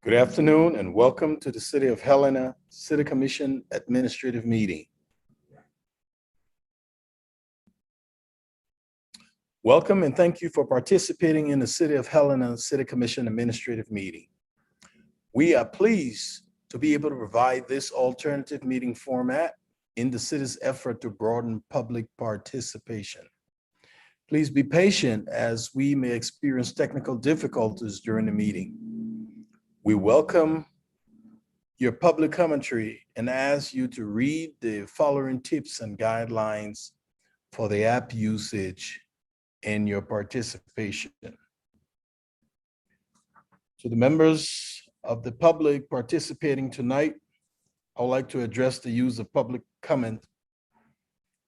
Good afternoon and welcome to the City of Helena City Commission Administrative Meeting. Welcome and thank you for participating in the City of Helena City Commission Administrative Meeting. We are pleased to be able to provide this alternative meeting format in the city's effort to broaden public participation. Please be patient as we may experience technical difficulties during the meeting. We welcome your public commentary and ask you to read the following tips and guidelines for the app usage and your participation. To the members of the public participating tonight, I would like to address the use of public comment.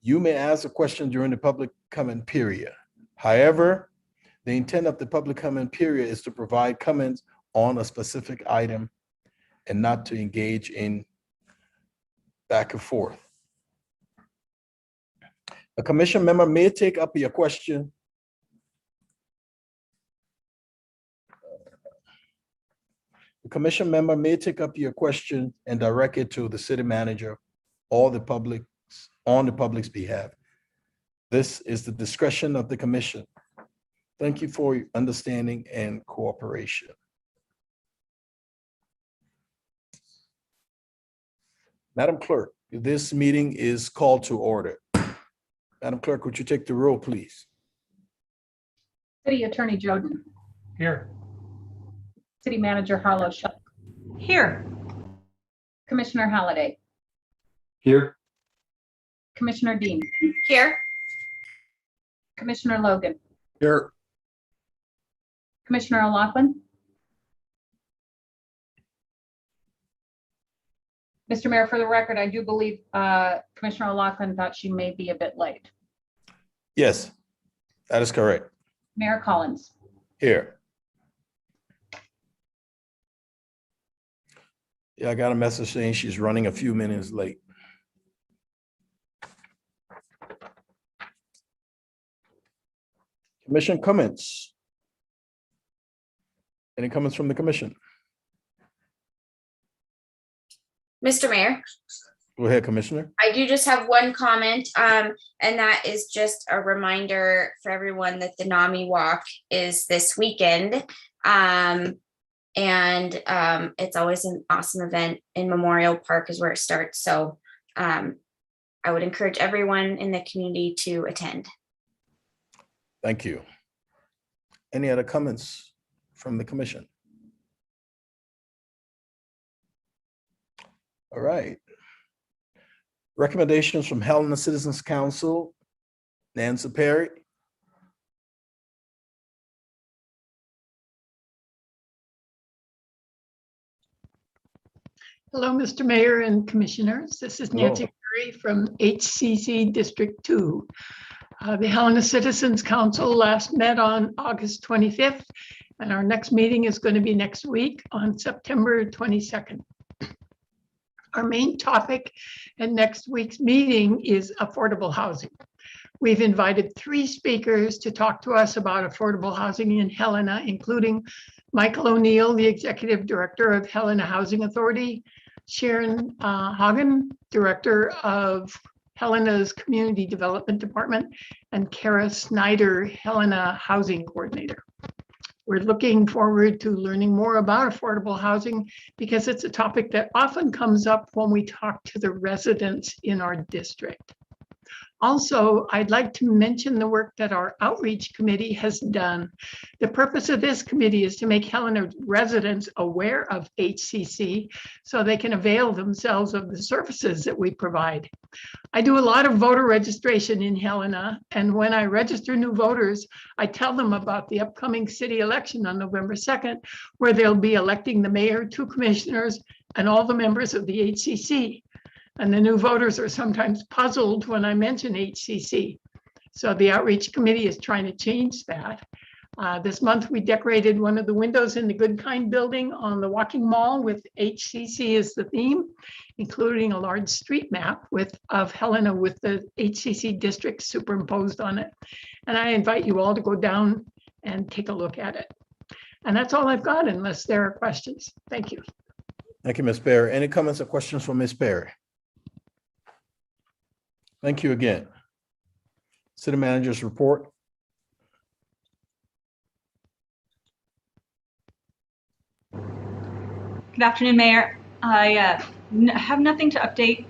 You may ask a question during the public comment period. However, the intent of the public comment period is to provide comments on a specific item and not to engage in back and forth. A commission member may take up your question. The commission member may take up your question and direct it to the city manager or the public on the public's behalf. This is the discretion of the commission. Thank you for your understanding and cooperation. Madam Clerk, this meeting is called to order. Madam Clerk, would you take the roll, please? City Attorney Joden. Here. City Manager Harlow Shuck. Here. Commissioner Halliday. Here. Commissioner Dean. Here. Commissioner Logan. Here. Commissioner O'Loughlin. Mr. Mayor, for the record, I do believe Commissioner O'Loughlin thought she may be a bit late. Yes, that is correct. Mayor Collins. Here. Yeah, I got a message saying she's running a few minutes late. Commission comments. Any comments from the commission? Mr. Mayor, Go ahead, Commissioner. I do just have one comment, and that is just a reminder for everyone that the NAMI Walk is this weekend. It's always an awesome event in Memorial Park is where it starts. So I would encourage everyone in the community to attend. Thank you. Any other comments from the commission? All right. Recommendations from Helena Citizens Council, Nancy Perry. Hello, Mr. Mayor and Commissioners. This is Hello. Nancy Perry from HCC District 2. The Helena Citizens Council last met on August 25th, and our next meeting is going to be next week on September 22nd. Our main topic at next week's meeting is affordable housing. We've invited 3 speakers to talk to us about affordable housing in Helena, including Michael O'Neill, the Executive Director of Helena Housing Authority, Sharon Hagen, Director of Helena's Community Development Department, and Kara Snyder, Helena Housing Coordinator. We're looking forward to learning more about affordable housing because it's a topic that often comes up when we talk to the residents in our district. Also, I'd like to mention the work that our outreach committee has done. The purpose of this committee is to make Helena residents aware of HCC so they can avail themselves of the services that we provide. I do a lot of voter registration in Helena, and when I register new voters, I tell them about the upcoming city election on November 2nd, where they'll be electing the mayor, 2 commissioners, and all the members of the HCC. And the new voters are sometimes puzzled when I mention HCC. So the outreach committee is trying to change that. This month, we decorated one of the windows in the Good Kind building on the Walking Mall with HCC as the theme, including a large street map of Helena with the HCC district superimposed on it. And I invite you all to go down and take a look at it. And that's all I've got unless there are questions. Thank you. Thank you, Ms. Perry. Any comments or questions from Ms. Perry? Thank you again. City Manager's report. Good afternoon, Mayor. I have nothing to update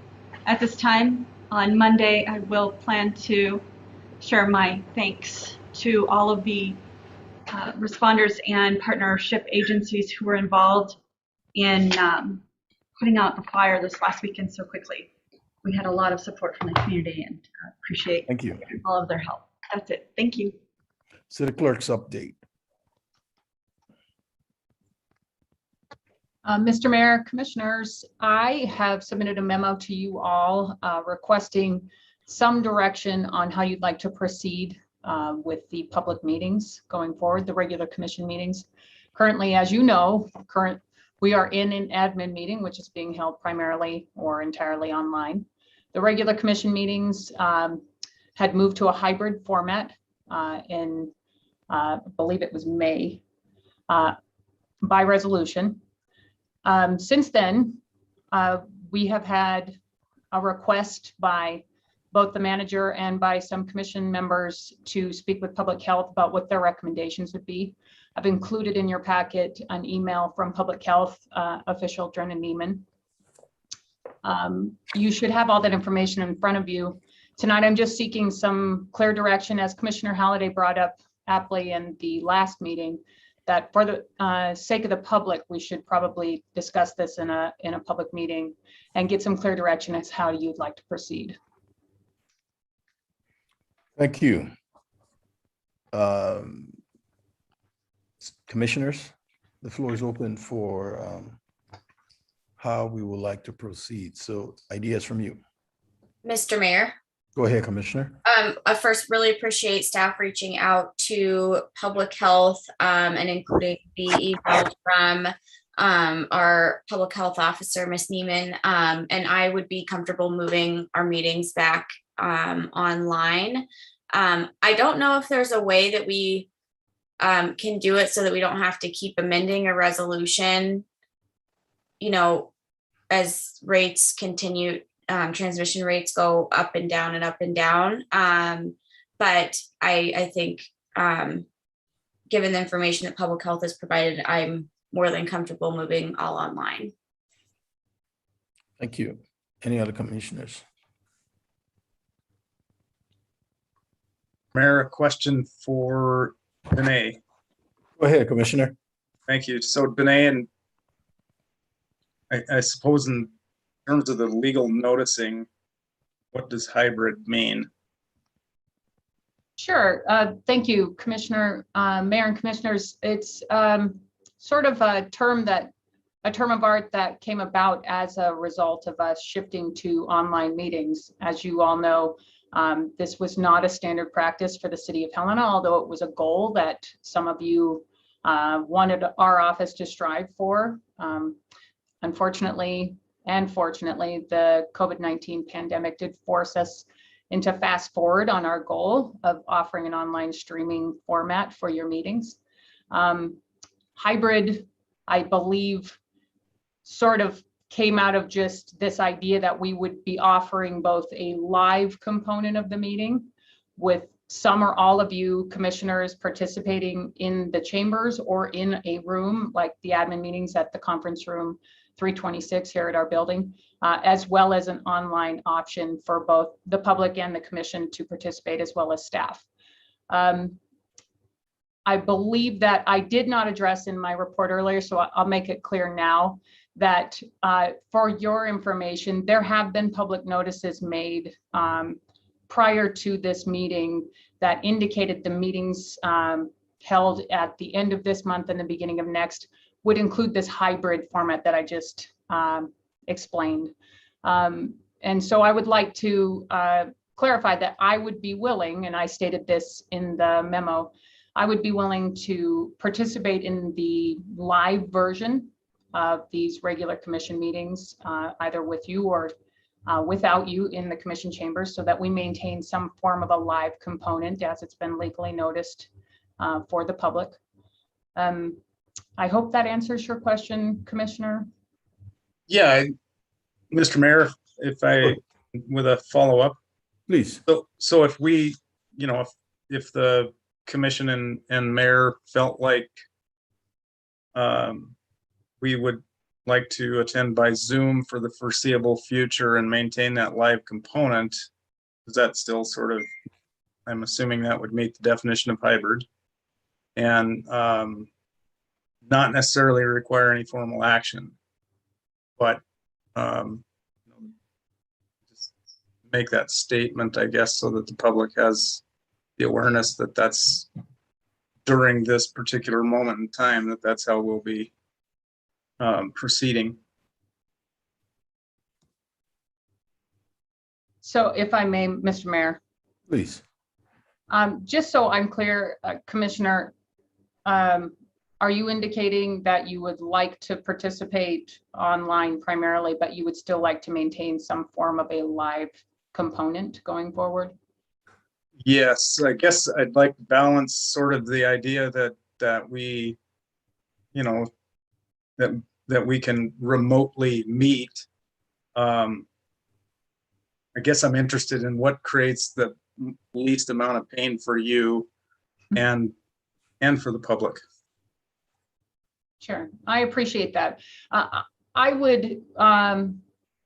at this time. On Monday, I will plan to share my thanks to all of the responders and partnership agencies who were involved in putting out the fire this last weekend so quickly. We had a lot of support from the community and appreciate Thank you. all of their help. That's it. Thank you. City Clerk's update. Mr. Mayor, Commissioners, I have submitted a memo to you all requesting some direction on how you'd like to proceed with the public meetings going forward, the regular commission meetings. Currently, as you know, we are in an admin meeting, which is being held primarily or entirely online. The regular commission meetings had moved to a hybrid format in, I believe it was May, by resolution. Since then, we have had a request by both the manager and by some commission members to speak with public health about what their recommendations would be. I've included in your packet an email from public health official Drennan Neiman. You should have all that information in front of you. Tonight, I'm just seeking some clear direction, as Commissioner Halliday brought up aptly in the last meeting, that for the sake of the public, we should probably discuss this in a public meeting and get some clear direction as how you'd like to proceed. Thank you. Commissioners, the floor is open for how we would like to proceed. So ideas from you. Mr. Mayor. Go ahead, Commissioner. I first really appreciate staff reaching out to public health and including the email from our public health officer, Ms. Neiman, and I would be comfortable moving our meetings back online. I don't know if there's a way that we can do it so that we don't have to keep amending a resolution, you know, as rates continue. Transmission rates go up and down and up and down. But I think given the information that public health has provided, I'm more than comfortable moving all online. Thank you. Any other commissioners? Mayor, a question for Danae. Go ahead, Commissioner. Thank you. So Danae, and I suppose in terms of the legal noticing, what does hybrid mean? Sure. Thank you, Commissioner, Mayor and Commissioners. It's sort of a term of art that came about as a result of us shifting to online meetings. As you all know, this was not a standard practice for the City of Helena, although it was a goal that some of you wanted our office to strive for. Unfortunately, and fortunately, the COVID-19 pandemic did force us into fast forward on our goal of offering an online streaming format for your meetings. Hybrid, I believe, sort of came out of just this idea that we would be offering both a live component of the meeting with some or all of you commissioners participating in the chambers or in a room like the admin meetings at the conference room 326 here at our building, as well as an online option for both the public and the commission to participate, as well as staff. I believe that I did not address in my report earlier, so I'll make it clear now that for your information, there have been public notices made prior to this meeting that indicated the meetings held at the end of this month and the beginning of next would include this hybrid format that I just explained. And so I would like to clarify that I would be willing, and I stated this in the memo, I would be willing to participate in the live version of these regular commission meetings, either with you or without you in the commission chambers, so that we maintain some form of a live component as it's been legally noticed for the public. I hope that answers your question, Commissioner. Yeah, Mr. Mayor, if I, with a follow-up. Please. So if we, if the commission and mayor felt like we would like to attend by Zoom for the foreseeable future and maintain that live component, is that still sort of, I'm assuming that would meet the definition of hybrid and not necessarily require any formal action, but just make that statement, I guess, so that the public has the awareness that that's during this particular moment in time, that's how we'll be proceeding. So if I may, Mr. Mayor, Please. just so I'm clear, Commissioner, are you indicating that you would like to participate online primarily, but you would still like to maintain some form of a live component going forward? Yes, I guess I'd like to balance sort of the idea that we, that we can remotely meet. I guess I'm interested in what creates the least amount of pain for you and for the public. Sure, I appreciate that. I would,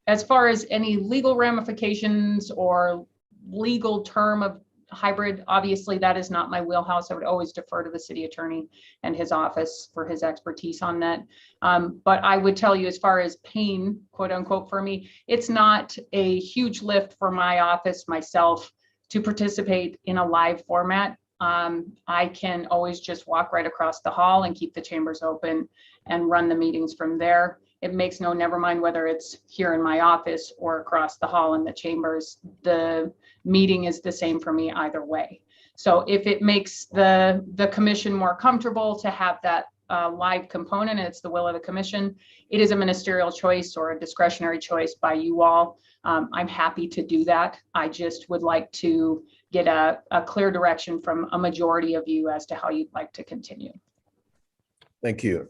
as far as any legal ramifications or legal term of hybrid, obviously that is not my wheelhouse. I would always defer to the city attorney and his office for his expertise on that. But I would tell you, as far as pain, quote unquote, for me, it's not a huge lift for my office, myself, to participate in a live format. I can always just walk right across the hall and keep the chambers open and run the meetings from there. It makes never mind whether it's here in my office or across the hall in the chambers. The meeting is the same for me either way. So if it makes the commission more comfortable to have that live component, and it's the will of the commission, it is a ministerial choice or a discretionary choice by you all. I'm happy to do that. I just would like to get a clear direction from a majority of you as to how you'd like to continue. Thank you.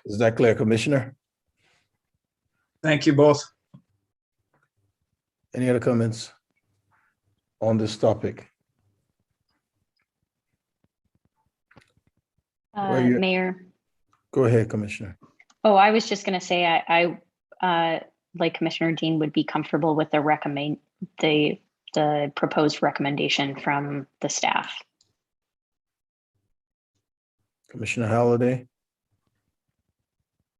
Is that clear, Commissioner? Thank you both. Any other comments on this topic? Mayor. Go ahead, Commissioner. Oh, I was just going to say, I like Commissioner Dean would be comfortable with the proposed recommendation from the staff. Commissioner Halliday.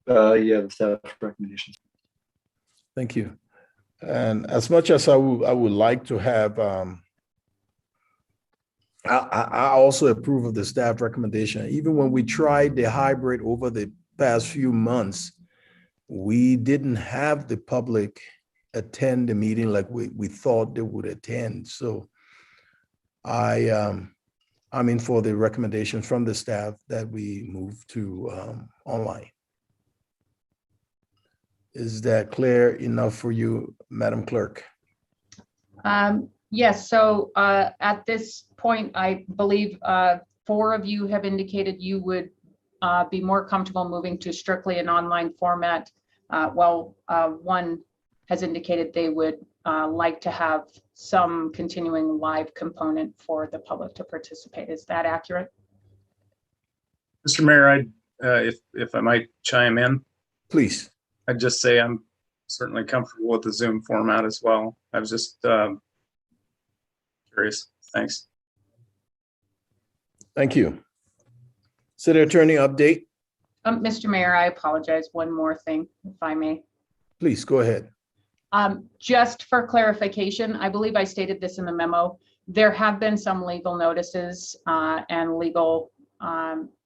Yeah, the staff recommendations. Thank you. And as much as I would like to have, I also approve of the staff recommendation. Even when we tried the hybrid over the past few months, we didn't have the public attend the meeting like we thought they would attend. So I'm in for the recommendation from the staff that we move to online. Is that clear enough for you, Madam Clerk? Yes, so at this point, I believe 4 of you have indicated you would be more comfortable moving to strictly an online format. Well, 1 has indicated they would like to have some continuing live component for the public to participate. Is that accurate? Mr. Mayor, if I might chime in. Please. I'd just say I'm certainly comfortable with the Zoom format as well. I was just curious. Thanks. Thank you. City Attorney update. Mr. Mayor, I apologize. One more thing, if I may. Please go ahead. Just for clarification, I believe I stated this in the memo. There have been some legal notices and legal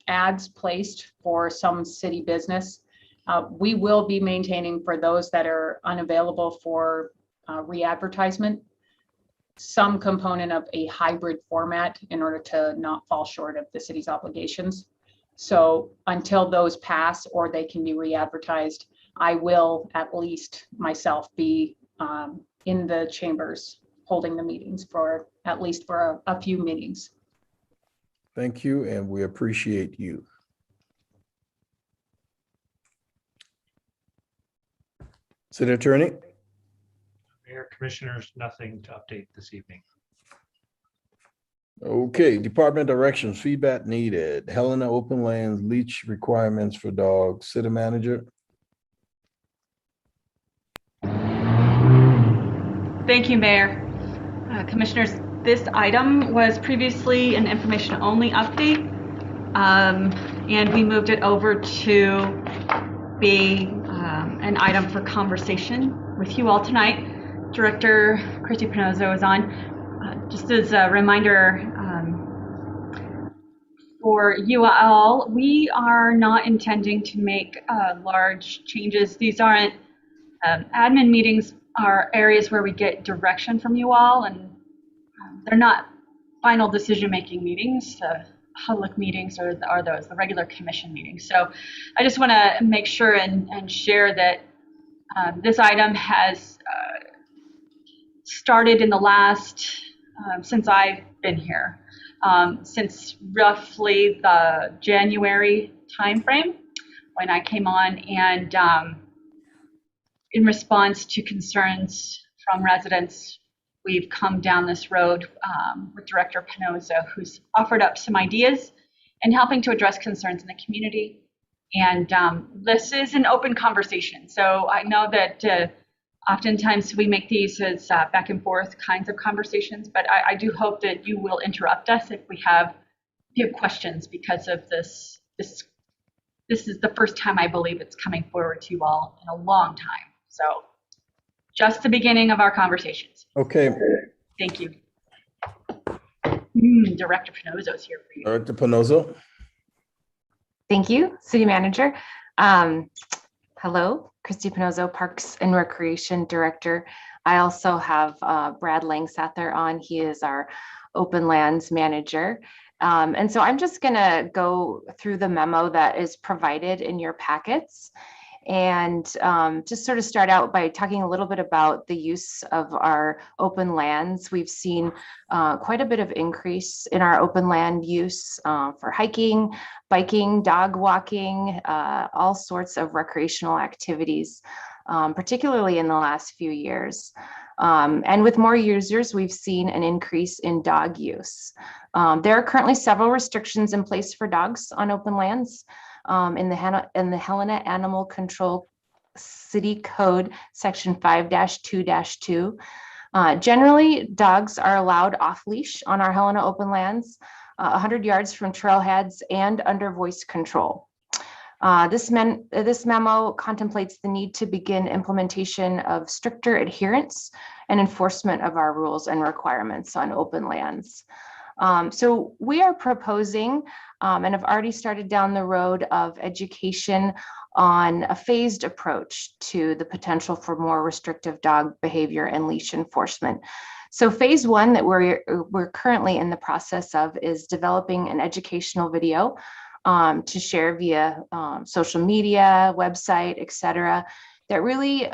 ads placed for some city business. We will be maintaining, for those that are unavailable for re-advertisement, some component of a hybrid format in order to not fall short of the city's obligations. So until those pass or they can be re-advertised, I will at least myself be in the chambers holding the meetings for at least for a few meetings. Thank you, and we appreciate you. City Attorney? Mayor, Commissioners, nothing to update this evening. Okay, department directions, feedback needed. Helena open lands, leash requirements for dogs. City Manager? Thank you, Mayor. Commissioners, this item was previously an information-only update, and we moved it over to be an item for conversation with you all tonight. Director Christy Panozzo is on. Just as a reminder for you all, we are not intending to make large changes. These aren't admin meetings, are areas where we get direction from you all, and they're not final decision-making meetings. Public meetings are those, the regular commission meetings. So I just want to make sure and share that this item has started in the last, since I've been here, since roughly the January timeframe when I came on, and in response to concerns from residents, we've come down this road with Director Panozzo, who's offered up some ideas and helping to address concerns in the community. And this is an open conversation. So I know that oftentimes we make these as back and forth kinds of conversations, but I do hope that you will interrupt us if you have questions, because of this. This is the first time I believe it's coming forward to you all in a long time. So just the beginning of our conversations. Okay. Thank you. Director Panozzo's here for you. Director Panozzo? Thank you, City Manager. Hello, Christy Panozzo, Parks and Recreation Director. I also have Brad Langsather on. He is our Open Lands Manager. And so I'm just gonna go through the memo that is provided in your packets, and just sort of start out by talking a little bit about the use of our open lands. We've seen quite a bit of increase in our open land use for hiking, biking, dog walking, all sorts of recreational activities, particularly in the last few years. And with more users, we've seen an increase in dog use. There are currently several restrictions in place for dogs on open lands. In the Helena Animal Control City Code, Section 5-2-2. Generally, dogs are allowed off leash on our Helena open lands, 100 yards from trailheads and under voice control. This memo contemplates the need to begin implementation of stricter adherence and enforcement of our rules and requirements on open lands. So we are proposing and have already started down the road of education on a phased approach to the potential for more restrictive dog behavior and leash enforcement. So phase one that we're currently in the process of is developing an educational video to share via social media, website, etc., that really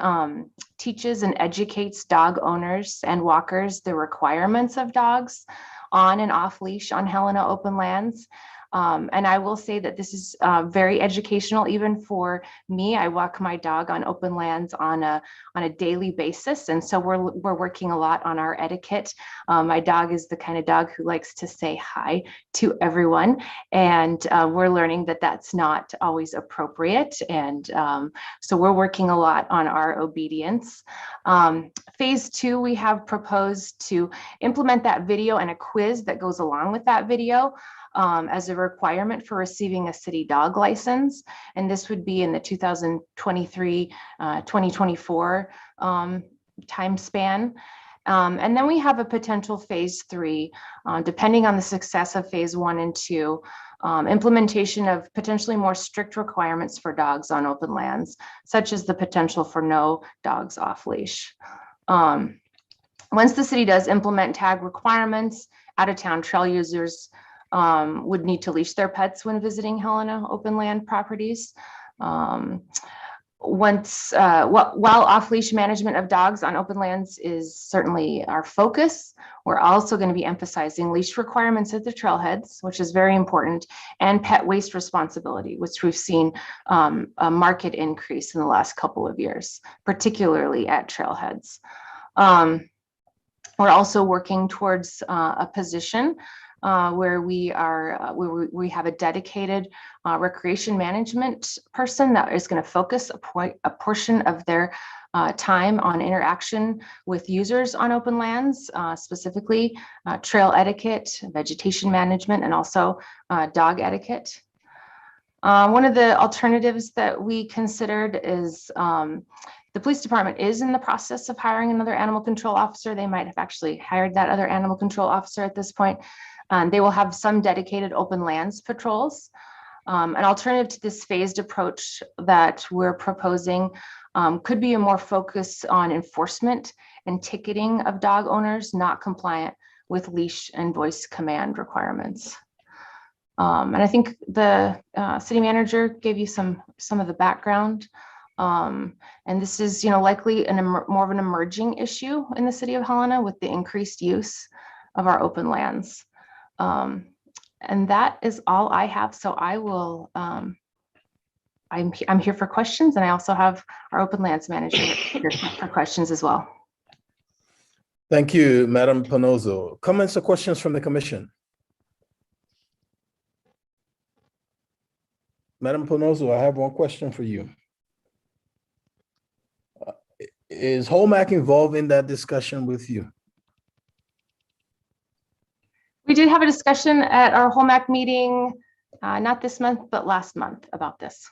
teaches and educates dog owners and walkers the requirements of dogs on and off leash on Helena open lands. And I will say that this is very educational, even for me. I walk my dog on open lands on a daily basis, and so we're working a lot on our etiquette. My dog is the kind of dog who likes to say hi to everyone, and we're learning that that's not always appropriate, and so we're working a lot on our obedience. Phase two, we have proposed to implement that video and a quiz that goes along with that video as a requirement for receiving a city dog license. And this would be in the 2023-2024 time span. And then we have a potential phase three, depending on the success of phase 1 and 2, implementation of potentially more strict requirements for dogs on open lands, such as the potential for no dogs off leash. Once the city does implement tag requirements, out-of-town trail users would need to leash their pets when visiting Helena open land properties. while off-leash management of dogs on open lands is certainly our focus, we're also going to be emphasizing leash requirements at the trailheads, which is very important, and pet waste responsibility, which we've seen a market increase in the last couple of years, particularly at trailheads. We're also working towards a position where we have a dedicated recreation management person that is going to focus a portion of their time on interaction with users on open lands, specifically trail etiquette, vegetation management, and also dog etiquette. One of the alternatives that we considered is the police department is in the process of hiring another animal control officer. They might have actually hired that other animal control officer at this point. They will have some dedicated open lands patrols. An alternative to this phased approach that we're proposing could be a more focus on enforcement and ticketing of dog owners not compliant with leash and voice command requirements. And I think the city manager gave you some of the background. And this is, likely more of an emerging issue in the city of Helena with the increased use of our open lands. And that is all I have. So I will, I'm here for questions, and I also have our open lands manager here for questions as well. Thank you, Madam Panozzo. Comments or questions from the commission? Madam Panozzo, I have one question for you. Is HOMAC involved in that discussion with you? We did have a discussion at our HOMAC meeting, not this month, but last month about this.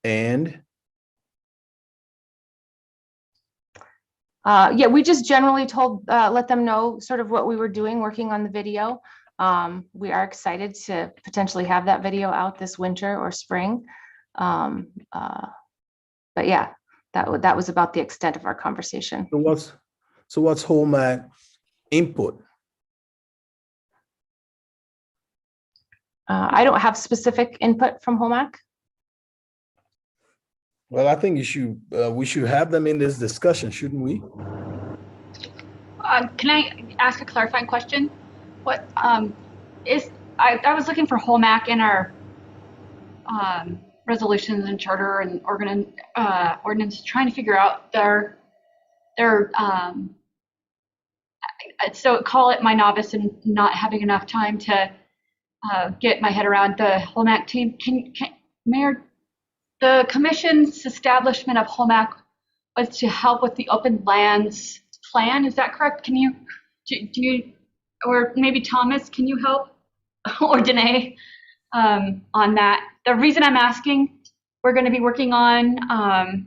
And? Yeah, we just generally let them know sort of what we were doing, working on the video. We are excited to potentially have that video out this winter or spring. But yeah, that was about the extent of our conversation. So what's HOMAC input? I don't have specific input from HOMAC. Well, I think we should have them in this discussion, shouldn't we? Can I ask a clarifying question? What I was looking for HOMAC in our resolutions and charter and ordinance, trying to figure out their so call it my novice and not having enough time to get my head around the HOMAC team. Mayor, the commission's establishment of HOMAC was to help with the open lands plan. Is that correct? Can you, do you, or maybe Thomas, can you help? Or Danae on that? The reason I'm asking, we're going to be working on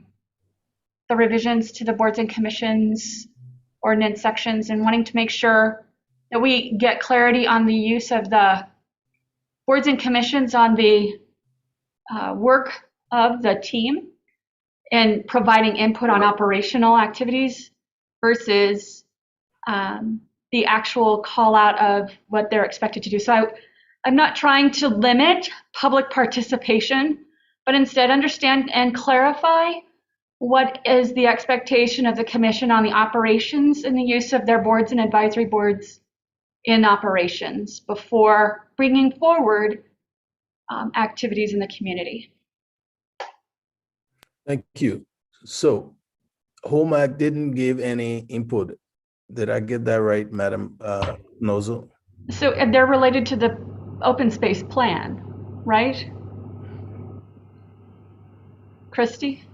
the revisions to the boards and commissions ordinance sections and wanting to make sure that we get clarity on the use of the boards and commissions on the work of the team and providing input on operational activities versus the actual call out of what they're expected to do. So I'm not trying to limit public participation, but instead understand and clarify what is the expectation of the commission on the operations and the use of their boards and advisory boards in operations before bringing forward activities in the community. Thank you. So HOMAC didn't give any input. Did I get that right, Madam Nozo? So they're related to the open space plan, right? Christy?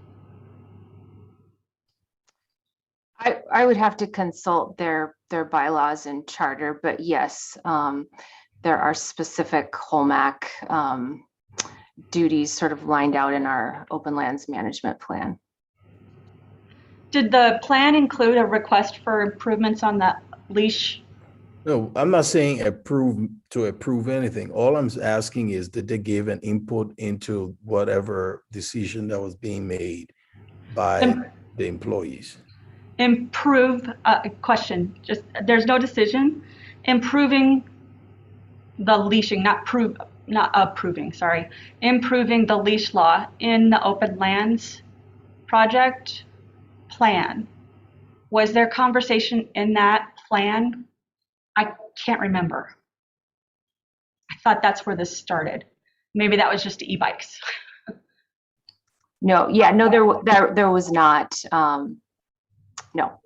I would have to consult their bylaws and charter, but yes, there are specific HOMAC duties sort of lined out in our open lands management plan. Did the plan include a request for improvements on the leash? No, I'm not saying approve anything. All I'm asking is, did they give an input into whatever decision that was being made by the employees? Improve, question, just there's no decision. Improving the leashing, not not approving, sorry, improving the leash law in the open lands project plan. Was there conversation in that plan? I can't remember. I thought that's where this started. Maybe that was just e-bikes. No, yeah, no, there was not. No,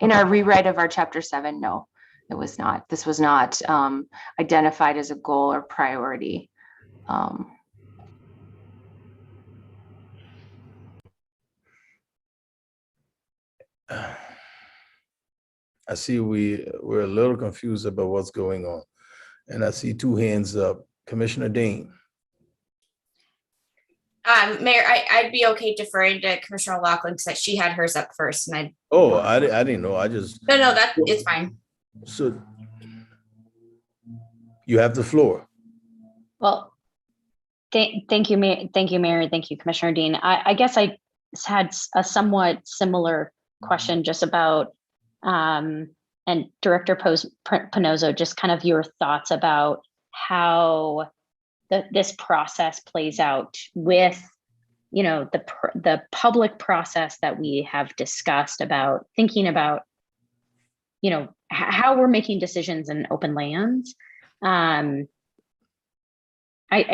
in our rewrite of our chapter 7, no, it was not. This was not identified as a goal or priority. I see we're a little confused about what's going on. And I see 2 hands up. Commissioner Dean. Mayor, I'd be okay deferring to Commissioner O'Loughlin because she had hers up first, and I didn't know. I just. No, that it's fine. So you have the floor. Well, thank you, Mayor. Thank you, Commissioner Dean. I guess I had a somewhat similar question just about, and Director Panozzo, just kind of your thoughts about how this process plays out with, you know, the public process that we have discussed about thinking about, you know, how we're making decisions in open lands. I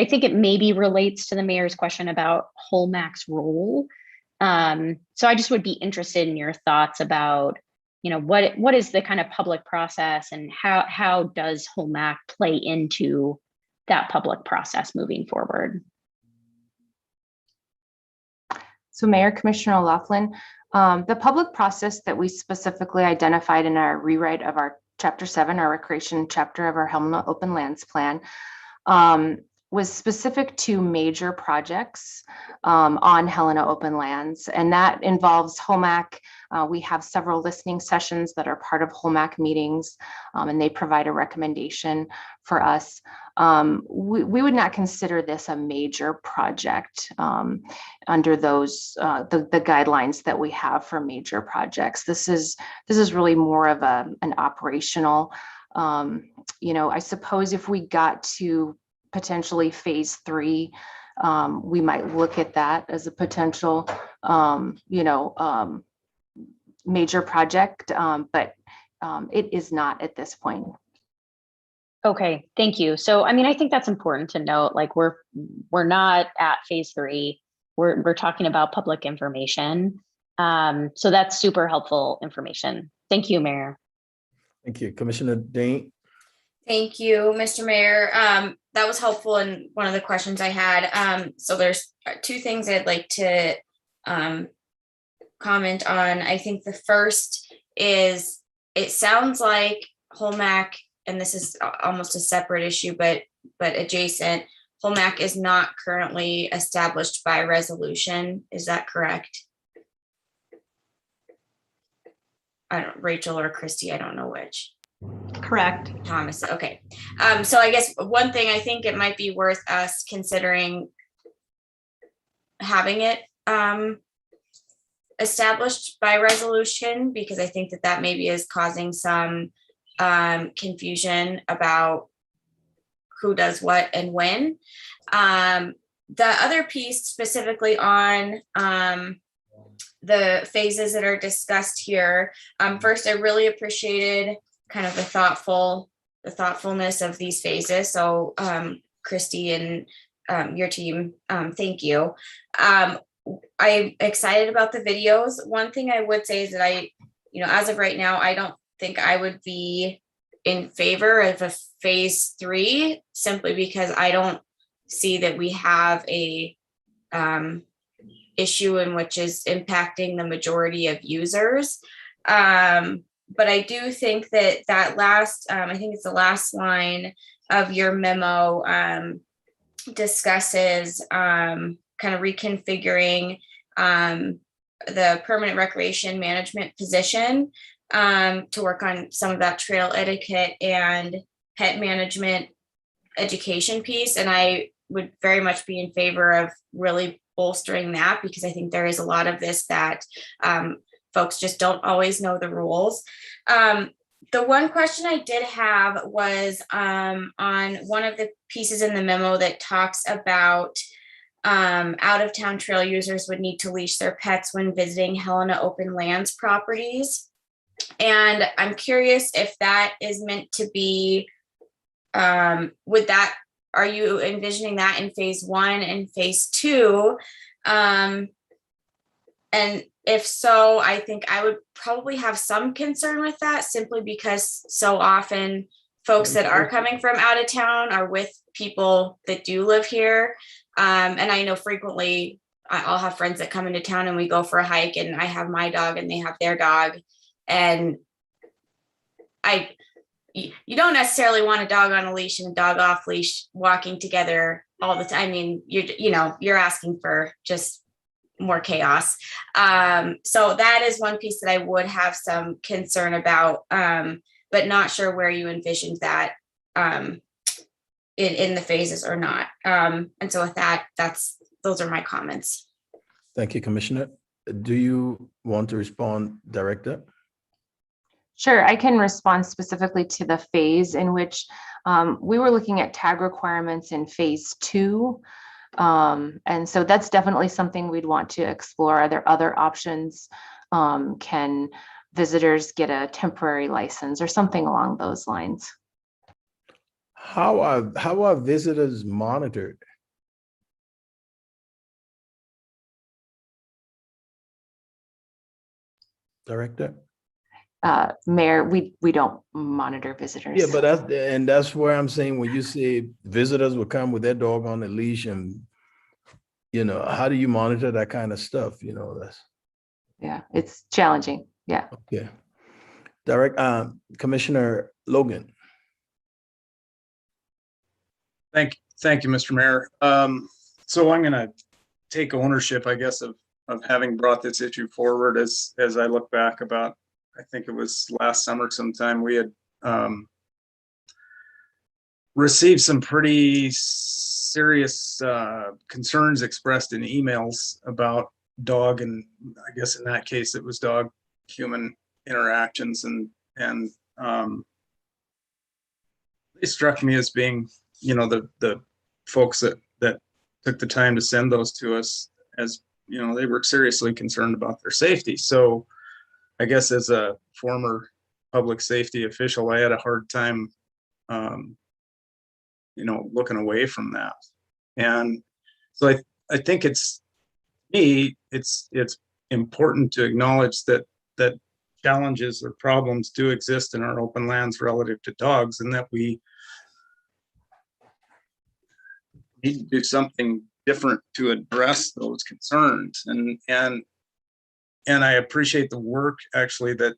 think it maybe relates to the mayor's question about Holmac's role. So I just would be interested in your thoughts about, you know, what is the kind of public process and how does Holmac play into that public process moving forward? So Mayor, Commissioner O'Loughlin, the public process that we specifically identified in our rewrite of our chapter 7, our recreation chapter of our Helena open lands plan, was specific to major projects on Helena open lands, and that involves Holmac. We have several listening sessions that are part of Holmac meetings, and they provide a recommendation for us. We would not consider this a major project under those the guidelines that we have for major projects. This is really more of an operational. You know, I suppose if we got to potentially phase 3, we might look at that as a potential, you know, major project, but it is not at this point. Okay, thank you. So, I mean, I think that's important to note. Like, we're not at phase 3. We're talking about public information. So that's super helpful information. Thank you, Mayor. Thank you, Commissioner Dean. Thank you, Mr. Mayor. That was helpful in one of the questions I had. So there's 2 things I'd like to comment on. I think the first is, it sounds like Holmac, and this is almost a separate issue, but adjacent, Holmac is not currently established by resolution. Is that correct? Rachel or Christy, I don't know which. Correct. Thomas, okay. So I guess one thing, I think it might be worth us considering having it established by resolution, because I think that maybe is causing some confusion about who does what and when. The other piece specifically on the phases that are discussed here. First, I really appreciated kind of the thoughtfulness of these phases. So Christy and your team, thank you. I'm excited about the videos. One thing I would say is that as of right now, I don't think I would be in favor of a phase 3, simply because I don't see that we have a issue in which is impacting the majority of users. But I do think that last, I think it's the last line of your memo, discusses kind of reconfiguring the permanent recreation management position to work on some of that trail etiquette and pet management education piece. And I would very much be in favor of really bolstering that, because I think there is a lot of this that folks just don't always know the rules. The one question I did have was on one of the pieces in the memo that talks about out of town trail users would need to leash their pets when visiting Helena open lands properties. And I'm curious if that is meant to be, are you envisioning that in phase 1 and phase 2? And if so, I think I would probably have some concern with that, simply because so often folks that are coming from out of town are with people that do live here. And I know frequently I'll have friends that come into town and we go for a hike, and I have my dog and they have their dog. And you don't necessarily want a dog on a leash and a dog off leash walking together all the time. I mean, you're asking for just more chaos. So that is one piece that I would have some concern about, but not sure where you envisioned that in the phases or not. And so with that, those are my comments. Thank you, Commissioner. Do you want to respond, Director? Sure, I can respond specifically to the phase in which we were looking at tag requirements in phase 2. And so that's definitely something we'd want to explore. Are there other options? Can visitors get a temporary license or something along those lines? How are visitors monitored? Director? Mayor, we don't monitor visitors. Yeah, but that's where I'm saying, when you say visitors will come with their dog on the leash, and how do you monitor that kind of stuff? Yeah, it's challenging. Yeah. Okay. Commissioner Logan. Thank you, Mr. Mayor. So I'm going to take ownership, I guess, of having brought this issue forward. As I look back about, I think it was last summer sometime, we had received some pretty serious concerns expressed in emails about dog, and I guess in that case it was dog human interactions, and they struck me as being, the folks that took the time to send those to us, as they were seriously concerned about their safety. So I guess as a former public safety official, I had a hard time looking away from that. And so I think it's important to acknowledge that challenges or problems do exist in our open lands relative to dogs, and that we need to do something different to address those concerns. And I appreciate the work actually that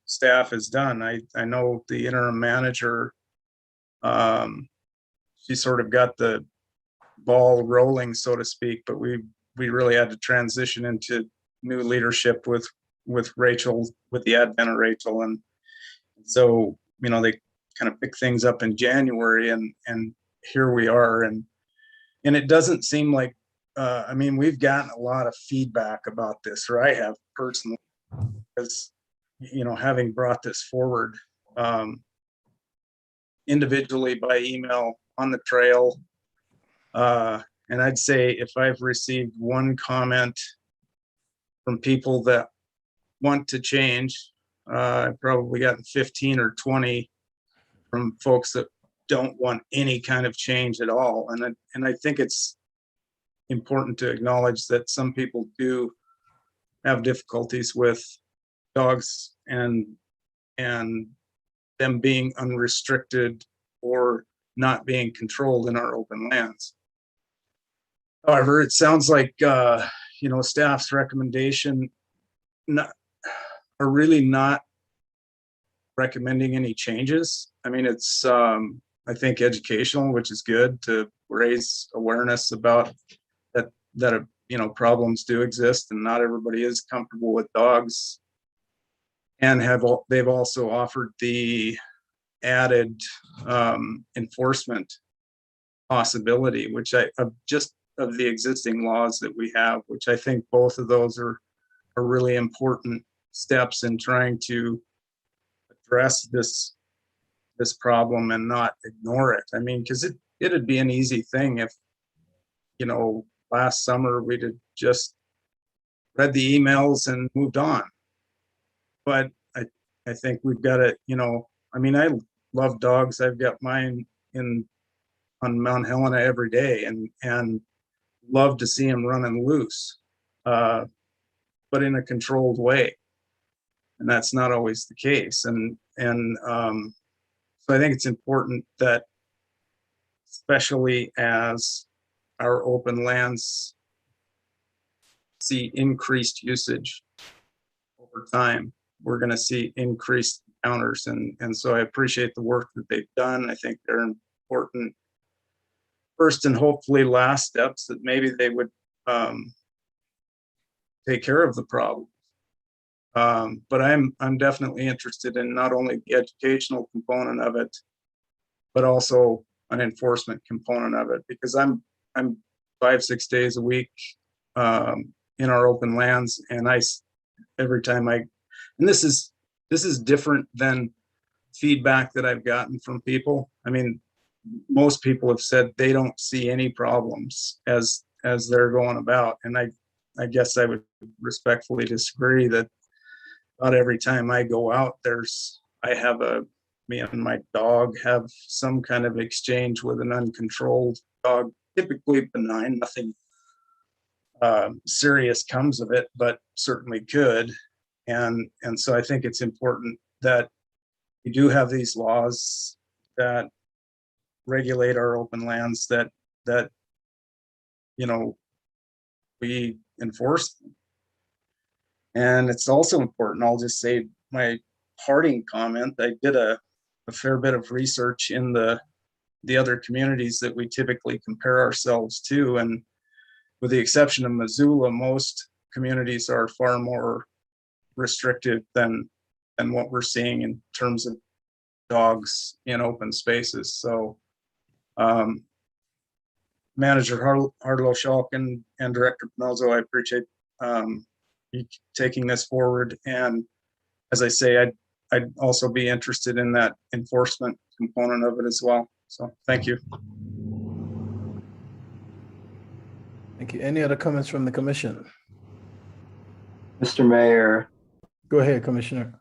staff has done. I know the interim manager, she sort of got the ball rolling, so to speak, but we really had to transition into new leadership with Rachel, with the advent of Rachel. And so, they kind of pick things up in January, and here we are. And it doesn't seem like, we've gotten a lot of feedback about this, or I have personally, because, having brought this forward individually by email on the trail. And I'd say if I've received one comment from people that want to change, I've probably gotten 15 or 20 from folks that don't want any kind of change at all. And I think it's important to acknowledge that some people do have difficulties with dogs and them being unrestricted or not being controlled in our open lands. However, it sounds like staff's recommendation are really not recommending any changes. It's I think educational, which is good, to raise awareness about that problems do exist, and not everybody is comfortable with dogs. And they've also offered the added enforcement possibility, which of the existing laws that we have, which I think both of those are really important steps in trying to address this problem and not ignore it. I mean, because it'd be an easy thing if, you know, last summer we'd have just read the emails and moved on. But I think we've got to, you know, I mean, I love dogs. I've got mine on Mount Helena every day, and love to see them running loose, but in a controlled way. And that's not always the case. And so I think it's important that, especially as our open lands see increased usage over time, we're going to see increased encounters. And so I appreciate the work that they've done. I think they're important first and hopefully last steps that maybe they would take care of the problem. But I'm definitely interested in not only the educational component of it, but also an enforcement component of it, because I'm 5-6 days a week in our open lands, and every time and this is different than feedback that I've gotten from people. I mean, most people have said they don't see any problems as they're going about, and I guess I would respectfully disagree that not every time I go out me and my dog have some kind of exchange with an uncontrolled dog, typically benign, nothing serious comes of it, but certainly could. And so I think it's important that we do have these laws that regulate our open lands, that you know, we enforce them. And it's also important, I'll just say my parting comment, I did a fair bit of research in the other communities that we typically compare ourselves to, and with the exception of Missoula, most communities are far more restrictive than what we're seeing in terms of dogs in open spaces. So Manager Harlow-Schalk and Director Penozo, I appreciate you taking this forward. And as I say, I'd also be interested in that enforcement component of it as well. So thank you. Thank you. Any other comments from the commission? Mr. Mayor, Go ahead, Commissioner.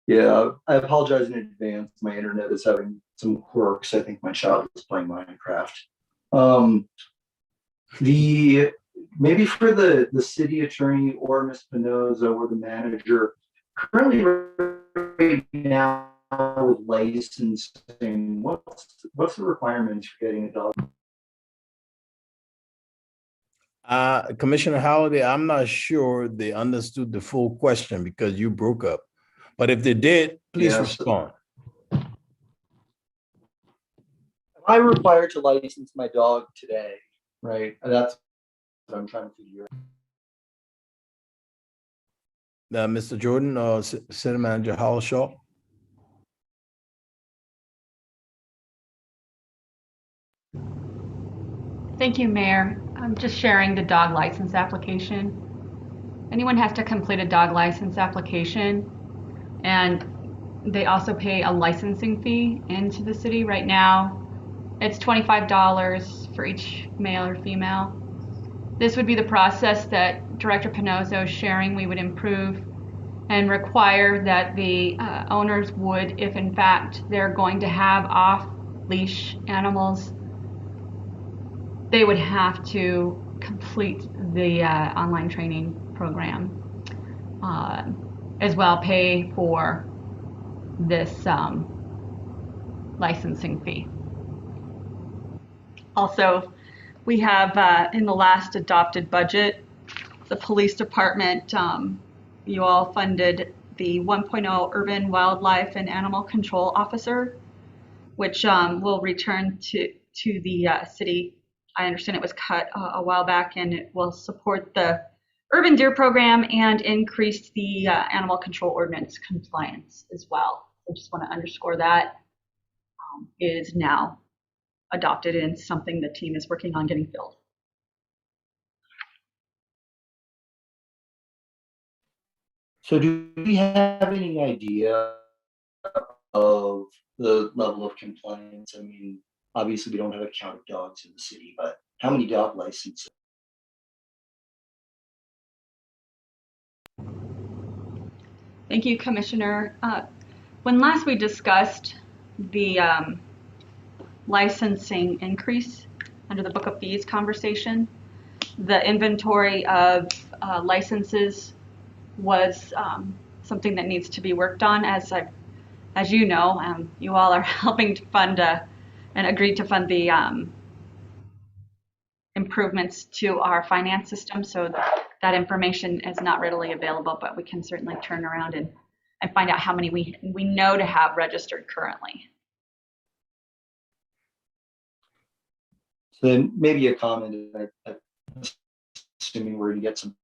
yeah, I apologize in advance. My internet is having some quirks. I think my child is playing Minecraft. Maybe for the city attorney or Ms. Penozo or the manager, currently right now with licensing, what's the requirements for getting a dog? Commissioner Halliday, I'm not sure they understood the full question because you broke up. But if they did, please Yes. respond. Am I required to license my dog today? Right, that's what I'm trying to figure out. Mr. Jordan or City Manager Howell-Shaw? Thank you, Mayor. I'm just sharing the dog license application. Anyone has to complete a dog license application, and they also pay a licensing fee into the city. Right now, it's $25 for each male or female. This would be the process that Director Penozo is sharing. We would improve and require that the owners would, if in fact they're going to have off-leash animals, they would have to complete the online training program, as well pay for this licensing fee. Also, we have in the last adopted budget, the police department, you all funded the 1.0 urban wildlife and animal control officer, which will return to the city. I understand it was cut a while back, and it will support the urban deer program and increase the animal control ordinance compliance as well. I just want to underscore that is now adopted and something the team is working on getting filled. So do we have any idea of the level of compliance? I mean, obviously we don't have a count of dogs in the city, but how many dog licenses? Thank you, Commissioner. When last we discussed the licensing increase under the Book of Fees conversation, the inventory of licenses was something that needs to be worked on. As you know, you all are helping to fund and agreed to fund the improvements to our finance system. So that information is not readily available, but we can certainly turn around and find out how many we know to have registered currently. So then maybe a comment, I'm assuming we're gonna get some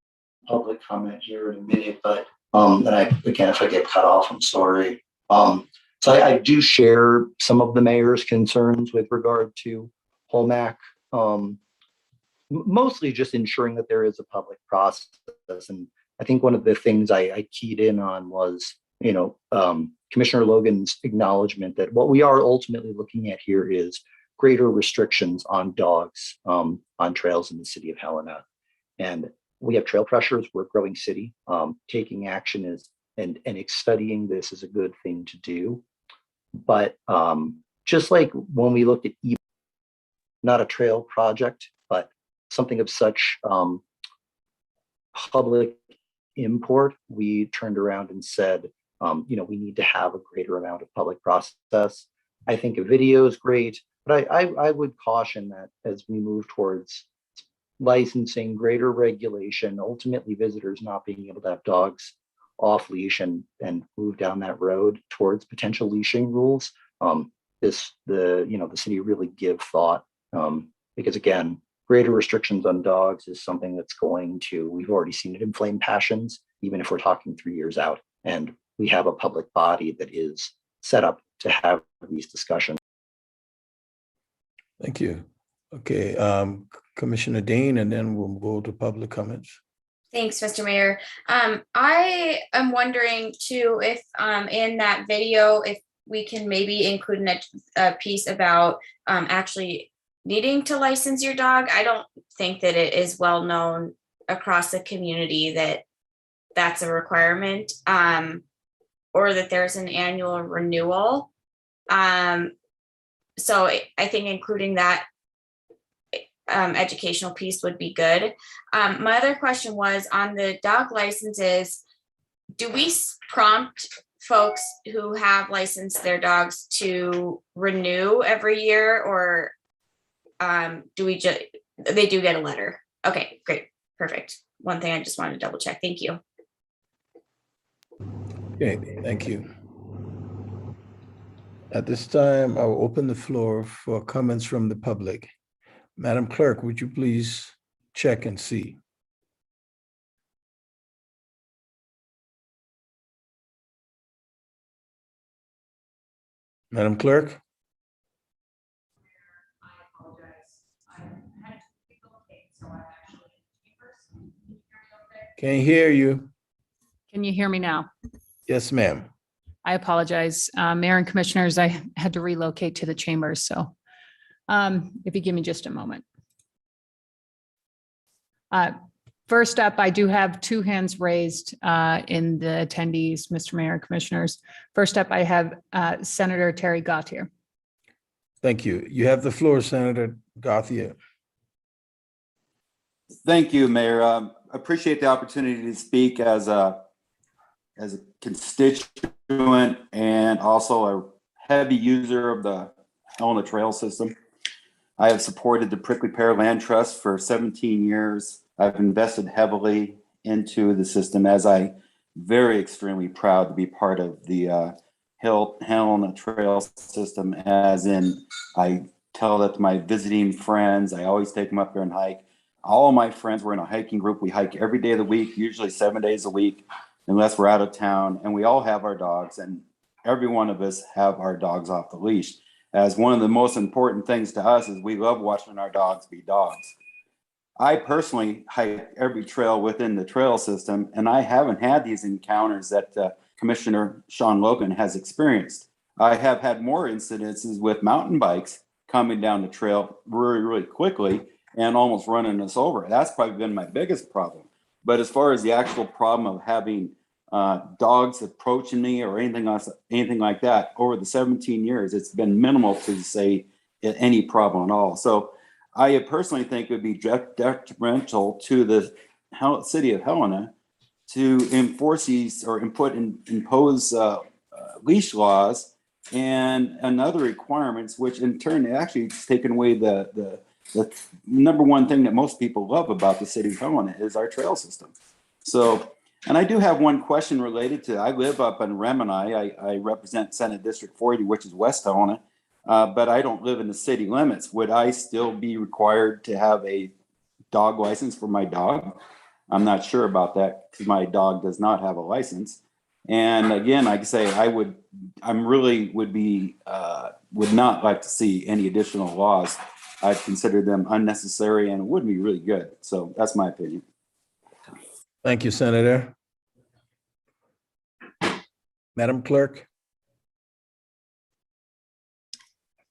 public comment here in a minute, but and again, if I get cut off, I'm sorry. So I do share some of the mayor's concerns with regard to Holmac. Mostly just ensuring that there is a public process. And I think one of the things I keyed in on was, Commissioner Logan's acknowledgement that what we are ultimately looking at here is greater restrictions on dogs on trails in the city of Helena. And we have trail pressures. We're a growing city. Taking action is and studying this is a good thing to do. But just like when we looked at not a trail project, but something of such public import, we turned around and said, we need to have a greater amount of public process. I think a video is great, but I would caution that as we move towards licensing, greater regulation, ultimately visitors not being able to have dogs off leash and move down that road towards potential leashing rules. The city really give thought because again, greater restrictions on dogs is something that's we've already seen it inflame passions, even if we're talking 3 years out. And we have a public body that is set up to have these discussions. Thank you. Okay, Commissioner Dean, and then we'll go to public comments. Thanks, Mr. Mayor. I am wondering too, if in that video, if we can maybe include a piece about actually needing to license your dog. I don't think that it is well known across the community that that's a requirement, or that there's an annual renewal. So I think including that educational piece would be good. My other question was on the dog licenses, do we prompt folks who have licensed their dogs to renew every year, or they do get a letter? Okay, great, perfect. One thing I just wanted to double check. Thank you. Okay, thank you. At this time, I will open the floor for comments from the public. Madam Clerk, would you please check and see? Madam Clerk? Can't hear you. Can you hear me now? Yes, ma'am. I apologize. Mayor and Commissioners, I had to relocate to the chambers, so if you give me just a moment. First up, I do have two hands raised in the attendees, Mr. Mayor and Commissioners. First up, I have Senator Terry Gauthier. Thank you. You have the floor, Senator Gauthier. Thank you, Mayor. Appreciate the opportunity to speak as a constituent and also a heavy user of the Helena Trail system. I have supported the Prickly Pear Land Trust for 17 years. I've invested heavily into the system, as I very extremely proud to be part of the Helena Trail system, as in I tell that to my visiting friends. I always take them up there and hike. All of my friends were in a hiking group. We hike every day of the week, usually 7 days a week, unless we're out of town, and we all have our dogs, and every one of us have our dogs off the leash. As one of the most important things to us is we love watching our dogs be dogs. I personally hike every trail within the trail system, and I haven't had these encounters that Commissioner Sean Logan has experienced. I have had more incidences with mountain bikes coming down the trail really, really quickly and almost running us over. That's probably been my biggest problem. But as far as the actual problem of having dogs approaching me or anything else, anything like that, over the 17 years, it's been minimal to say any problem at all. So I personally think it would be detrimental to the city of Helena to enforce these or impose leash laws and other requirements, which in turn actually has taken away the number one thing that most people love about the city of Helena is our trail system. So, and I do have one question related to, I live up in Remini. I represent Senate District 40, which is West Helena, but I don't live in the city limits. Would I still be required to have a dog license for my dog? I'm not sure about that because my dog does not have a license. And again, like I say, would not like to see any additional laws. I'd consider them unnecessary and would be really good. So that's my opinion. Thank you, Senator. Madam Clerk.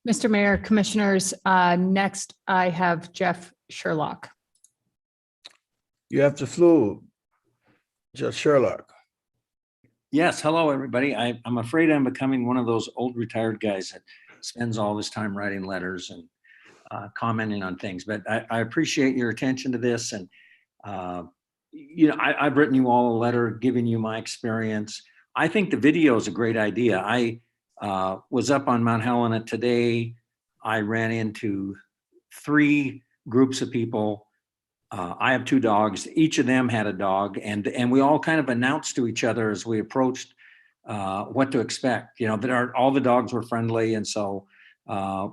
Mr. Mayor, Commissioners, next I have Jeff Sherlock. You have the floor, Judge Sherlock. Yes, hello, everybody. I'm afraid I'm becoming one of those old retired guys that spends all his time writing letters and commenting on things, but I appreciate your attention to this. And, I've written you all a letter giving you my experience. I think the video is a great idea. I was up on Mount Helena today. I ran into 3 groups of people. I have 2 dogs. Each of them had a dog, and we all kind of announced to each other as we approached what to expect. All the dogs were friendly, and so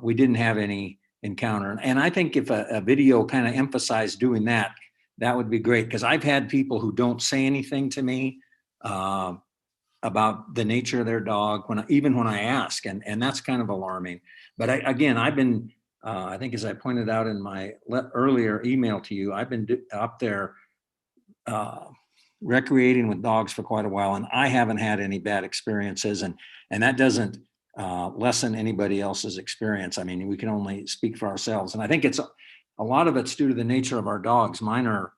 we didn't have any encounter. And I think if a video kind of emphasized doing that, that would be great, because I've had people who don't say anything to me about the nature of their dog even when I ask, and that's kind of alarming. But I've been I think, as I pointed out in my earlier email to you, I've been up there recreating with dogs for quite a while, and I haven't had any bad experiences, and that doesn't lessen anybody else's experience. I mean, we can only speak for ourselves, and I think a lot of it's due to the nature of our dogs. Mine are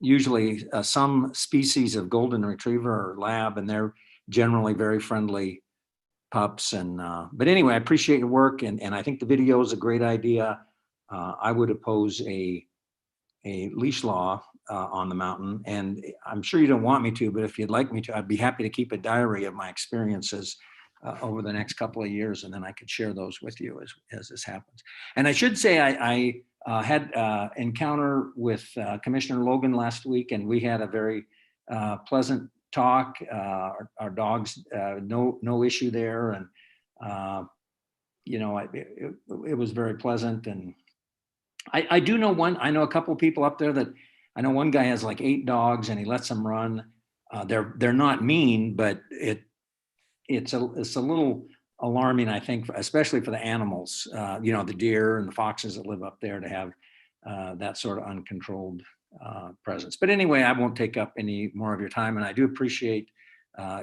usually some species of golden retriever or lab, and they're generally very friendly pups. And but anyway, I appreciate your work, and I think the video is a great idea. I would oppose a leash law on the mountain, and I'm sure you don't want me to, but if you'd like me to, I'd be happy to keep a diary of my experiences over the next couple of years, and then I could share those with you as this happens. And I should say I had encounter with Commissioner Logan last week, and we had a very pleasant talk. Our dogs, no issue there, and it was very pleasant. And I do know I know a couple of people up there that I know. One guy has like 8 dogs, and he lets them run. They're not mean, but it's a little alarming, I think, especially for the animals. The deer and the foxes that live up there, to have that sort of uncontrolled presence. But anyway, I won't take up any more of your time, and I do appreciate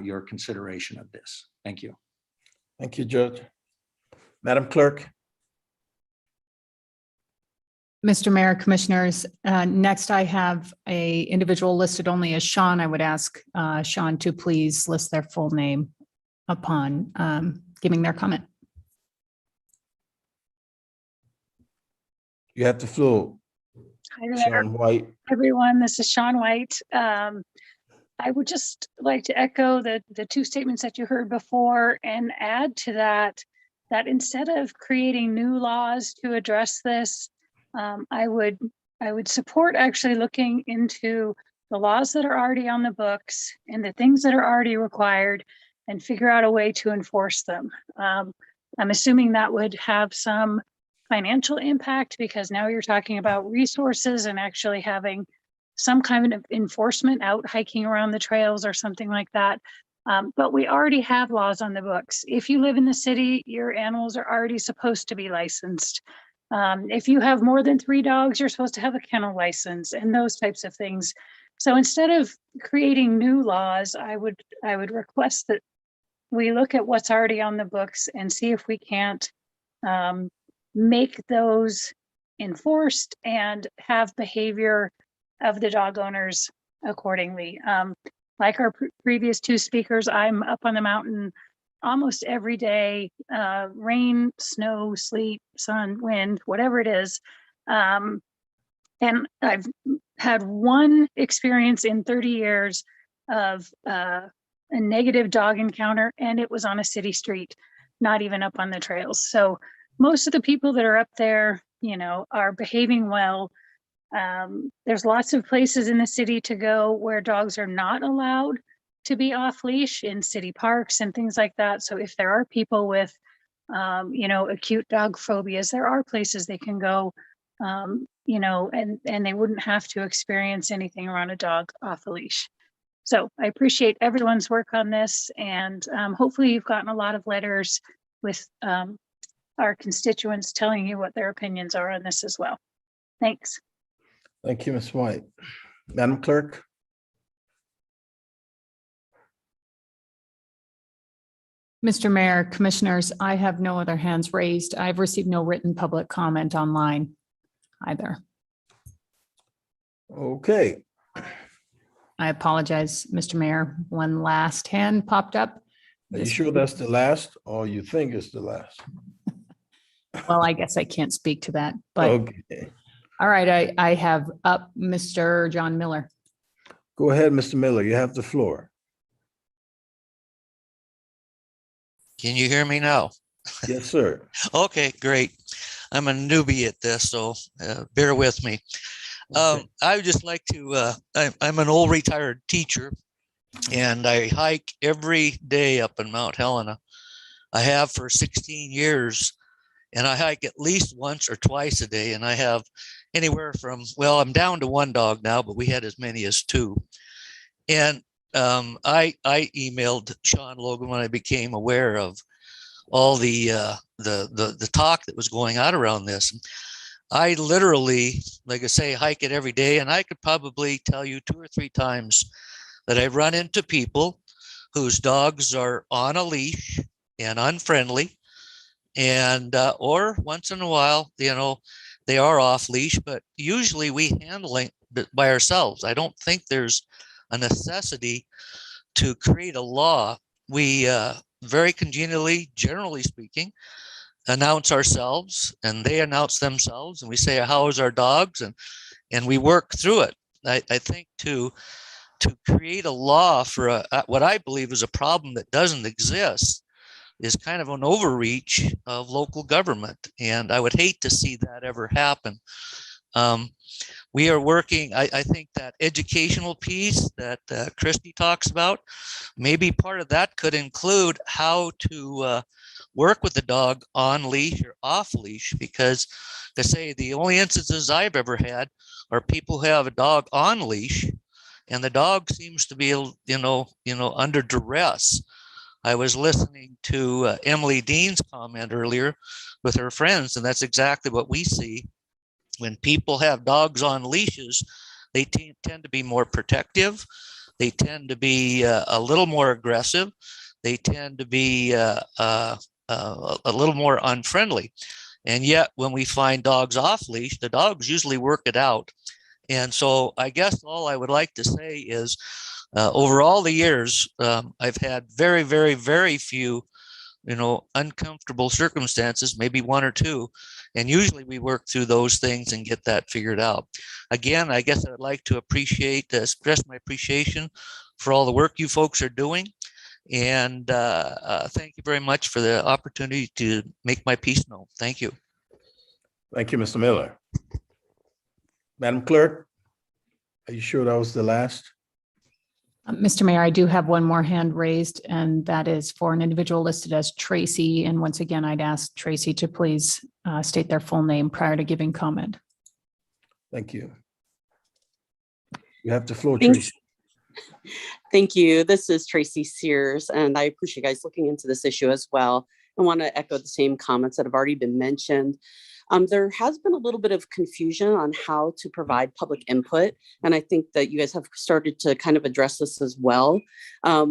your consideration of this. Thank you. Thank you, Judge. Madam Clerk. Mr. Mayor, Commissioners, next I have a individual listed only as Sean. I would ask Sean to please list their full name upon giving their comment. You have the floor. Hi there, Sean White. everyone. This is Sean White. I would just like to echo the 2 statements that you heard before, and add to that instead of creating new laws to address this, I would support actually looking into the laws that are already on the books and the things that are already required, and figure out a way to enforce them. I'm assuming that would have some financial impact, because now you're talking about resources and actually having some kind of enforcement out hiking around the trails or something like that. But we already have laws on the books. If you live in the city, your animals are already supposed to be licensed. If you have more than 3 dogs, you're supposed to have a kennel license and those types of things. So instead of creating new laws, I would request that we look at what's already on the books and see if we can't make those enforced and have behavior of the dog owners accordingly. Like our previous two speakers, I'm up on the mountain almost every day, rain, snow, sleet, sun, wind, whatever it is. And I've had one experience in 30 years of a negative dog encounter, and it was on a city street, not even up on the trails. So most of the people that are up there, you know, are behaving well. There's lots of places in the city to go where dogs are not allowed to be off leash, in city parks and things like that. So if there are people with, you know, acute dog phobias, there are places they can go, you know, and they wouldn't have to experience anything around a dog off a leash. So I appreciate everyone's work on this, and hopefully you've gotten a lot of letters with our constituents telling you what their opinions are on this as well. Thanks. Thank you, Ms. White. Madam Clerk? Mr. Mayor, Commissioners, I have no other hands raised. I've received no written public comment online either. Okay. I apologize, Mr. Mayor. One last hand popped up. Are you sure that's the last, or you think it's the last? Well, I guess I can't speak to that, but Okay. all right, I have up Mr. John Miller. Go ahead, Mr. Miller, you have the floor. Can you hear me now? Yes, sir. Okay, great. I'm a newbie at this, so bear with me. Okay. I would just like to, I'm an old retired teacher, and I hike every day up in Mount Helena. I have for 16 years, and I hike at least once or twice a day, and I have anywhere from, well, I'm down to one dog now, but we had as many as two. And I emailed Sean Logan when I became aware of all the talk that was going on around this. I literally, like I say, hike it every day, and I could probably tell you 2 or 3 times that I run into people whose dogs are on a leash and unfriendly, and or once in a while, you know, they are off leash, but usually we handle it by ourselves. I don't think there's a necessity to create a law. We very congenially, generally speaking, announce ourselves, and they announce themselves, and we say, how is our dogs? And we work through it. I think to create a law for what I believe is a problem that doesn't exist is kind of an overreach of local government. And I would hate to see that ever happen. We are working, I think that educational piece that Christy talks about, maybe part of that could include how to work with the dog on leash or off leash, because to say the only instances I've ever had are people who have a dog on leash and the dog seems to be, you know, under duress. I was listening to Emily Dean's comment earlier with her friends, and that's exactly what we see. When people have dogs on leashes, they tend to be more protective. They tend to be a little more aggressive. They tend to be a little more unfriendly. And yet when we find dogs off leash, the dogs usually work it out. And so I guess all I would like to say is over all the years, I've had very, very, very few, you know, uncomfortable circumstances, maybe 1 or 2. And usually we work through those things and get that figured out. Again, I guess I'd like to express my appreciation for all the work you folks are doing. And thank you very much for the opportunity to make my piece known. Thank you. Thank you, Mr. Miller. Madam Clerk, are you sure that was the last? Mr. Mayor, I do have one more hand raised, and that is for an individual listed as Tracy. And once again, I'd ask Tracy to please state their full name prior to giving comment. Thank you. You have the floor, Thanks. Tracy. Thank you. This is Tracy Sears, and I appreciate you guys looking into this issue as well. I want to echo the same comments that have already been mentioned. There has been a little bit of confusion on how to provide public input, and I think that you guys have started to kind of address this as well.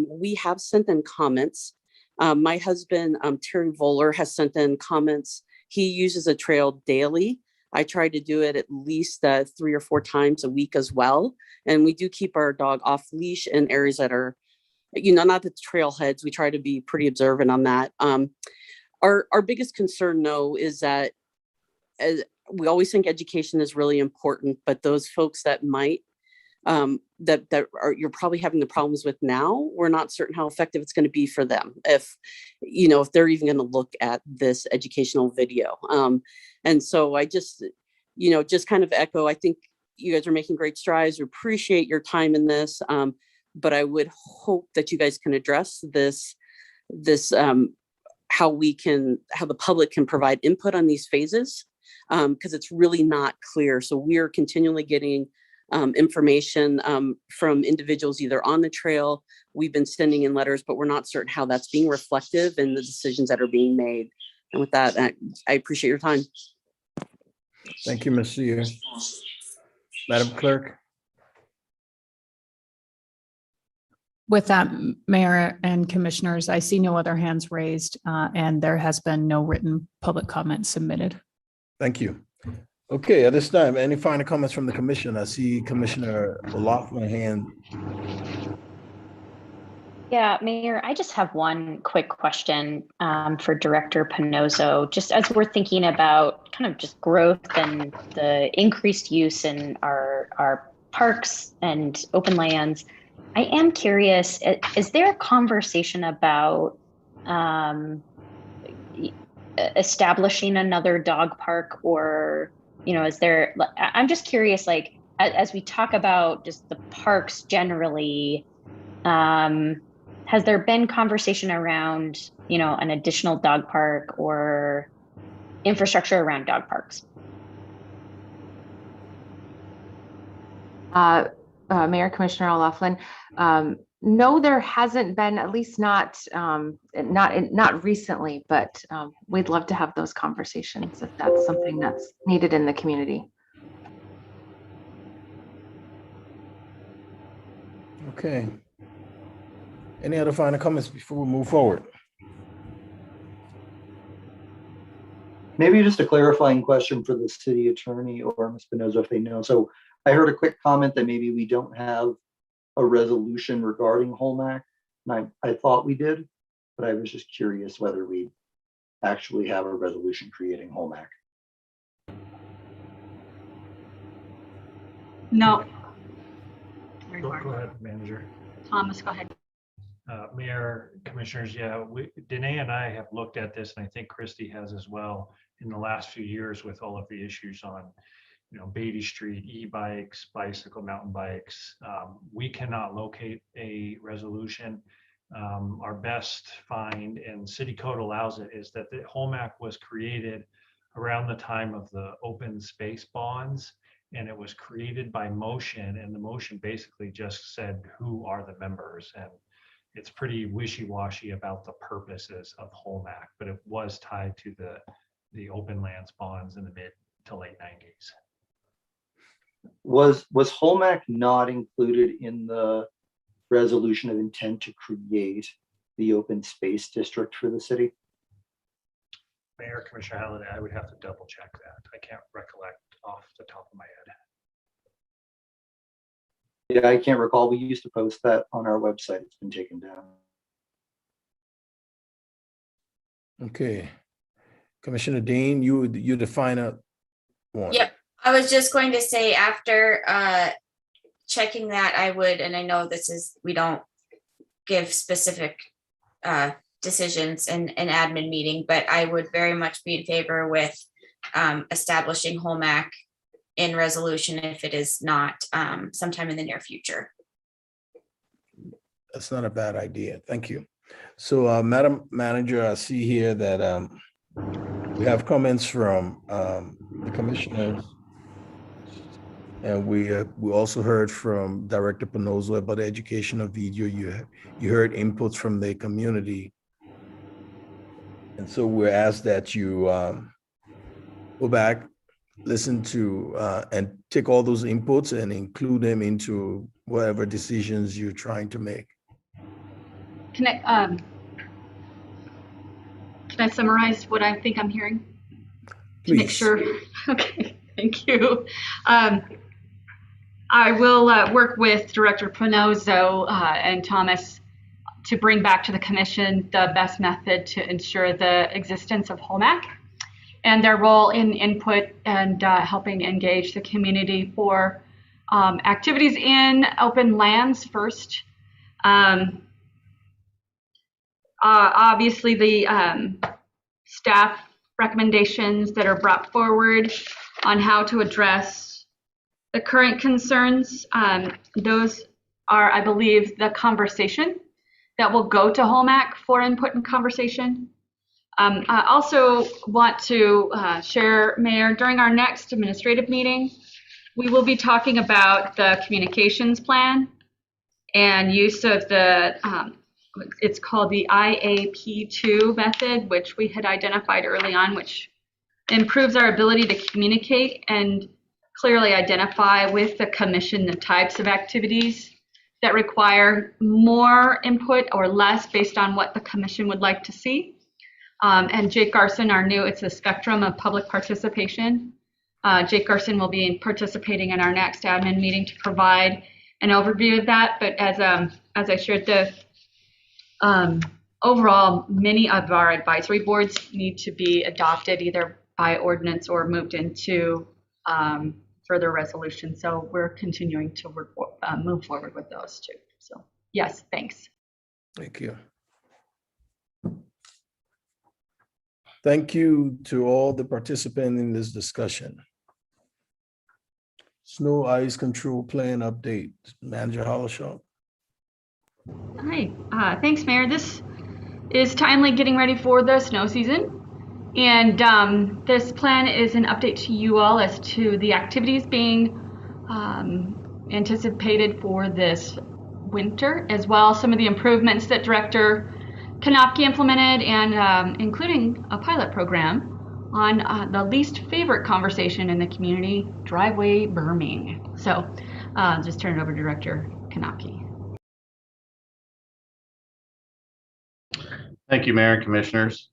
We have sent in comments. My husband, Terry Voller, has sent in comments. He uses a trail daily. I try to do it at least 3 or 4 times a week as well. And we do keep our dog off leash in areas that are, not the trailheads. We try to be pretty observant on that. Our biggest concern, though, is that we always think education is really important, but those folks that might, you're probably having the problems with now, we're not certain how effective it's going to be for them if they're even going to look at this educational video. And so I just kind of echo, I think you guys are making great strides. We appreciate your time in this. But I would hope that you guys can address this, how the public can provide input on these phases, because it's really not clear. So we're continually getting information from individuals either on the trail. We've been sending in letters, but we're not certain how that's being reflective in the decisions that are being made. And with that, I appreciate your time. Thank you, Ms. Sear. Madam Clerk. With that, Mayor and Commissioners, I see no other hands raised, and there has been no written public comment submitted. Thank you. Okay, at this time, any final comments from the commission? I see Commissioner O'Loughlin hand. Yeah, Mayor, I just have one quick question for Director Panozzo. Just as we're thinking about kind of just growth and the increased use in our parks and open lands, I am curious, is there a conversation about establishing another dog park, or, is there, I'm just curious, like, as we talk about just the parks generally, has there been conversation around, an additional dog park or infrastructure around dog parks? Mayor, Commissioner O'Loughlin, no, there hasn't been, at least not recently, but we'd love to have those conversations if that's something that's needed in the community. Okay. Any other final comments before we move forward? Maybe just a clarifying question for the city attorney or Ms. Panozzo if they know. So I heard a quick comment that maybe we don't have a resolution regarding Holmac. And I thought we did, but I was just curious whether we actually have a resolution creating Holmac. No. Go ahead, Manager. Thomas, go ahead. Mayor, Commissioners, yeah, Danae and I have looked at this, and I think Christy has as well, in the last few years with all of the issues on, Beatty Street, e-bikes, bicycle, mountain bikes. We cannot locate a resolution. Our best find, and city code allows it, is that the Holmac was created around the time of the open space bonds, and it was created by motion, and the motion basically just said who are the members, and it's pretty wishy-washy about the purposes of Holmac, but it was tied to the open lands bonds in the mid to late 90s. Was Holmac not included in the resolution of intent to create the open space district for the city? Mayor, Commissioner Halliday, I would have to double check that. I can't recollect off the top of my head. Yeah, I can't recall. We used to post that on our website. It's been taken down. Okay. Commissioner Dean, you define a one. Yep. I was just going to say, after checking that, I would, and I know we don't give specific decisions in an admin meeting, but I would very much be in favor with establishing Holmac in resolution if it is not sometime in the near future. That's not a bad idea. Thank you. So, Madam Manager, I see here that we have comments from the commissioners, and we also heard from Director Panozzo about the educational video. You heard inputs from the community, and so we're asked that you go back, listen to, and take all those inputs and include them into whatever decisions you're trying to make. Can I summarize what I think I'm hearing? To make Please. sure. Okay, thank you. I will work with Director Pinozo and Thomas to bring back to the commission the best method to ensure the existence of HOMAC and their role in input and helping engage the community for activities in open lands first. Obviously, the staff recommendations that are brought forward on how to address the current concerns, those are, I believe, the conversation that will go to HOMAC for input and conversation. I also want to share, Mayor, during our next administrative meeting, we will be talking about the communications plan and use of the, it's called the IAP2 method, which we had identified early on, which improves our ability to communicate and clearly identify with the commission the types of activities that require more input or less based on what the commission would like to see. And Jake Garson, it's a spectrum of public participation. Jake Garson will be participating in our next admin meeting to provide an overview of that. But as I shared, the overall, many of our advisory boards need to be adopted either by ordinance or moved into further resolution. So we're continuing to move forward with those too. So yes, thanks. Thank you. Thank you to all the participants in this discussion. Snow ice control plan update, Manager Hollishaw. Hi, thanks, Mayor. This is timely getting ready for the snow season. And this plan is an update to you all as to the activities being anticipated for this winter, as well as some of the improvements that Director Kanopke implemented, and including a pilot program on the least favorite conversation in the community, driveway berming. So just turn it over to Director Kanopke. Thank you, Mayor and Commissioners.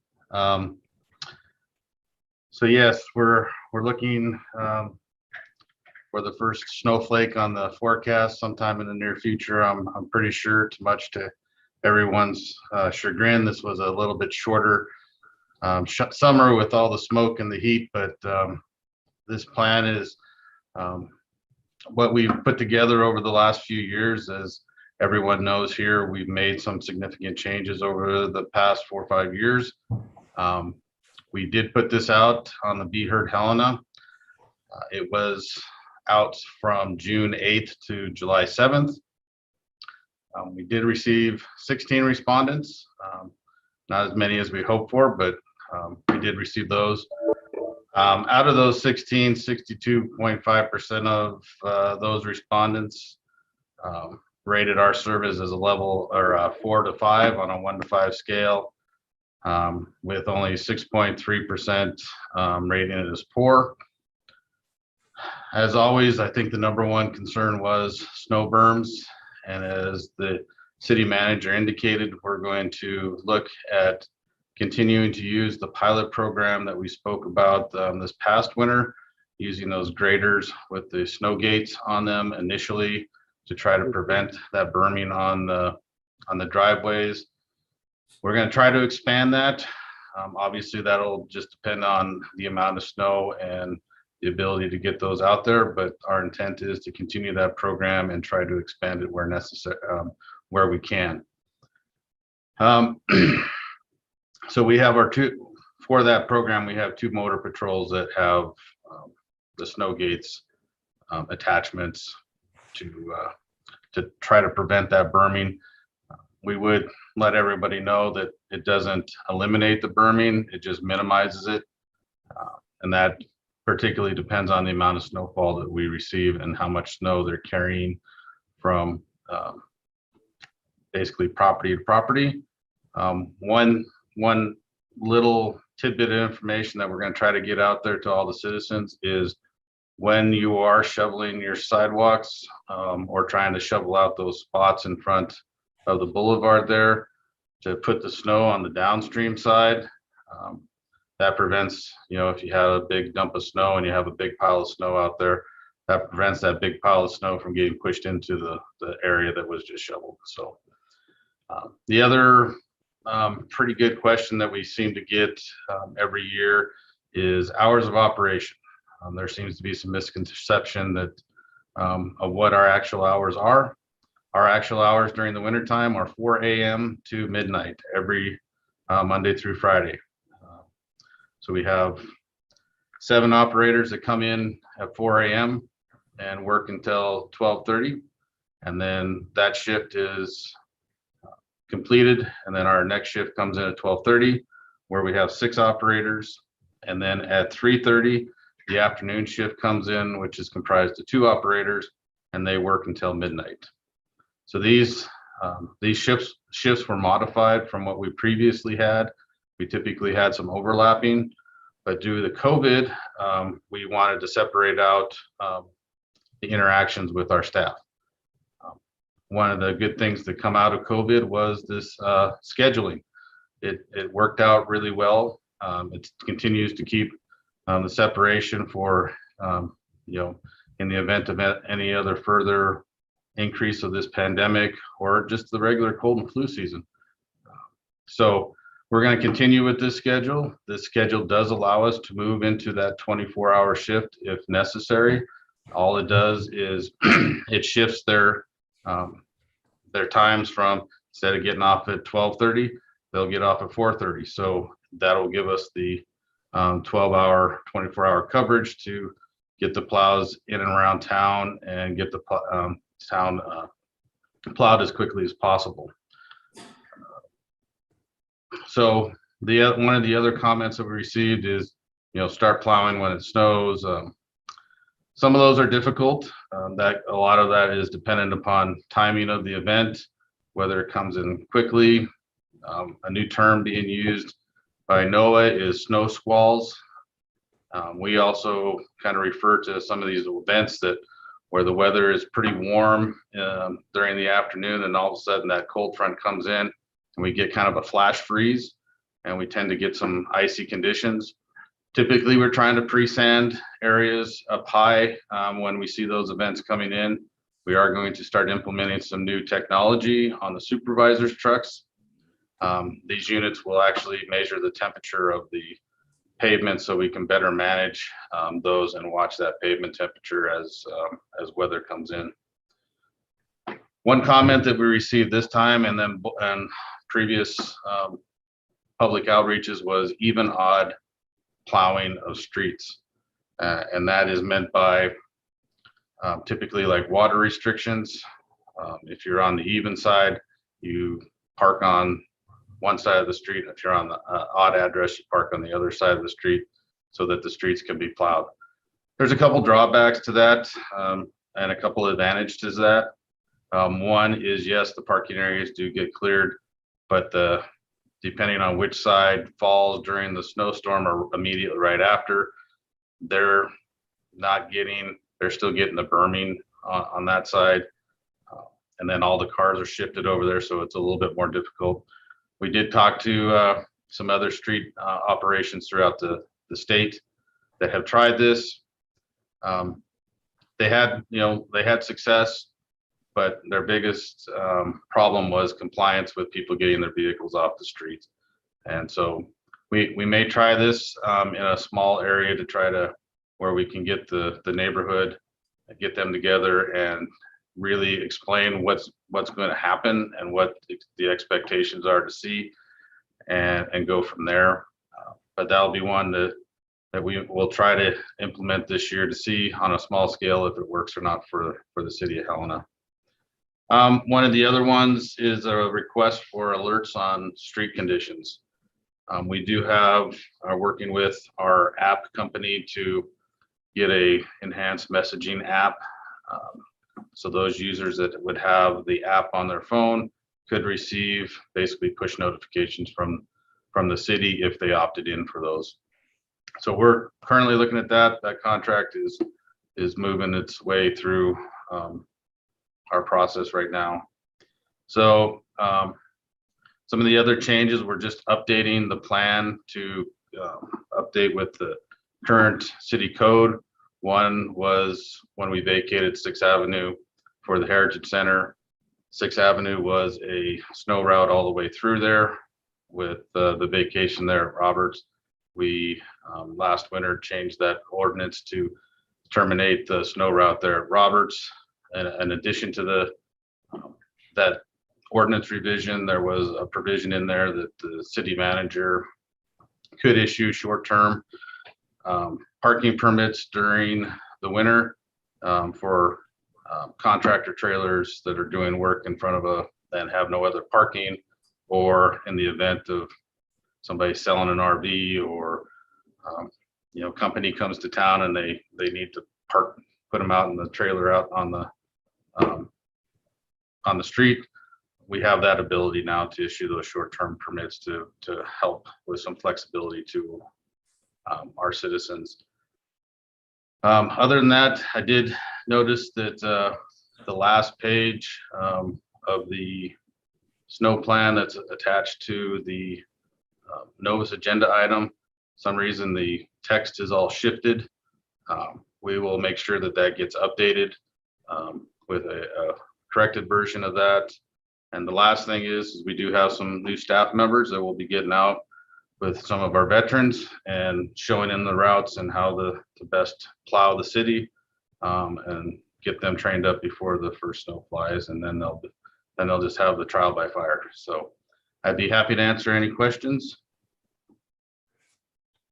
So yes, we're looking for the first snowflake on the forecast sometime in the near future. I'm pretty sure, too much to everyone's chagrin, this was a little bit shorter summer with all the smoke and the heat, but this plan is what we've put together over the last few years. As everyone knows here, we've made some significant changes over the past 4 or 5 years. We did put this out on the Be Heard Helena. It was out from June 8th to July 7th. We did receive 16 respondents, not as many as we hoped for, but we did receive those. Out of those 16, 62.5% of those respondents rated our service as a level or 4 to 5 on a 1 to 5 scale, with only 6.3% rating it as poor. As always, I think the #1 concern was snow berms. And as the city manager indicated, we're going to look at continuing to use the pilot program that we spoke about this past winter, using those graders with the snow gates on them initially to try to prevent that berming on the driveways. We're going to try to expand that. Obviously, that'll just depend on the amount of snow and the ability to get those out there, but our intent is to continue that program and try to expand it where necessary, where we can. So we have for that program, we have 2 motor patrols that have the snow gates attachments to try to prevent that berming. We would let everybody know that it doesn't eliminate the berming, it just minimizes it. And that particularly depends on the amount of snowfall that we receive and how much snow they're carrying from basically property to property. One little tidbit of information that we're going to try to get out there to all the citizens is when you are shoveling your sidewalks or trying to shovel out those spots in front of the boulevard there, to put the snow on the downstream side. That prevents, if you have a big dump of snow and you have a big pile of snow out there, that prevents that big pile of snow from getting pushed into the area that was just shoveled. So the other pretty good question that we seem to get every year is hours of operation. There seems to be some misconception that of what our actual hours are. Our actual hours during the wintertime are 4 a.m. to midnight every Monday through Friday. So we have 7 operators that come in at 4 a.m. and work until 12:30. And then that shift is completed. And then our next shift comes in at 12:30, where we have 6 operators. And then at 3:30, the afternoon shift comes in, which is comprised of 2 operators, and they work until midnight. So these shifts were modified from what we previously had. We typically had some overlapping, but due to COVID, we wanted to separate out the interactions with our staff. One of the good things that come out of COVID was this scheduling. It worked out really well. It continues to keep the separation for, in the event of any other further increase of this pandemic or just the regular cold and flu season. So we're going to continue with this schedule. This schedule does allow us to move into that 24-hour shift if necessary. All it does is it shifts their times from, instead of getting off at 12:30, they'll get off at 4:30. So that'll give us the 12-hour, 24-hour coverage to get the plows in and around town and get the town plowed as quickly as possible. So one of the other comments that we received is, start plowing when it snows. Some of those are difficult. That a lot of that is dependent upon timing of the event, whether it comes in quickly. A new term being used by NOAA is snow squalls. We also kind of refer to some of these events where the weather is pretty warm during the afternoon, and all of a sudden that cold front comes in and we get kind of a flash freeze, and we tend to get some icy conditions. Typically, we're trying to pre-sand areas up high when we see those events coming in. We are going to start implementing some new technology on the supervisor's trucks. These units will actually measure the temperature of the pavement so we can better manage those and watch that pavement temperature as weather comes in. One comment that we received this time and previous public outreaches was even odd plowing of streets. And that is meant by typically like water restrictions. If you're on the even side, you park on one side of the street. If you're on the odd address, you park on the other side of the street so that the streets can be plowed. There's a couple drawbacks to that and a couple advantages to that. One is, yes, the parking areas do get cleared, but depending on which side falls during the snowstorm or immediately right after, they're still getting the berming on that side. And then all the cars are shifted over there, so it's a little bit more difficult. We did talk to some other street operations throughout the state that have tried this. They had success, but their biggest problem was compliance with people getting their vehicles off the street. And so we may try this in a small area to try to where we can get the neighborhood, get them together and really explain what's going to happen and what the expectations are to see and go from there. But that'll be one that we will try to implement this year to see on a small scale if it works or not for the city of Helena. One of the other ones is a request for alerts on street conditions. We do are working with our app company to get a enhanced messaging app. So those users that would have the app on their phone could receive basically push notifications from from the city if they opted in for those. So we're currently looking at that. That contract is moving its way through our process right now. So some of the other changes, we're just updating the plan to update with the current city code. One was when we vacated 6th Avenue for the Heritage Center. 6th Avenue was a snow route all the way through there. With the vacation there at Roberts, we last winter changed that ordinance to terminate the snow route there at Roberts. And in addition to that ordinance revision, there was a provision in there that the city manager could issue short-term parking permits during the winter for contractor trailers that are doing work in front of and have no other parking, or in the event of somebody selling an RV, or company comes to town and they need to put them out in the trailer out on the street. We have that ability now to issue those short-term permits to help with some flexibility to our citizens. Other than that, I did notice that the last page of the snow plan that's attached to the Novus agenda item, some reason the text is all shifted. We will make sure that gets updated with a corrected version of that. And the last thing is we do have some new staff members that will be getting out with some of our veterans and showing them the routes and how to best plow the city, and get them trained up before the first snow flies, and then they'll just have the trial by fire. So I'd be happy to answer any questions.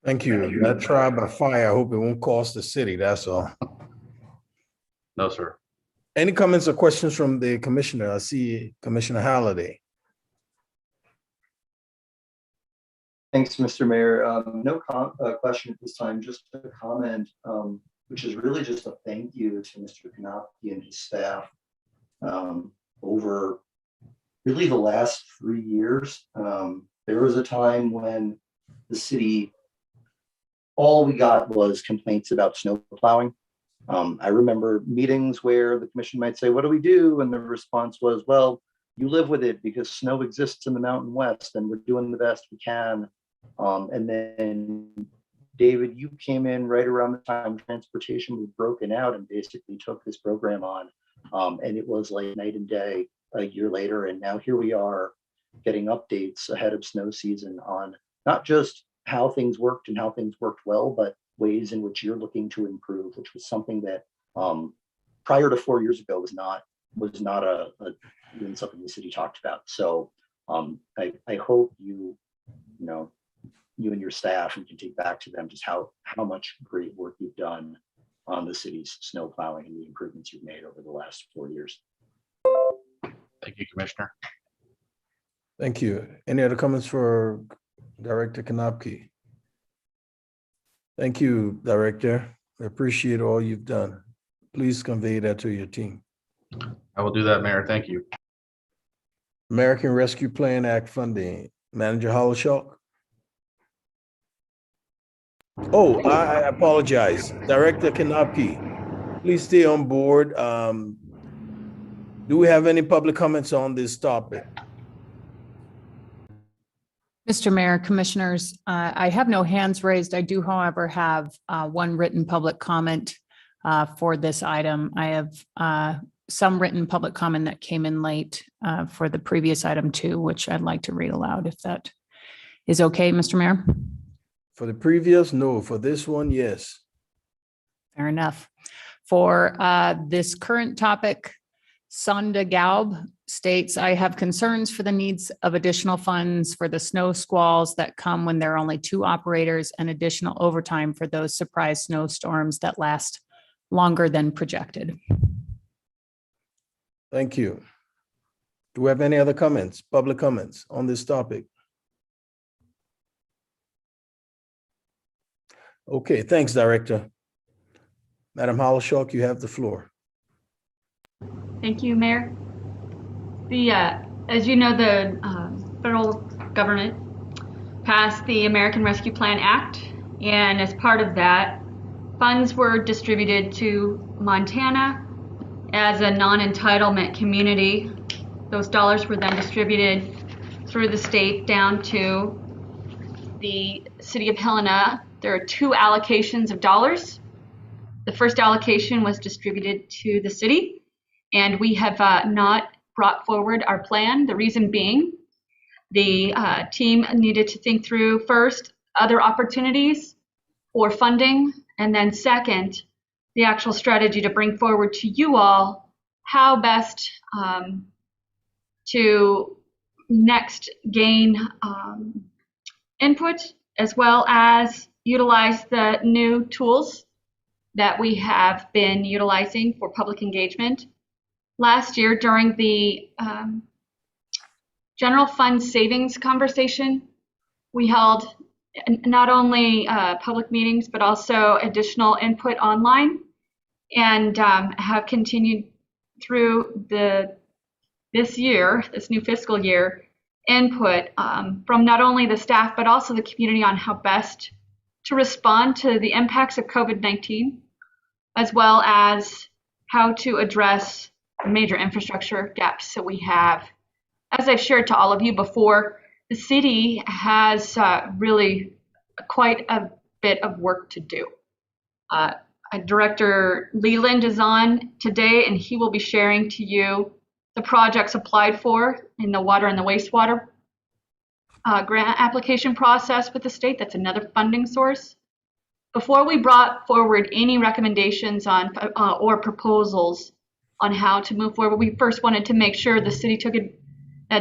Thank you. That trial by fire, I hope it won't cost the city, that's all. No, sir. Any comments or questions from the commissioner? I see Commissioner Halliday. Thanks, Mr. Mayor. No question at this time, just a comment, which is really just a thank you to Mr. Kanopke and his staff over really the last 3 years. There was a time when the city, all we got was complaints about snow plowing. I remember meetings where the commission might say, what do we do? And the response was, well, you live with it because snow exists in the Mountain West and we're doing the best we can. And then David, you came in right around the time transportation was broken out and basically took this program on. And it was like night and day a year later. And now here we are getting updates ahead of snow season on not just how things worked and how things worked well, but ways in which you're looking to improve, which was something that prior to 4 years ago was not even something the city talked about. So I hope you and your staff, and can take back to them just how much great work you've done on the city's snow plowing and the improvements you've made over the last 4 years. Thank you, Commissioner. Thank you. Any other comments for Director Kanopke? Thank you, Director. I appreciate all you've done. Please convey that to your team. I will do that, Mayor. Thank you. American Rescue Plan Act funding, Manager Hollishaw. Oh, I apologize. Director Kanopke, please stay on board. Do we have any public comments on this topic? Mr. Mayor, Commissioners, I have no hands raised. I do, however, have one written public comment for this item. I have some written public comment that came in late for the previous item too, which I'd like to read aloud if that is okay, Mr. Mayor. For the previous, no. For this one, yes. Fair enough. For this current topic, Sonda Gaub states, I have concerns for the needs of additional funds for the snow squalls that come when there are only 2 operators and additional overtime for those surprise snowstorms that last longer than projected. Thank you. Do we have any other comments, public comments on this topic? Okay, thanks, Director. Madam Hollishaw, you have the floor. Thank you, Mayor. As you know, the federal government passed the American Rescue Plan Act, and as part of that, funds were distributed to Montana as a non-entitlement community. Those dollars were then distributed through the state down to the City of Helena. There are 2 allocations of dollars. The first allocation was distributed to the city, and we have not brought forward our plan. The reason being, the team needed to think through first other opportunities for funding, and then second, the actual strategy to bring forward to you all how best to next gain input, as well as utilize the new tools that we have been utilizing for public engagement. Last year, during the general fund savings conversation, we held not only public meetings, but also additional input online, and have continued through this new fiscal year, input from not only the staff, but also the community on how best to respond to the impacts of COVID-19, as well as how to address major infrastructure gaps that we have. As I've shared to all of you before, the city has really quite a bit of work to do. Director Leland is on today, and he will be sharing to you the projects applied for in the water and the wastewater grant application process with the state. That's another funding source. Before we brought forward any recommendations on or proposals on how to move forward, we first wanted to make sure the city took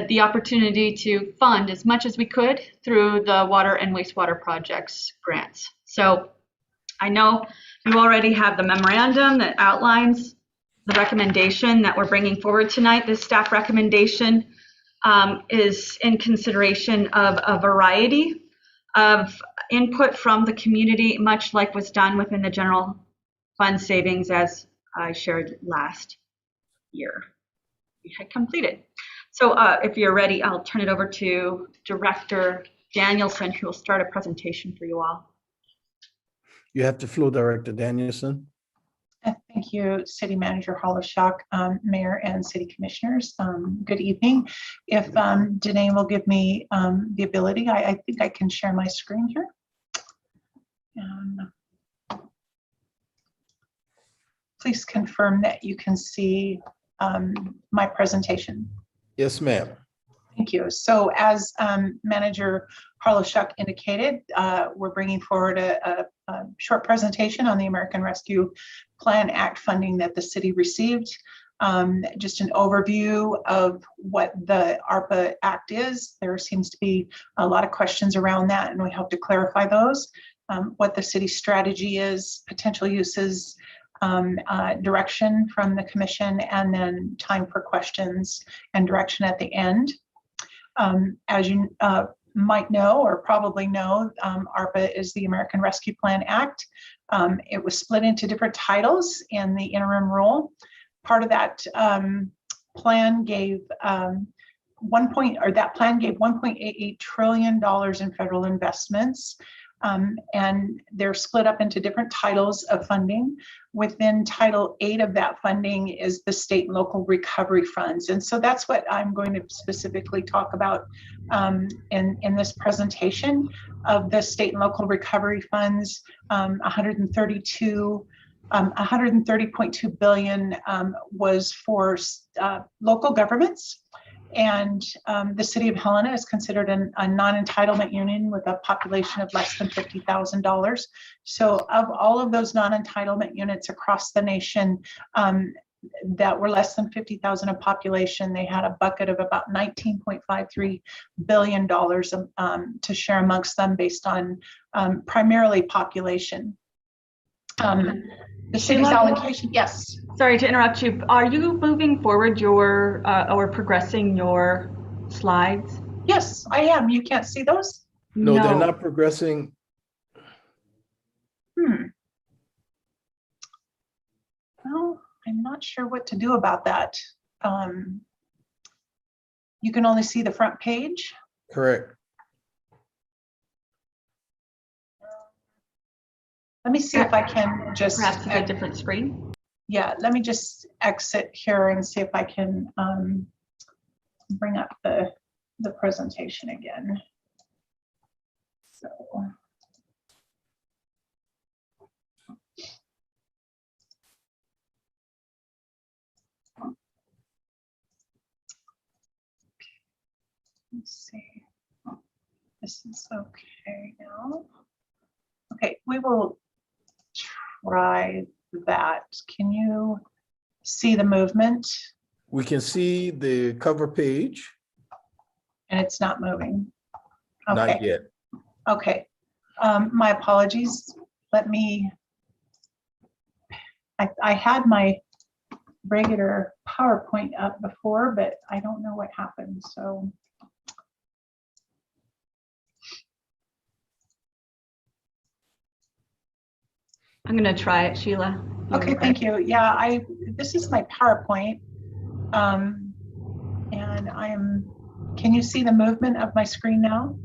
the opportunity to fund as much as we could through the water and wastewater projects grants. So I know you already have the memorandum that outlines the recommendation that we're bringing forward tonight. This staff recommendation is in consideration of a variety of input from the community, much like was done within the general fund savings, as I shared last year we had completed. So if you're ready, I'll turn it over to Director Danielson, who will start a presentation for you all. You have the floor, Director Danielson. Thank you, City Manager Holoshock, Mayor and City Commissioners. Good evening. If Danae will give me the ability, I think I can share my screen here. Please confirm that you can see my presentation. Yes, ma'am. Thank you. So as Manager Harlow-Schuck indicated, we're bringing forward a short presentation on the American Rescue Plan Act funding that the city received. Just an overview of what the ARPA Act is. There seems to be a lot of questions around that, and we hope to clarify those. What the city's strategy is, potential uses, direction from the commission, and then time for questions and direction at the end. As you might know, or probably know, ARPA is the American Rescue Plan Act. It was split into different titles in the interim rule. Part of that plan gave $1.88 trillion in federal investments. And they're split up into different titles of funding. Within Title 8 of that funding is the state and local recovery funds. And so that's what I'm going to specifically talk about in this presentation of the state and local recovery funds. 130.2 billion was for local governments. And the City of Helena is considered a non-entitlement union with a population of less than $50,000. So of all of those non-entitlement units across the nation that were less than 50,000 of population, they had a bucket of about $19.53 billion to share amongst them based on primarily population. The city's allocation, yes. Sorry to interrupt you. Are you moving forward your or progressing your slides? Yes, I am. You can't see those? No, they're not progressing. Well, I'm not sure what to do about that. You can only see the front page. Correct. Let me see if I can just. Perhaps a different screen. Yeah, let me just exit here and see if I can bring up the presentation again. So. Let's see. This is okay now. Okay, we will try that. Can you see the movement? We can see the cover page. And it's not moving. Not Okay. yet. Okay. My apologies. Let me. I had my regular PowerPoint up before, but I don't know what happened. So. I'm going to try it, Sheila. Okay, thank you. Yeah, this is my PowerPoint. And can you see the movement of my screen now?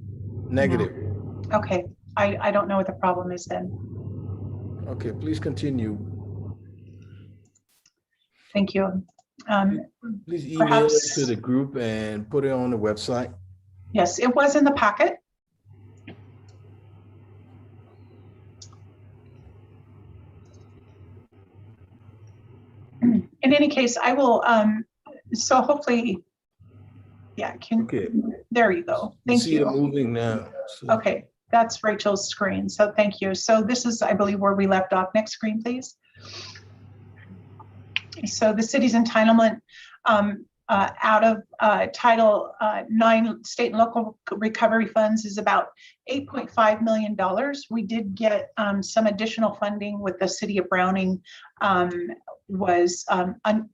Negative. No. Okay, I don't know what the problem is then. Okay, please continue. Thank you. Please email it to the group and put it on the website. Yes, it was in the packet. In any case, I will, so hopefully, yeah, Okay. There you go. Thank See you. it moving now. So. Okay, that's Rachel's screen. So thank you. So this is, I believe, where we left off. Next screen, please. So the city's entitlement out of Title IX state and local recovery funds is about $8.5 million. We did get some additional funding with the city of Browning.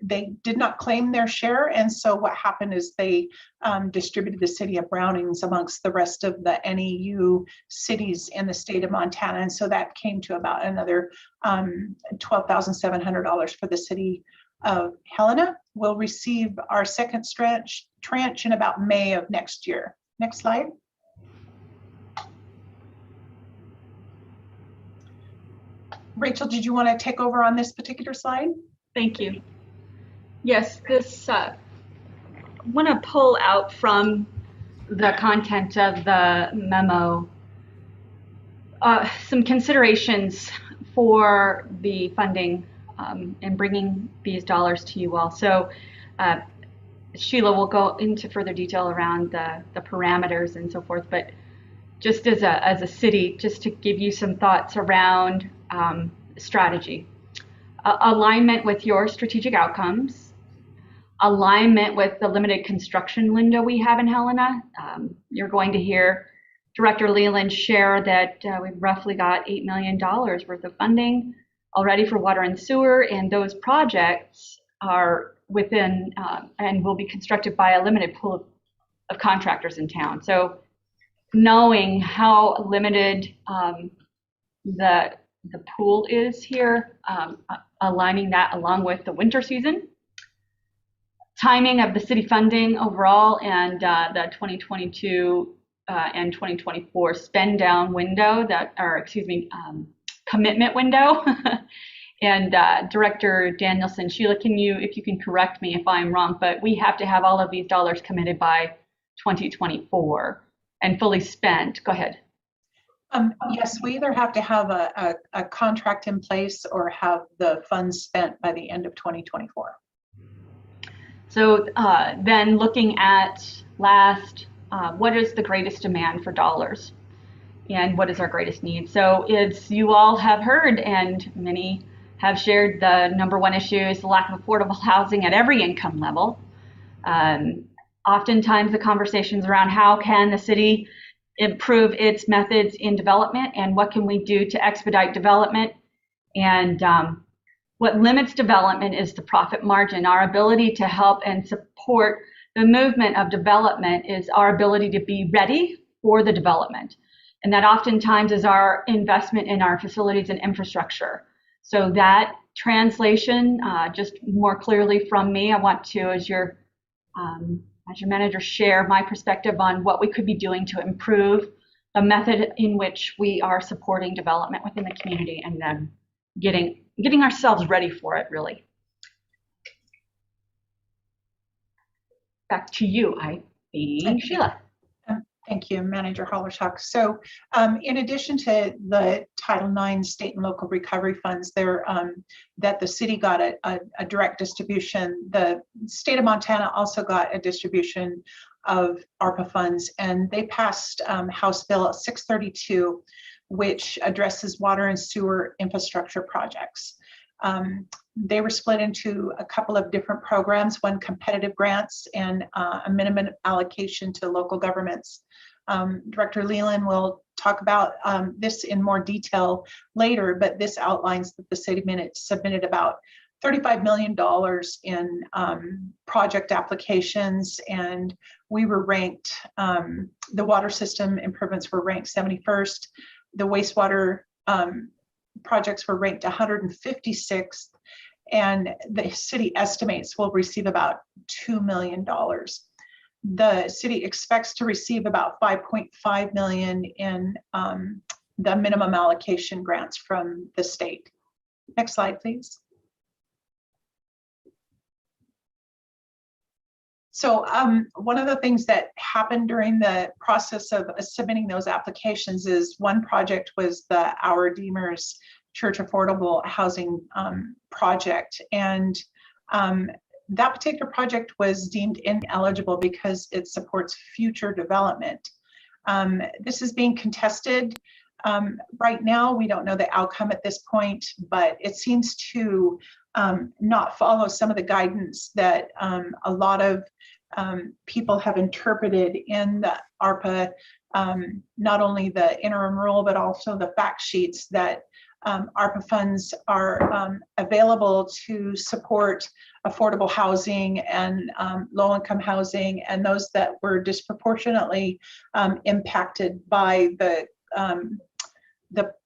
They did not claim their share, and so what happened is they distributed the city of Browning's amongst the rest of the NEU cities in the state of Montana, and so that came to about another $12,700 for the city of Helena. We'll receive our second tranche in about May of next year. Next slide. Rachel, did you want to take over on this particular slide? Thank you. Yes, this I want to pull out from the content of the memo some considerations for the funding and bringing these dollars to you all. So Sheila will go into further detail around the parameters and so forth, but just as a city, just to give you some thoughts around strategy. Alignment with your strategic outcomes, alignment with the limited construction window we have in Helena. You're going to hear Director Leland share that we've roughly got $8 million worth of funding already for water and sewer, and those projects are within and will be constructed by a limited pool of contractors in town. So knowing how limited the pool is here, aligning that along with the winter season, timing of the city funding overall, and the 2022 and 2024 spend down window commitment window. And Director Danielson, Sheila, if you can correct me if I'm wrong, but we have to have all of these dollars committed by 2024 and fully spent. Go ahead. Yes, we either have to have a contract in place or have the funds spent by the end of 2024. So then looking at what is the greatest demand for dollars and what is our greatest need? So it's, you all have heard, and many have shared, the number one issue is the lack of affordable housing at every income level. Oftentimes the conversations around how can the city improve its methods in development and what can we do to expedite development. And what limits development is the profit margin. Our ability to help and support the movement of development is our ability to be ready for the development. And that oftentimes is our investment in our facilities and infrastructure. So that translation, just more clearly from me, I want to, as your manager, share my perspective on what we could be doing to improve the method in which we are supporting development within the community and then getting ourselves ready for it, really. Back to you, I think, Sheila. Thank you, Manager Hollershock. So in addition to the Title IX state and local recovery funds there that the city got a direct distribution, the state of Montana also got a distribution of ARPA funds, and they passed House Bill 632, which addresses water and sewer infrastructure projects. They were split into a couple of different programs, one competitive grants and a minimum allocation to local governments. Director Leland will talk about this in more detail later, but this outlines that the city submitted about $35 million in project applications, and we were ranked, the water system improvements were ranked 71st, the wastewater projects were ranked 156th, and the city estimates will receive about $2 million. The city expects to receive about $5.5 million in the minimum allocation grants from the state. Next slide, please. So one of the things that happened during the process of submitting those applications is one project was the Our Redeemer's Church Affordable Housing project. And that particular project was deemed ineligible because it supports future development. This is being contested right now. We don't know the outcome at this point, but it seems to not follow some of the guidance that a lot of people have interpreted in the ARPA, not only the interim rule, but also the fact sheets that ARPA funds are available to support affordable housing and low-income housing, and those that were disproportionately impacted by the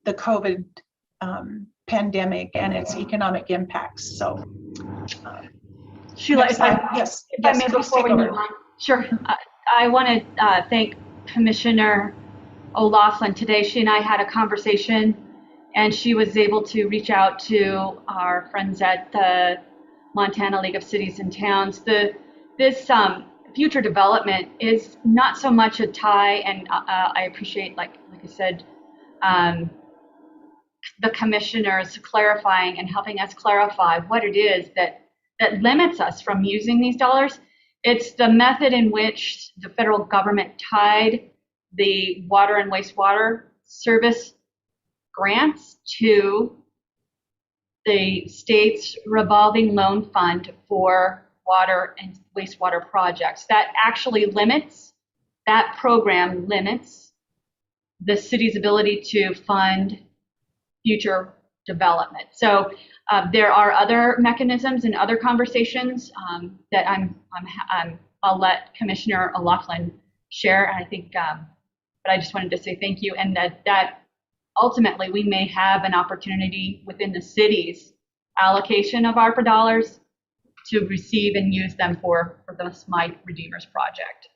COVID pandemic and its economic impacts. So, Sheila, if I may, before we move on, sure. I want to thank Commissioner O'Loughlin. Today, she and I had a conversation, and she was able to reach out to our friends at the Montana League of Cities and Towns. This future development is not so much a tie, and I appreciate, like I said, the commissioners clarifying and helping us clarify what it is that limits us from using these dollars. It's the method in which the federal government tied the water and wastewater service grants to the state's revolving loan fund for water and wastewater projects. That actually limits, that program limits the city's ability to fund future development. So there are other mechanisms and other conversations that I'll let Commissioner O'Loughlin share. And I think, but I just wanted to say thank you, and that ultimately we may have an opportunity within the city's allocation of ARPA dollars to receive and use them for the My Redeemers project.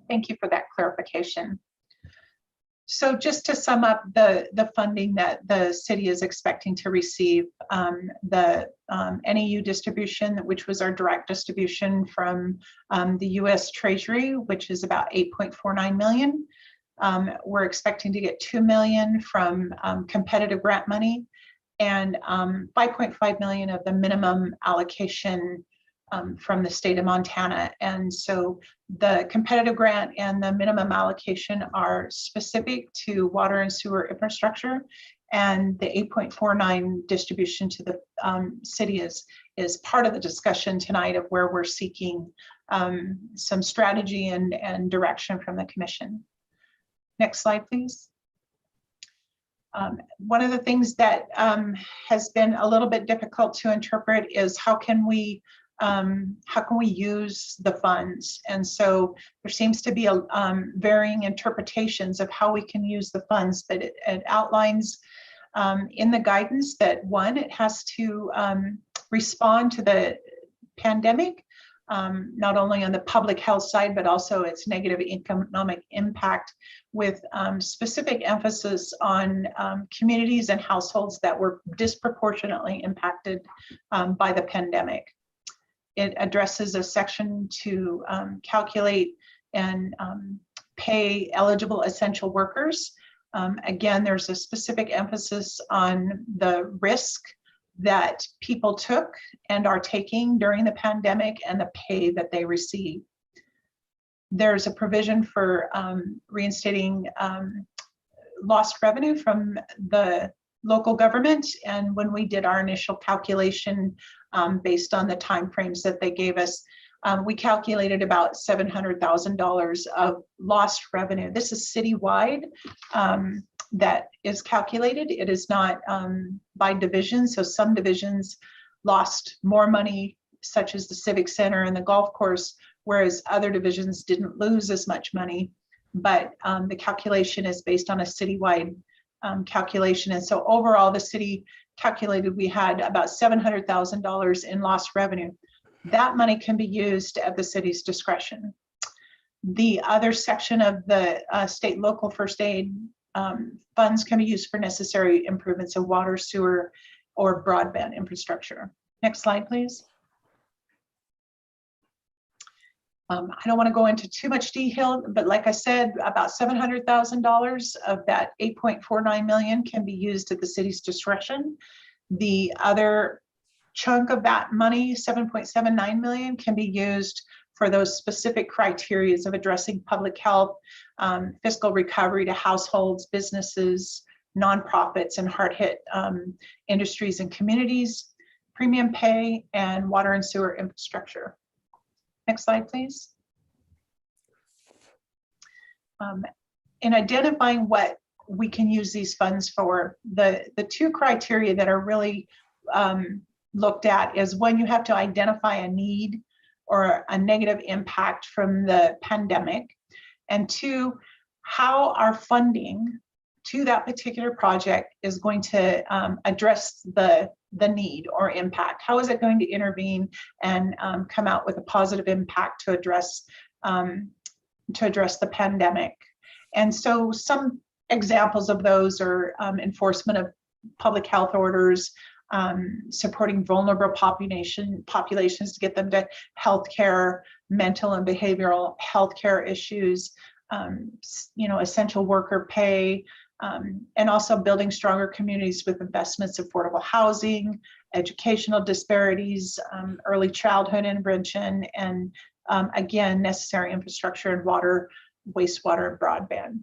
Thank you for that clarification. So just to sum up the funding that the city is expecting to receive, the NEU distribution, which was our direct distribution from the US Treasury, which is about 8.49 million. We're expecting to get 2 million from competitive grant money and 5.5 million of the minimum allocation from the state of Montana. And so the competitive grant and the minimum allocation are specific to water and sewer infrastructure, and the 8.49 distribution to the city is part of the discussion tonight of where we're seeking some strategy and direction from the commission. Next slide, please. One of the things that has been a little bit difficult to interpret is how can we use the funds? And so there seems to be varying interpretations of how we can use the funds, but it outlines in the guidance that one, it has to respond to the pandemic, not only on the public health side, but also its negative economic impact, with specific emphasis on communities and households that were disproportionately impacted by the pandemic. It addresses a section to calculate and pay eligible essential workers. Again, there's a specific emphasis on the risk that people took and are taking during the pandemic and the pay that they receive. There's a provision for reinstating lost revenue from the local government. And when we did our initial calculation based on the timeframes that they gave us, we calculated about $700,000 of lost revenue. This is citywide. That is calculated. It is not by division. So some divisions lost more money, such as the Civic Center and the golf course, whereas other divisions didn't lose as much money. But the calculation is based on a citywide calculation. And so overall, the city calculated we had about $700,000 in lost revenue. That money can be used at the city's discretion. The other section of the state local first aid funds can be used for necessary improvements of water, sewer, or broadband infrastructure. Next slide, please. I don't want to go into too much detail, but like I said, about $700,000 of that $8.49 million can be used at the city's discretion. The other chunk of that money, $7.79 million, can be used for those specific criteria of addressing public health, fiscal recovery to households, businesses, nonprofits, and hard-hit industries and communities, premium pay, and water and sewer infrastructure. Next slide, please. In identifying what we can use these funds for, the two criteria that are really looked at is when you have to identify a need or a negative impact from the pandemic, and two, how our funding to that particular project is going to address the need or impact. How is it going to intervene and come out with a positive impact to address the pandemic? And so some examples of those are enforcement of public health orders, supporting vulnerable populations to get them to healthcare, mental and behavioral healthcare issues, essential worker pay, and also building stronger communities with investments, affordable housing, educational disparities, early childhood intervention, and again, necessary infrastructure and water, wastewater, and broadband.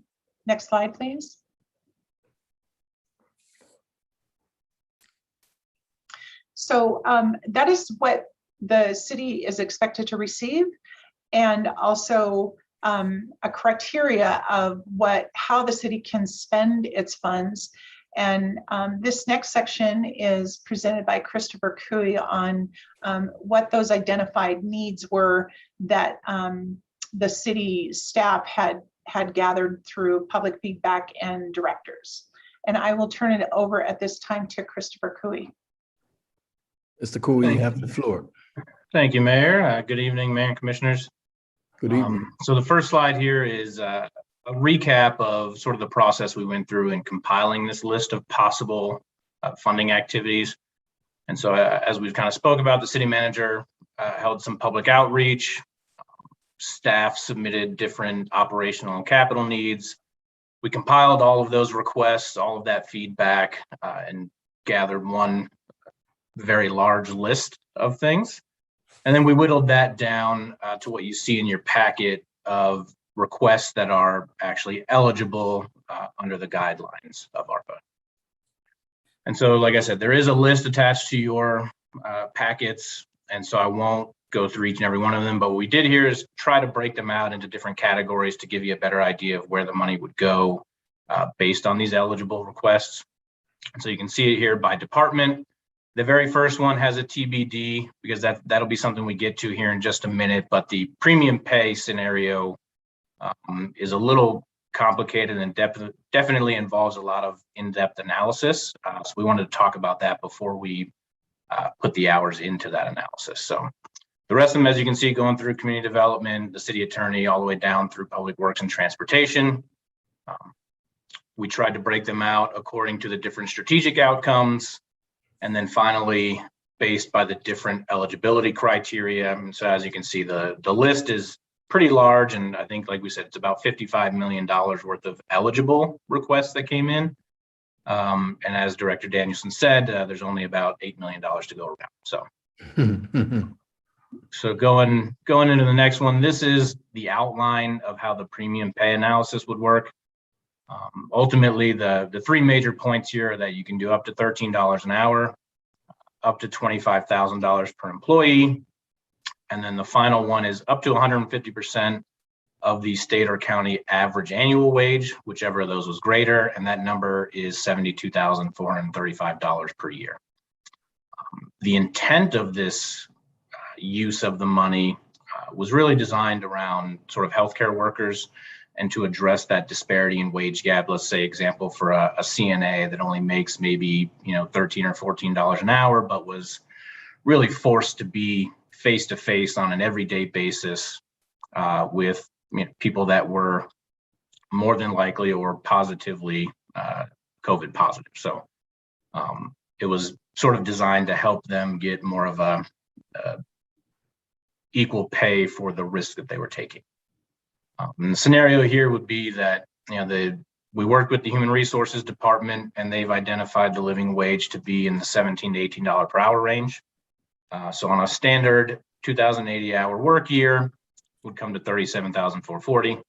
Next slide, please. So that is what the city is expected to receive, and also a criteria of how the city can spend its funds. And this next section is presented by Christopher Cooey on what those identified needs were that the city staff had gathered through public feedback and directors. And I will turn it over at this time to Christopher Cooey. Mr. Cooey, you have the floor. Thank you, Mayor. Good evening, Mayor and Commissioners. Good evening. So the first slide here is a recap of sort of the process we went through in compiling this list of possible funding activities. And so as we've kind of spoke about, the city manager held some public outreach. Staff submitted different operational and capital needs. We compiled all of those requests, all of that feedback, and gathered one very large list of things. And then we whittled that down to what you see in your packet of requests that are actually eligible under the guidelines of ARPA. And so, like I said, there is a list attached to your packets. And so I won't go through each and every one of them, but what we did here is try to break them out into different categories to give you a better idea of where the money would go based on these eligible requests. And so you can see it here by department. The very first one has a TBD because that'll be something we get to here in just a minute, but the premium pay scenario is a little complicated and definitely involves a lot of in-depth analysis. So we wanted to talk about that before we put the hours into that analysis. So The rest of them, as you can see, going through community development, the city attorney, all the way down through public works and transportation. We tried to break them out according to the different strategic outcomes. And then finally, based by the different eligibility criteria. And so as you can see, the list is pretty large. And I think, like we said, it's about $55 million worth of eligible requests that came in. And as Director Danielson said, there's only about $8 million to go around. So, so going into the next one, this is the outline of how the premium pay analysis would work. Ultimately, the three major points here are that you can do up to $13 an hour, up to $25,000 per employee. And then the final one is up to 150% of the state or county average annual wage, whichever of those was greater. And that number is $72,435 per year. The intent of this use of the money was really designed around sort of healthcare workers and to address that disparity in wage gap. Let's say, example, for a CNA that only makes maybe, $13 or $14 an hour, but was really forced to be face-to-face on an everyday basis with people that were more than likely or positively COVID positive. So it was sort of designed to help them get more of a equal pay for the risk that they were taking. And the scenario here would be that we worked with the Human Resources Department, and they've identified the living wage to be in the $17 to $18 per hour range. So on a standard 2,080 hour work year, would come to $37,440,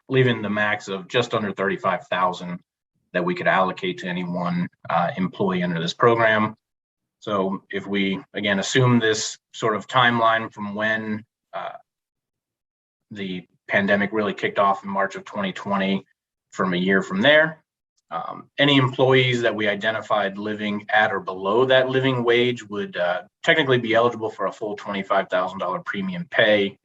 leaving the max of just under $35,000 that we could allocate to any one employee under this program. So if we, again, assume this sort of timeline from when the pandemic really kicked off in March of 2020, from a year from there, any employees that we identified living at or below that living wage would technically be eligible for a full $25,000 premium pay,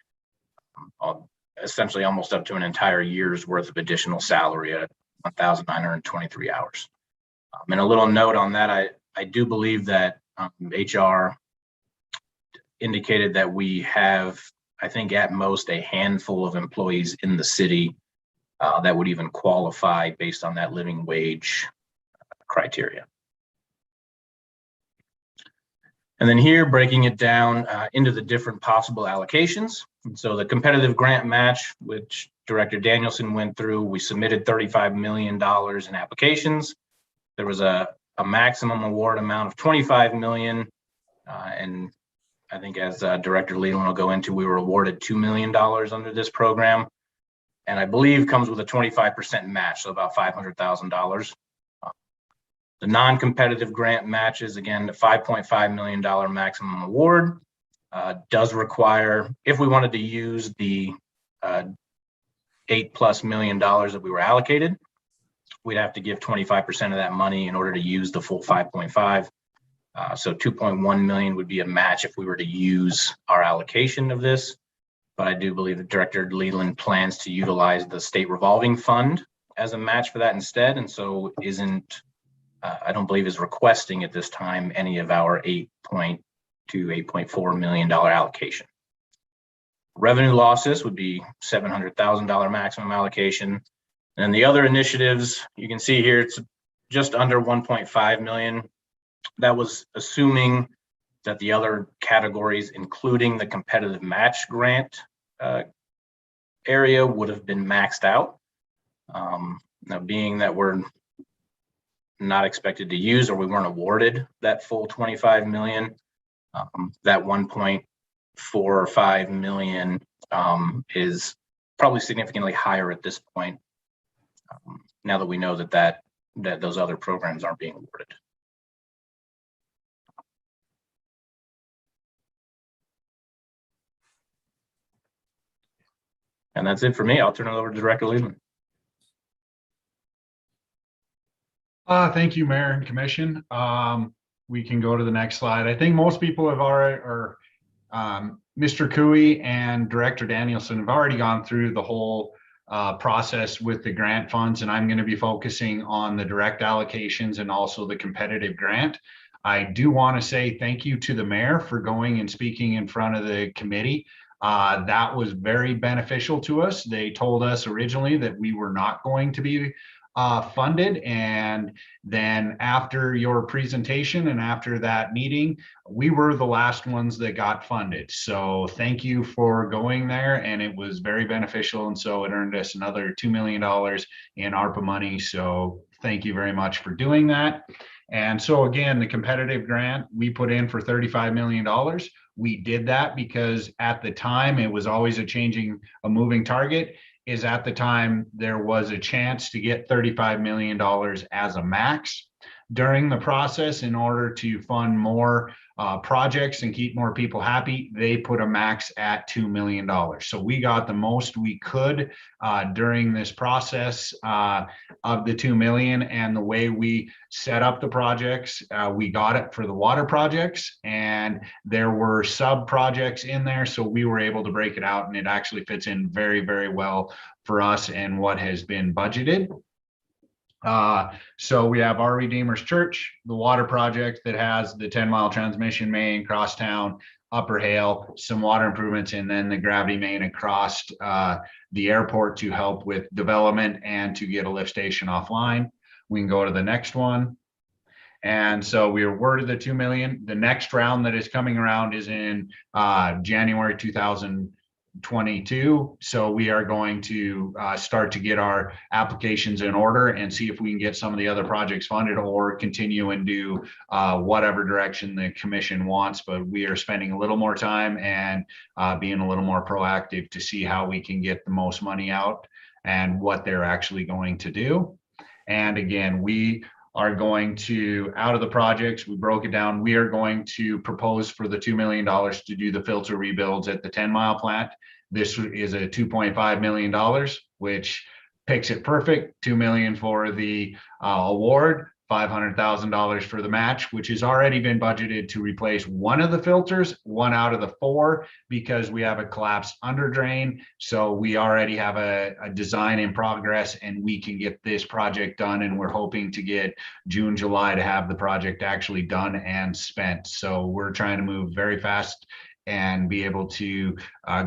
essentially almost up to an entire year's worth of additional salary at 1,923 hours. And a little note on that, I do believe that HR indicated that we have, I think, at most a handful of employees in the city that would even qualify based on that living wage criteria. And then here, breaking it down into the different possible allocations. And so the competitive grant match, which Director Danielson went through, we submitted $35 million in applications. There was a maximum award amount of $25 million. And I think, as Director Leland will go into, we were awarded $2 million under this program. And I believe comes with a 25% match, so about $500,000. The non-competitive grant matches, again, the $5.5 million maximum award, does require, if we wanted to use the $8+ million that we were allocated, we'd have to give 25% of that money in order to use the full 5.5. So 2.1 million would be a match if we were to use our allocation of this. But I do believe that Director Leland plans to utilize the state revolving fund as a match for that instead. And so I don't believe is requesting at this time any of our $8.2, $8.4 million allocation. Revenue losses would be $700,000 maximum allocation. And the other initiatives, you can see here, it's just under 1.5 million. That was assuming that the other categories, including the competitive match grant area, would have been maxed out. Now, being that we're not expected to use, or we weren't awarded that full 25 million, that 1.45 million is probably significantly higher at this point, now that we know that those other programs aren't being awarded. And that's it for me. I'll turn it over to Director Leland. Thank you, Mayor and Commission. We can go to the next slide. I think most people have already, or Mr. Cooey and Director Danielson have already gone through the whole process with the grant funds, and I'm going to be focusing on the direct allocations and also the competitive grant. I do want to say thank you to the mayor for going and speaking in front of the committee. That was very beneficial to us. They told us originally that we were not going to be funded. And then after your presentation and after that meeting, we were the last ones that got funded. So thank you for going there. And it was very beneficial. And so it earned us another $2 million in ARPA money. So thank you very much for doing that. And so again, the competitive grant we put in for $35 million. We did that because at the time it was always a moving target. Is at the time there was a chance to get $35 million as a max. During the process, in order to fund more projects and keep more people happy, they put a max at $2 million. So we got the most we could during this process of the 2 million. And the way we set up the projects, we got it for the water projects, and there were sub projects in there. So we were able to break it out, and it actually fits in very, very well for us and what has been budgeted. So we have our Redeemer's Church, the water project that has the 10-mile transmission main, crosstown, Upper Hale, some water improvements, and then the gravity main across the airport to help with development and to get a lift station offline. We can go to the next one. And so we were awarded the 2 million. The next round that is coming around is in January 2022. So we are going to start to get our applications in order and see if we can get some of the other projects funded or continue and do whatever direction the commission wants. But we are spending a little more time and being a little more proactive to see how we can get the most money out and what they're actually going to do. And again, we are going to, out of the projects, we broke it down. We are going to propose for the $2 million to do the filter rebuilds at the 10-mile plant. This is a $2.5 million, which picks it perfect. 2 million for the award, $500,000 for the match, which has already been budgeted to replace one of the filters, 1 out of the 4, because we have a collapsed under drain. So we already have a design in progress, and we can get this project done. And we're hoping to get June, July to have the project actually done and spent. So we're trying to move very fast and be able to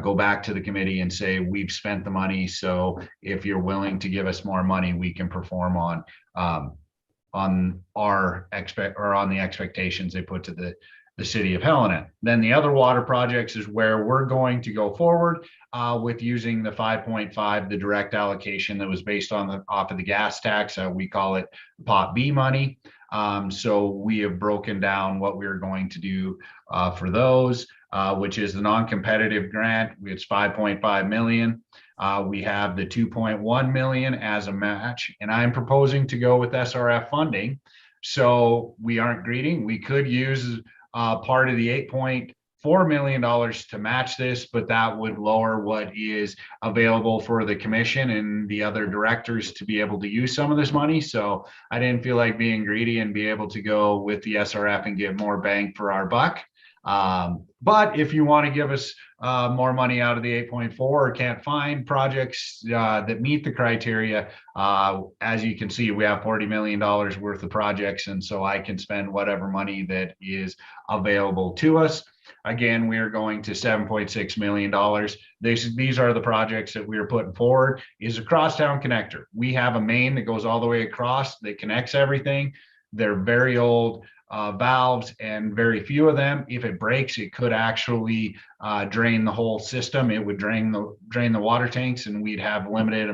go back to the committee and say, we've spent the money. So if you're willing to give us more money, we can perform on our on the expectations they put to the City of Helena. Then the other water projects is where we're going to go forward with using the 5.5, the direct allocation that was based on off of the gas tax. We call it Pot B money. So we have broken down what we're going to do for those, which is the non-competitive grant. It's 5.5 million. We have the 2.1 million as a match, and I'm proposing to go with SRF funding. So we aren't greedy. We could use part of the $8.4 million to match this, but that would lower what is available for the commission and the other directors to be able to use some of this money. So I didn't feel like being greedy and be able to go with the SRF and get more bang for our buck. But if you want to give us more money out of the 8.4 or can't find projects that meet the criteria, as you can see, we have $40 million worth of projects. And so I can spend whatever money that is available to us. Again, we are going to $7.6 million. These are the projects that we are putting forward. Is a crosstown connector. We have a main that goes all the way across that connects everything. They're very old valves and very few of them. If it breaks, it could actually drain the whole system. It would drain the water tanks, and we'd have limited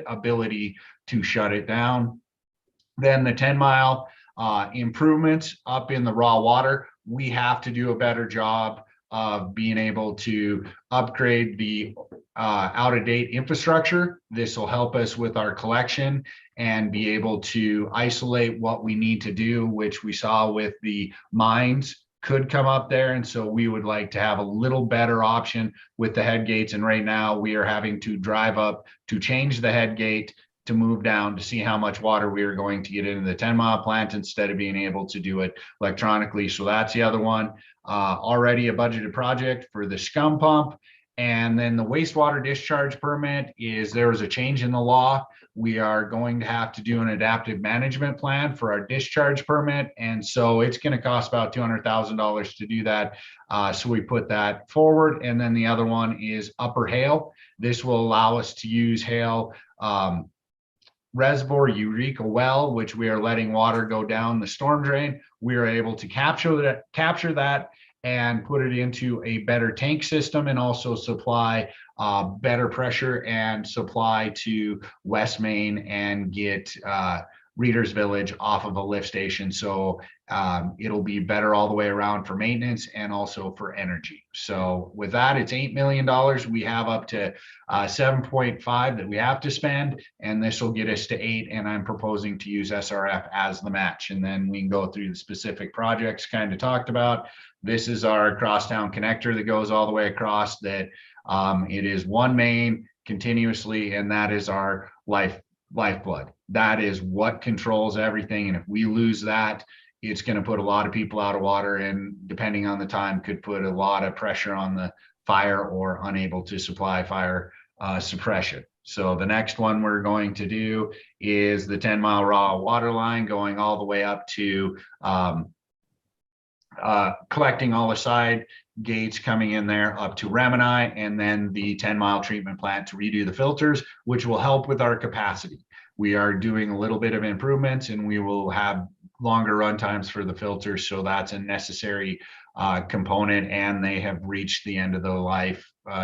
ability to shut it down. Then the 10-mile improvements up in the raw water. We have to do a better job of being able to upgrade the out-of-date infrastructure. This will help us with our collection and be able to isolate what we need to do, which we saw with the mines could come up there. And so we would like to have a little better option with the head gates. And right now we are having to drive up to change the head gate to move down to see how much water we are going to get into the 10-mile plant instead of being able to do it electronically. So that's the other one. Already a budgeted project for the scum pump And then the wastewater discharge permit is, there was a change in the law. We are going to have to do an adaptive management plan for our discharge permit. And so it's going to cost about $200,000 to do that. So we put that forward. And then the other one is Upper Hale. This will allow us to use Hale Reservoir Eureka well, which we are letting water go down the storm drain. We are able to capture that and put it into a better tank system, and also supply better pressure and supply to West Main and get Reader's Village off of a lift station. So it'll be better all the way around for maintenance and also for energy. So with that, it's $8 million. We have up to 7.5 that we have to spend, and this will get us to 8. And I'm proposing to use SRF as the match. And then we can go through the specific projects kind of talked about. This is our crosstown connector that goes all the way across, that it is one main continuously, and that is our lifeblood. That is what controls everything. And if we lose that, it's going to put a lot of people out of water, and depending on the time, could put a lot of pressure on the fire or unable to supply fire suppression. So the next one we're going to do is the 10-mile raw water line going all the way up to collecting all the side gates coming in there up to Remini, and then the 10-mile treatment plant to redo the filters, which will help with our capacity. We are doing a little bit of improvements, and we will have longer run times for the filters. So that's a necessary component, and they have reached the end of the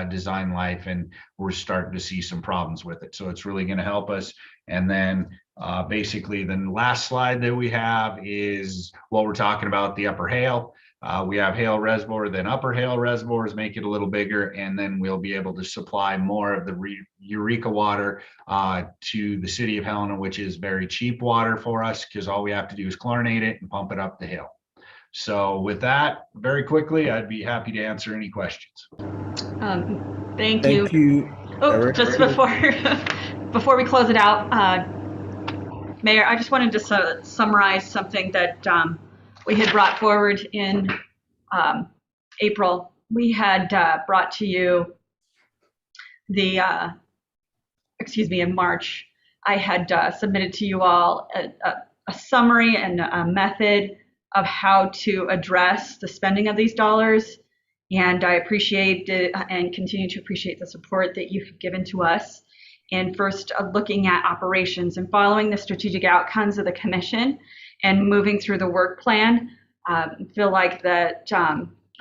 design life, and we're starting to see some problems with it. So it's really going to help us. And then basically the last slide that we have is what we're talking about, the Upper Hale. We have Hale Reservoir, then Upper Hale Reservoirs, make it a little bigger, and then we'll be able to supply more of the Eureka water to the City of Helena, which is very cheap water for us, because all we have to do is chlorinate it and pump it up the hill. So with that, very quickly, I'd be happy to answer any questions. Thank you. Oh, Eric. just before we close it out, Mayor, I just wanted to summarize something that we had brought forward in April. We had brought to you in March, I had submitted to you all a summary and a method of how to address the spending of these dollars. And I appreciate it and continue to appreciate the support that you have given to us. And first, looking at operations and following the strategic outcomes of the commission and moving through the work plan. Feel like that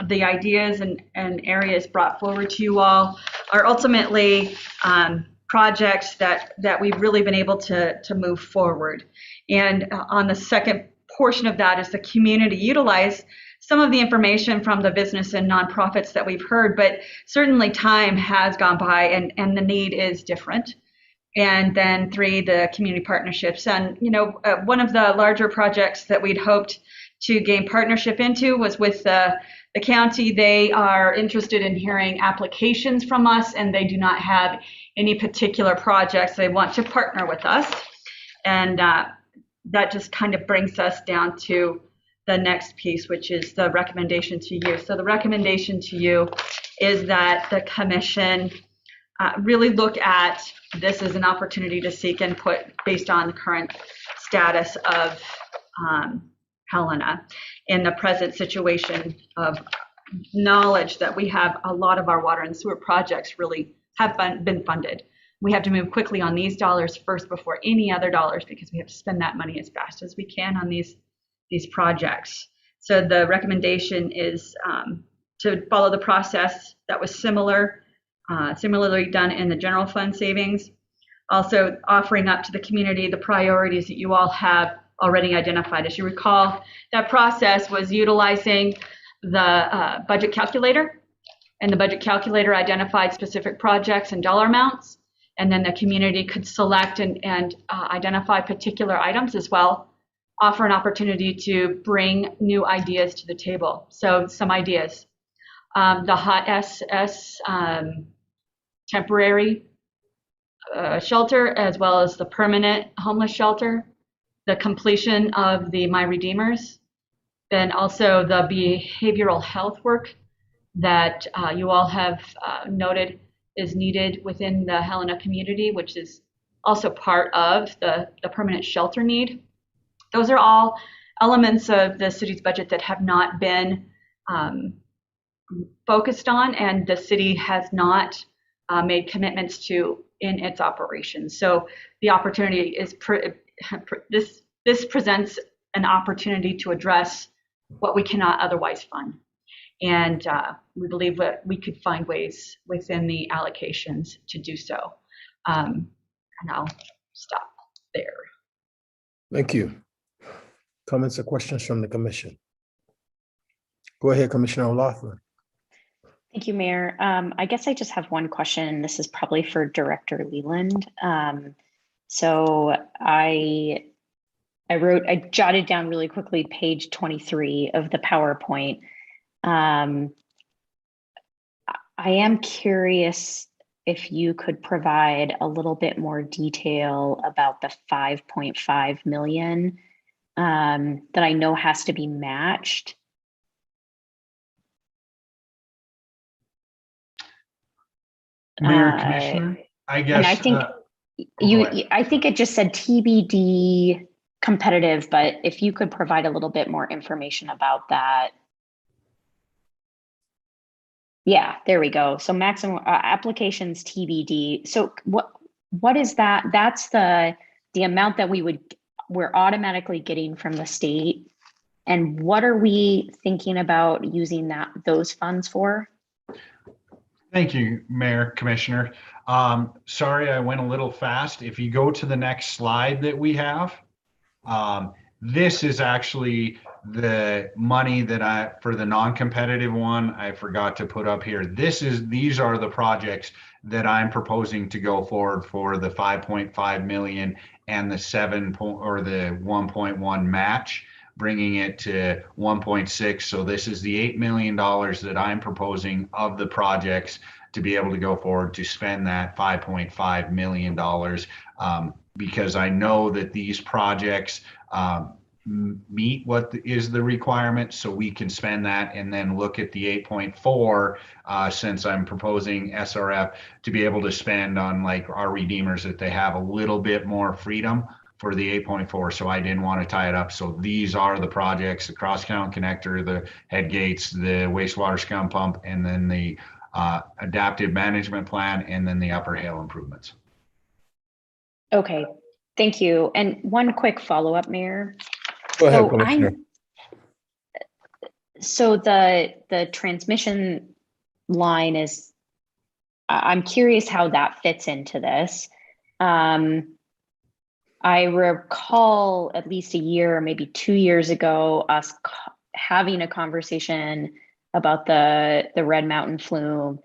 the ideas and areas brought forward to you all are ultimately projects that we've really been able to move forward. And on the second portion of that is the community utilize some of the information from the business and nonprofits that we've heard, but certainly time has gone by and the need is different. And then 3, the community partnerships. And, one of the larger projects that we'd hoped to gain partnership into was with the county. They are interested in hearing applications from us, and they do not have any particular projects they want to partner with us. And that just kind of brings us down to the next piece, which is the recommendation to you. So the recommendation to you is that the commission really look at this as an opportunity to seek input based on the current status of Helena in the present situation of knowledge that we have a lot of our water and sewer projects really have been funded. We have to move quickly on these dollars first before any other dollars, because we have to spend that money as fast as we can on these projects. So the recommendation is to follow the process that was similarly done in the general fund savings. Also offering up to the community the priorities that you all have already identified. As you recall, that process was utilizing the budget calculator, and the budget calculator identified specific projects and dollar amounts, and then the community could select and identify particular items as well, offer an opportunity to bring new ideas to the table. So some ideas, the hot SS temporary shelter, as well as the permanent homeless shelter, the completion of the My Redeemers, then also the behavioral health work that you all have noted is needed within the Helena community, which is also part of the permanent shelter need. Those are all elements of the city's budget that have not been focused on, and the city has not made commitments to in its operations. So the opportunity is this presents an opportunity to address what we cannot otherwise fund. And we believe that we could find ways within the allocations to do so. And I'll stop there. Thank you. Comments or questions from the commission? Go ahead, Commissioner O'Loughlin. Thank you, Mayor. I guess I just have one question. This is probably for Director Leland. So I jotted down really quickly page 23 of the PowerPoint. I am curious if you could provide a little bit more detail about the 5.5 million that I know has to be matched. Mayor, Commissioner, I guess. And I think I think it just said TBD competitive, but if you could provide a little bit more information about that. Yeah, there we go. So maximum applications TBD. So what is that? That's the amount that we're automatically getting from the state. And what are we thinking about using those funds for? Thank you, Mayor, Commissioner. Sorry, I went a little fast. If you go to the next slide that we have, this is actually the money that for the non-competitive one, I forgot to put up here. These are the projects that I'm proposing to go forward for the 5.5 million and the 1.1 match, bringing it to 1.6. So this is the $8 million that I'm proposing of the projects to be able to go forward to spend that $5.5 million, because I know that these projects meet what is the requirement, so we can spend that and then look at the 8.4, since I'm proposing SRF to be able to spend on like our redeemers, that they have a little bit more freedom for the 8.4. So I didn't want to tie it up. So these are the projects: the cross canal connector, the head gates, the wastewater scum pump, and then the adaptive management plan, and then the upper hail improvements. Okay, thank you. And one quick follow-up, Mayor. Go ahead, Commissioner. So the transmission line is, I'm curious how that fits into this. I recall at least a year, maybe 2 years ago, us having a conversation about the Red Mountain flume,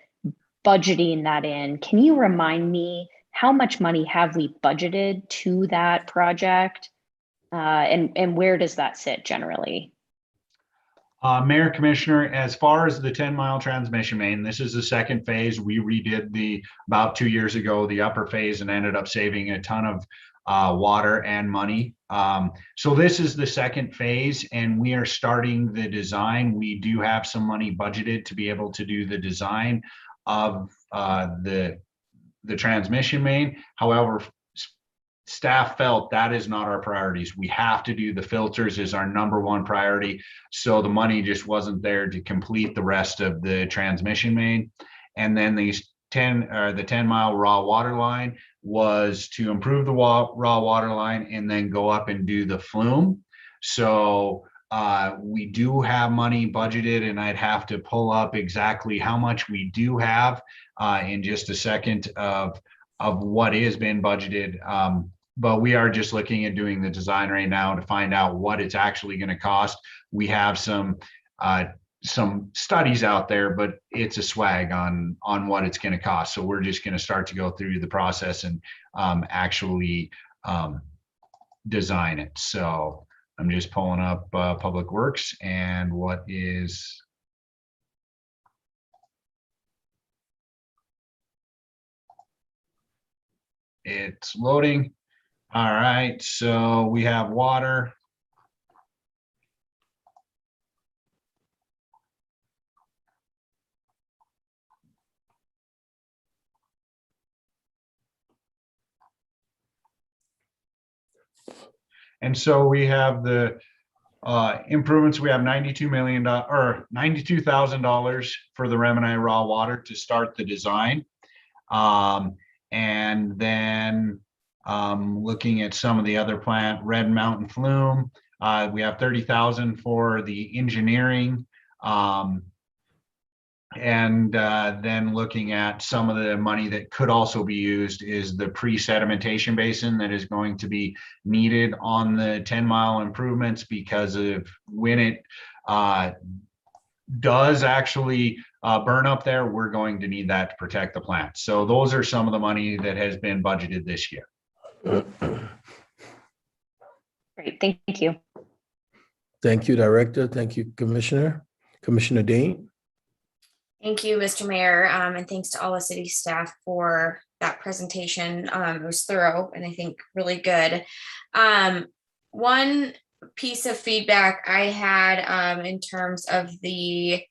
budgeting that in. Can you remind me, how much money have we budgeted to that project? And where does that sit generally? Mayor, Commissioner, as far as the 10-mile transmission main, this is the second phase. We redid about 2 years ago, the upper phase, and ended up saving a ton of water and money. So this is the second phase, and we are starting the design. We do have some money budgeted to be able to do the design of the transmission main. However, staff felt that is not our priorities. We have to do the filters is our #1 priority. So the money just wasn't there to complete the rest of the transmission main. And then the 10-mile raw water line was to improve the raw water line and then go up and do the flume. So we do have money budgeted, and I'd have to pull up exactly how much we do have in just a second of what has been budgeted. But we are just looking at doing the design right now to find out what it's actually going to cost. We have some studies out there, but it's a swag on what it's going to cost. So we're just going to start to go through the process and actually design it. So I'm just pulling up Public Works and what is. It's loading. All right, so we have water. And so we have the improvements. We have $92,000 for the Remini raw water to start the design. And then looking at some of the other plant, Red Mountain Flume, we have 30,000 for the engineering. And then looking at some of the money that could also be used is the pre-sedimentation basin that is going to be needed on the 10-mile improvements, because of when it does actually burn up there, we're going to need that to protect the plant. So those are some of the money that has been budgeted this year. Great, thank you. Thank you, Director. Thank you, Commissioner. Commissioner Dean. Thank you, Mr. Mayor, and thanks to all the city staff for that presentation. It was thorough and I think really good. One piece of feedback I had in terms of the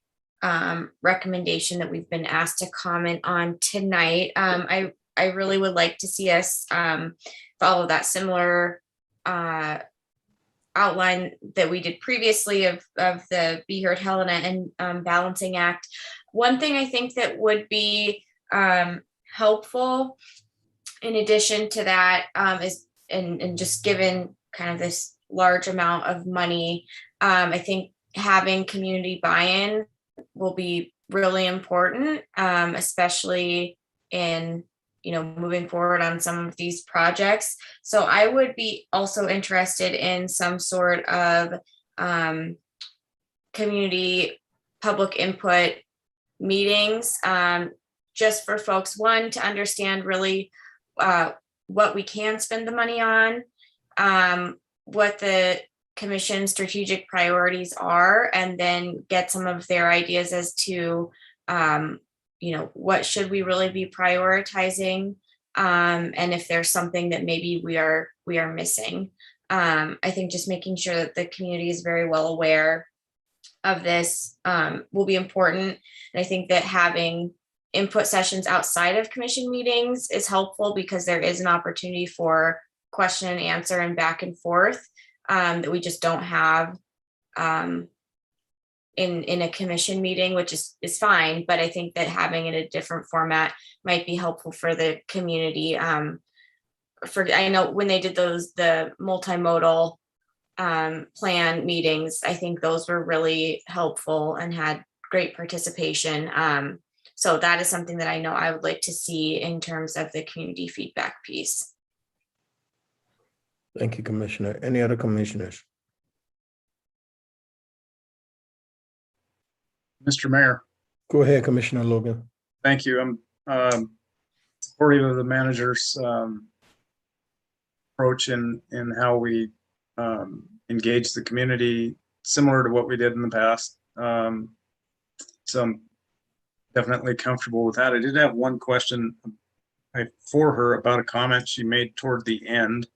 recommendation that we've been asked to comment on tonight, I really would like to see us follow that similar outline that we did previously of the Be Heard Helena and Balancing Act. One thing I think that would be helpful in addition to that is, and just given kind of this large amount of money, I think having community buy-in will be really important, especially in moving forward on some of these projects. So I would be also interested in some sort of community public input meetings, just for folks, one, to understand really what we can spend the money on, what the commission's strategic priorities are, and then get some of their ideas as to what should we really be prioritizing, and if there's something that maybe we are missing. I think just making sure that the community is very well aware of this will be important. And I think that having input sessions outside of commission meetings is helpful, because there is an opportunity for question and answer and back and forth that we just don't have in a commission meeting, which is fine. But I think that having it in a different format might be helpful for the community. I know when they did the multimodal plan meetings, I think those were really helpful and had great participation. So that is something that I know I would like to see in terms of the community feedback piece. Thank you, Commissioner. Any other commissioners? Mr. Mayor. Go ahead, Commissioner Logan. Thank you. I'm supportive of the manager's approach in how we engage the community, similar to what we did in the past. So I'm definitely comfortable with that. I did have one question for her about a comment she made toward the end.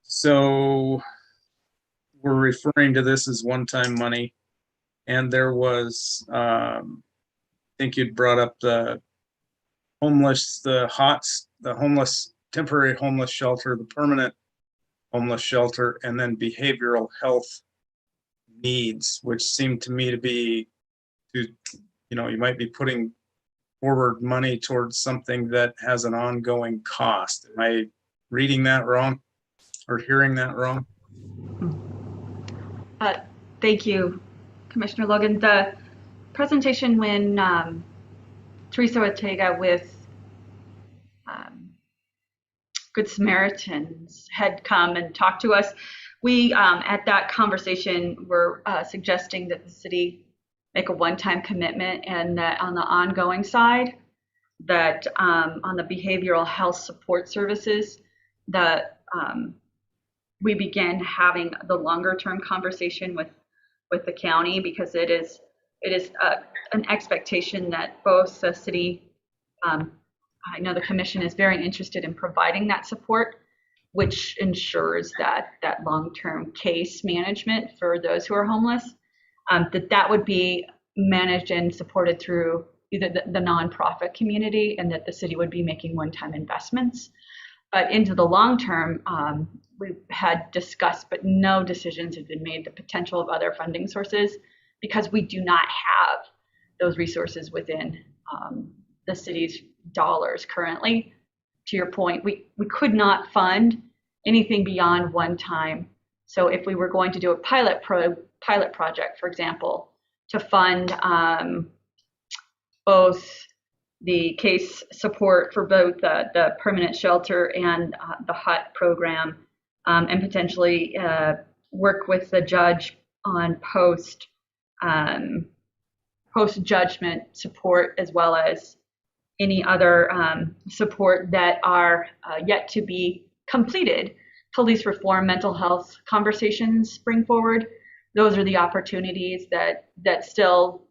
So we're referring to this as one-time money, and there was, I think you'd brought up the homeless, the temporary homeless shelter, the permanent homeless shelter, and then behavioral health needs, which seemed to me to be, you might be putting forward money towards something that has an ongoing cost. Am I reading that wrong or hearing that wrong? Thank you, Commissioner Logan. The presentation when Teresa Ortega with Good Samaritans had come and talked to us, we at that conversation were suggesting that the city make a one-time commitment, and that on the ongoing side, that on the behavioral health support services, that we begin having the longer-term conversation with the county, because it is an expectation that both the city, I know the commission is very interested in providing that support, which ensures that long-term case management for those who are homeless, that would be managed and supported through either the nonprofit community, and that the city would be making one-time investments. But into the long term, we've had discussed, but no decisions have been made, the potential of other funding sources, because we do not have those resources within the city's dollars currently. To your point, we could not fund anything beyond one time. So if we were going to do a pilot project, for example, to fund both the case support for both the permanent shelter and the HUT program, and potentially work with the judge on post-judgment support, as well as any other support that are yet to be completed. Police reform, mental health conversations bring forward. Those are the opportunities that still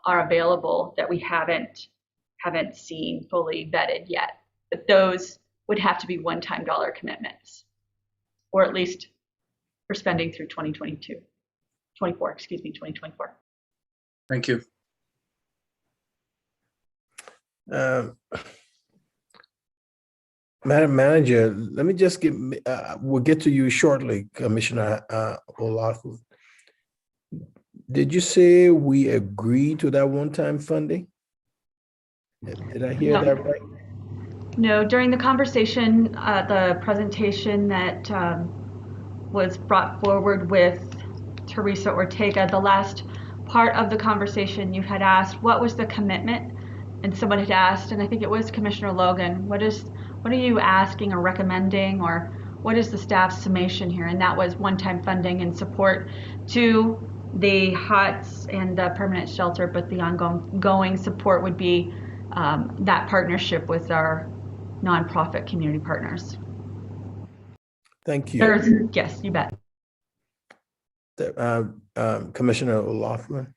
are available that we haven't seen fully vetted yet. But those would have to be one-time dollar commitments, or at least for spending through 2024. Thank you. Madam Manager, let me just we'll get to you shortly, Commissioner O'Loughlin. Did you say we agree to that one-time funding? Did I hear that right? No, during the conversation, the presentation that was brought forward with Teresa Ortega, the last part of the conversation, you had asked what was the commitment, and someone had asked, and I think it was Commissioner Logan, what are you asking or recommending, or what is the staff's summation here? And that was one-time funding and support to the HUTs and the permanent shelter, but the ongoing support would be that partnership with our nonprofit community partners. Thank you. Yes, you bet. Commissioner O'Loughlin.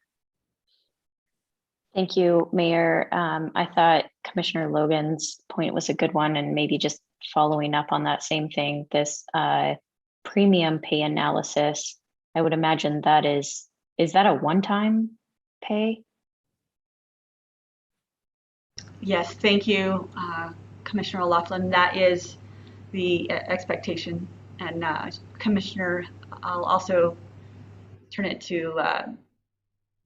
Thank you, Mayor. I thought Commissioner Logan's point was a good one, and maybe just following up on that same thing, this premium pay analysis, I would imagine that is that a one-time pay? Yes, thank you, Commissioner O'Loughlin. That is the expectation. And Commissioner, I'll also turn it to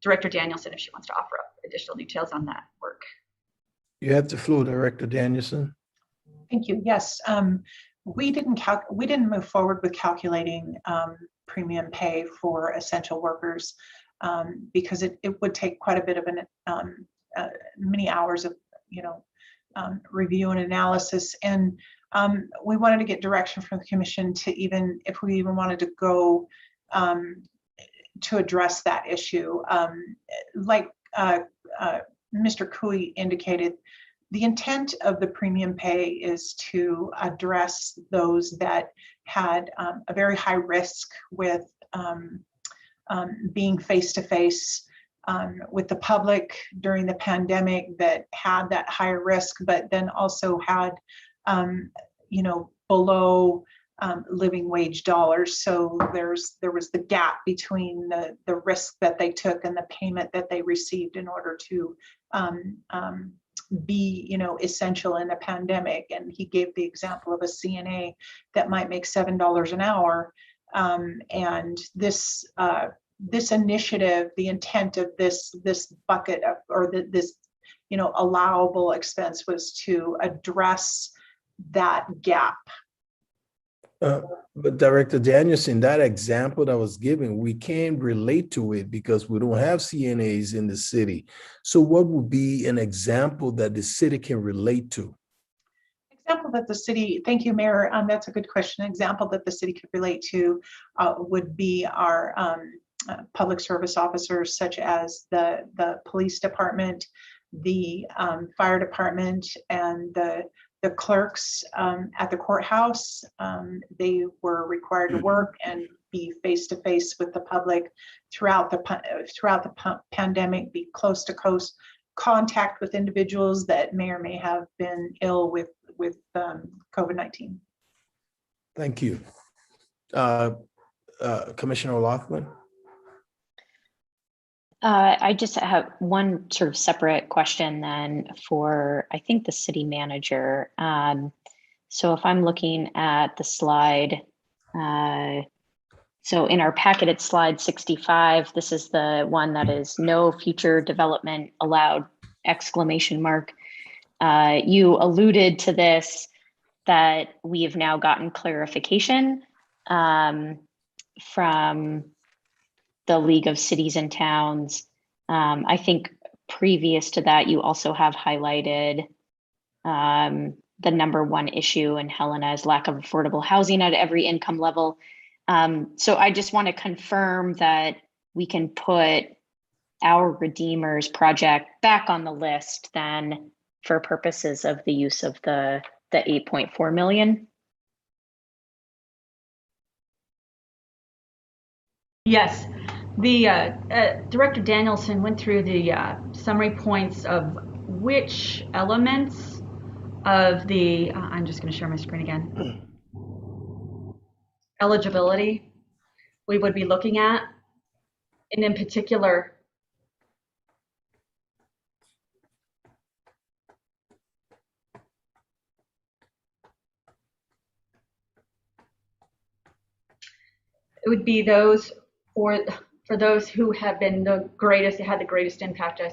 Director Danielson if she wants to offer up additional details on that work. You have the floor, Director Danielson. Thank you. Yes, we didn't move forward with calculating premium pay for essential workers because it would take quite a bit of many hours of review and analysis, and we wanted to get direction from the Commission to if we even wanted to go to address that issue. Like Mr. Cooey indicated, the intent of the premium pay is to address those that had a very high risk with being face-to-face with the public during the pandemic, that had that higher risk, but then also had, below living wage dollars. So there was the gap between the risk that they took and the payment that they received in order to be essential in a pandemic. And he gave the example of a CNA that might make $7 an hour, and this initiative, the intent of this bucket this allowable expense was to address that gap. But Director Danielson, that example that was given, we can't relate to it because we don't have CNAs in the city. So what would be an example that the city can relate to? Example that the city, thank you, Mayor. That's a good question. An example that the city could relate to would be our public service officers, such as the police department, the fire department, and the clerks at the courthouse. They were required to work and be face-to-face with the public throughout the pandemic, be close to close contact with individuals that may or may have been ill with COVID-19. Thank you. Commissioner O'Loughlin. I just have one sort of separate question then for, I think, the city manager. So if I'm looking at the slide, so in our packet, it's slide 65. This is the one that is no future development allowed, exclamation mark. You alluded to this, that we have now gotten clarification from the League of Cities and Towns. I think previous to that, you also have highlighted the number one issue in Helena is lack of affordable housing at every income level. So I just want to confirm that we can put our Redeemers project back on the list then for purposes of the use of the 8.4 million. Yes, the Director Danielson went through the summary points of which elements of the, I'm just going to share my screen again, eligibility we would be looking at, and in particular, it would be those for those who have been the greatest, had the greatest impact. I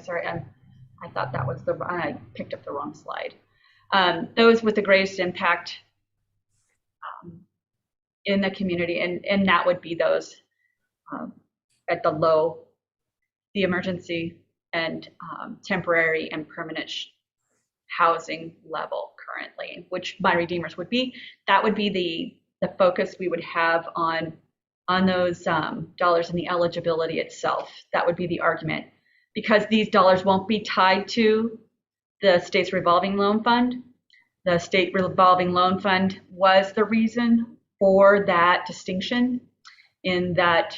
thought that was I picked up the wrong slide. Those with the greatest impact in the community, and that would be those at the emergency and temporary and permanent housing level currently, which my Redeemers would be. That would be the focus we would have on those dollars and the eligibility itself. That would be the argument, because these dollars won't be tied to the state's revolving loan fund. The state revolving loan fund was the reason for that distinction, in that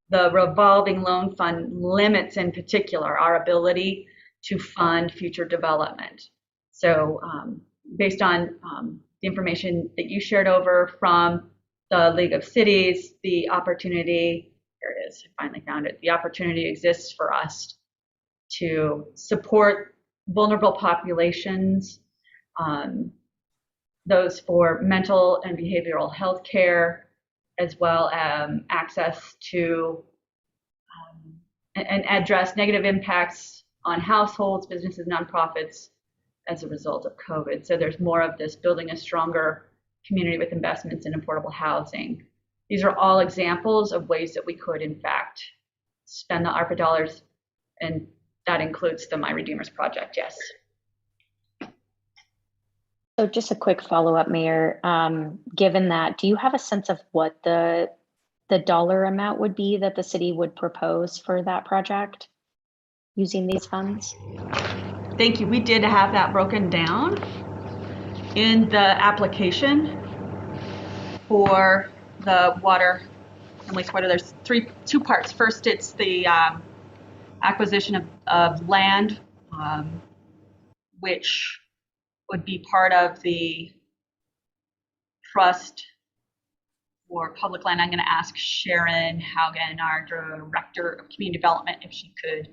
the revolving loan fund limits in particular our ability to fund future development. So based on the information that you shared over from the League of Cities, the opportunity, here it is, I finally found it, the opportunity exists for us to support vulnerable populations, those for mental and behavioral health care, as well as access to and address negative impacts on households, businesses, nonprofits as a result of COVID. So there's more of this building a stronger community with investments in affordable housing. These are all examples of ways that we could, in fact, spend the ARPA dollars, and that includes the My Redeemers project, yes. So just a quick follow-up, Mayor. Given that, do you have a sense of what the dollar amount would be that the city would propose for that project using these funds? Thank you. We did have that broken down in the application for the water and wastewater. There's two parts. First, it's the acquisition of land, which would be part of the trust for public land. I'm going to ask Sharon Haugen, our Director of Community Development, if she could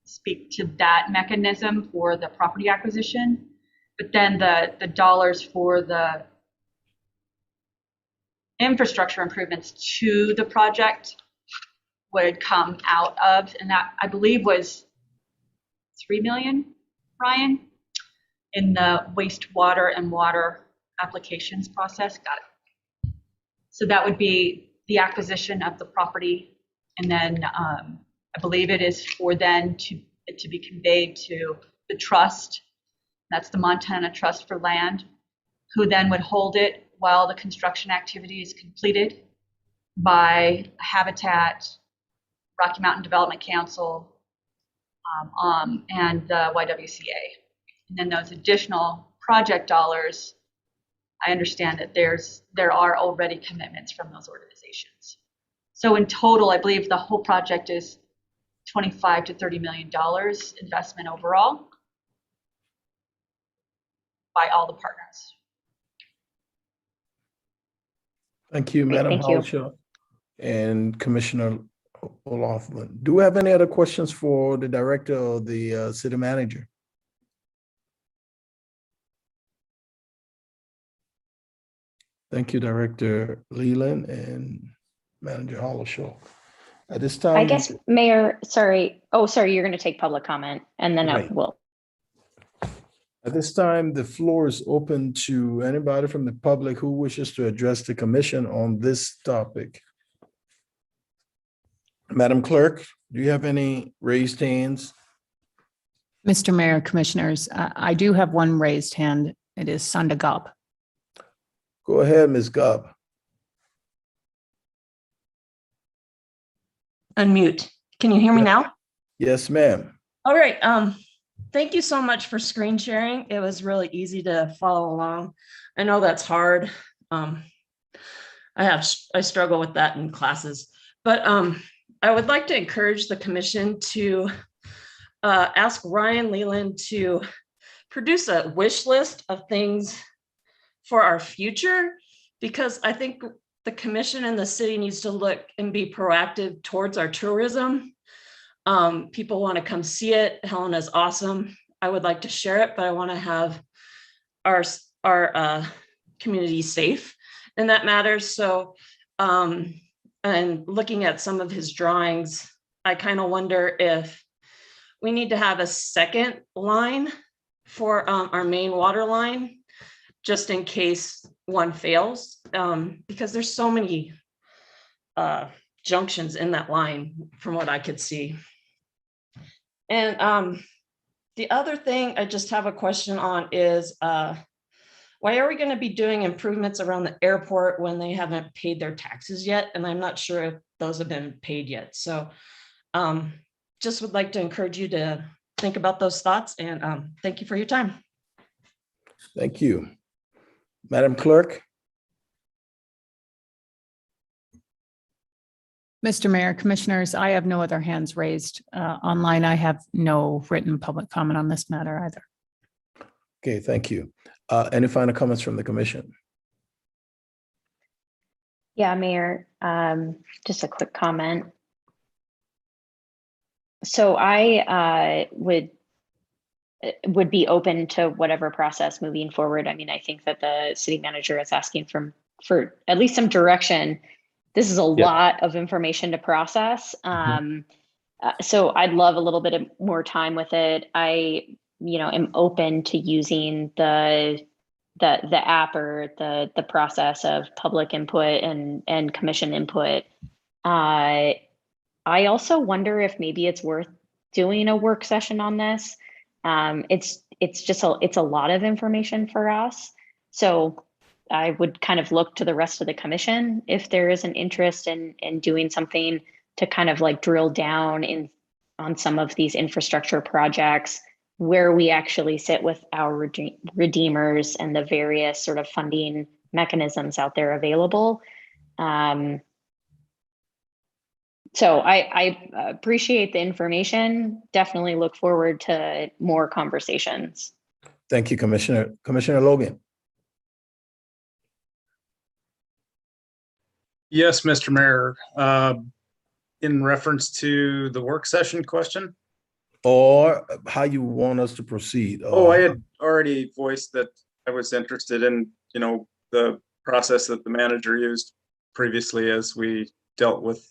speak to that mechanism for the property acquisition. But then the dollars for the infrastructure improvements to the project would come out of, and that I believe was 3 million, Ryan, in the wastewater and water applications process. Got it. So that would be the acquisition of the property, and then I believe it is for then to be conveyed to the trust. That's the Montana Trust for Land, who then would hold it while the construction activity is completed by Habitat, Rocky Mountain Development Council, and the YWCA. And then those additional project dollars, I understand that there are already commitments from those organizations. So in total, I believe the whole project is $25 to $30 million investment overall by all the partners. Thank you, Madam Holshaw and Commissioner O'Loughlin. Do we have any other questions for the Director or the City Manager? Thank you, Director Leland and Manager Hollishaw. At this time, I guess, Mayor, sorry. Oh, sorry, you're going to take public comment and then I Right. will. At this time, the floor is open to anybody from the public who wishes to address the commission on this topic. Madam Clerk, do you have any raised hands? Mr. Mayor, Commissioners, I do have one raised hand. It is Sunda Gop. Go ahead, Ms. Gubb. Unmute. Can you hear me now? Yes, ma'am. All right. Thank you so much for screen sharing. It was really easy to follow along. I know that's hard. I struggle with that in classes, but I would like to encourage the commission to ask Ryan Leland to produce a wish list of things for our future, because I think the commission and the city needs to look and be proactive towards our tourism. People want to come see it. Helena is awesome. I would like to share it, but I want to have our community safe, and that matters. So, and looking at some of his drawings, I kind of wonder if we need to have a second line for our main water line, just in case one fails, because there's so many junctions in that line from what I could see. And the other thing I just have a question on is, why are we going to be doing improvements around the airport when they haven't paid their taxes yet? And I'm not sure if those have been paid yet. So just would like to encourage you to think about those thoughts, and thank you for your time. Thank you. Madam Clerk? Mr. Mayor, Commissioners, I have no other hands raised. Online, I have no written public comment on this matter either. Okay, thank you. Any final comments from the commission? Yeah, Mayor, just a quick comment. So I would be open to whatever process moving forward. I mean, I think that the city manager is asking for at least some direction. This is a lot of information to process. So I'd love a little bit of more time with it. I, am open to using the app or the process of public input and commission input. I also wonder if maybe it's worth doing a work session on this. It's a lot of information for us. So I would kind of look to the rest of the commission if there is an interest in doing something to kind of like drill down on some of these infrastructure projects where we actually sit with our redeemers and the various sort of funding mechanisms out there available. So I appreciate the information. Definitely look forward to more conversations. Thank you, Commissioner. Commissioner Logan. Yes, Mr. Mayor. In reference to the work session question? Or how you want us to proceed? Oh, I had already voiced that I was interested in, the process that the manager used previously as we dealt with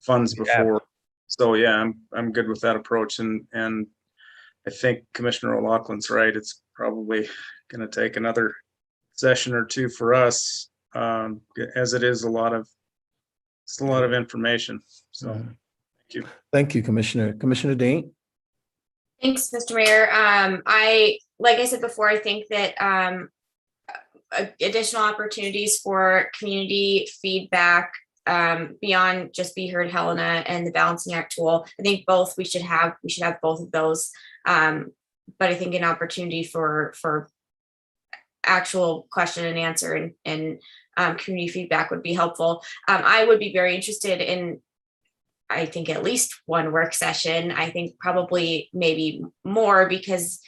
funds before. So yeah, I'm good with that approach, and I think Commissioner O'Loughlin's right. It's probably going to take another session or two for us, as it is a lot of information. So thank you. Thank you, Commissioner. Commissioner Dean. Thanks, Mr. Mayor. Like I said before, I think that additional opportunities for community feedback beyond just Be Heard Helena and the Balancing Act tool. I think we should have both of those. But I think an opportunity for actual question and answer and community feedback would be helpful. I would be very interested in, I think, at least one work session. I think probably maybe more, because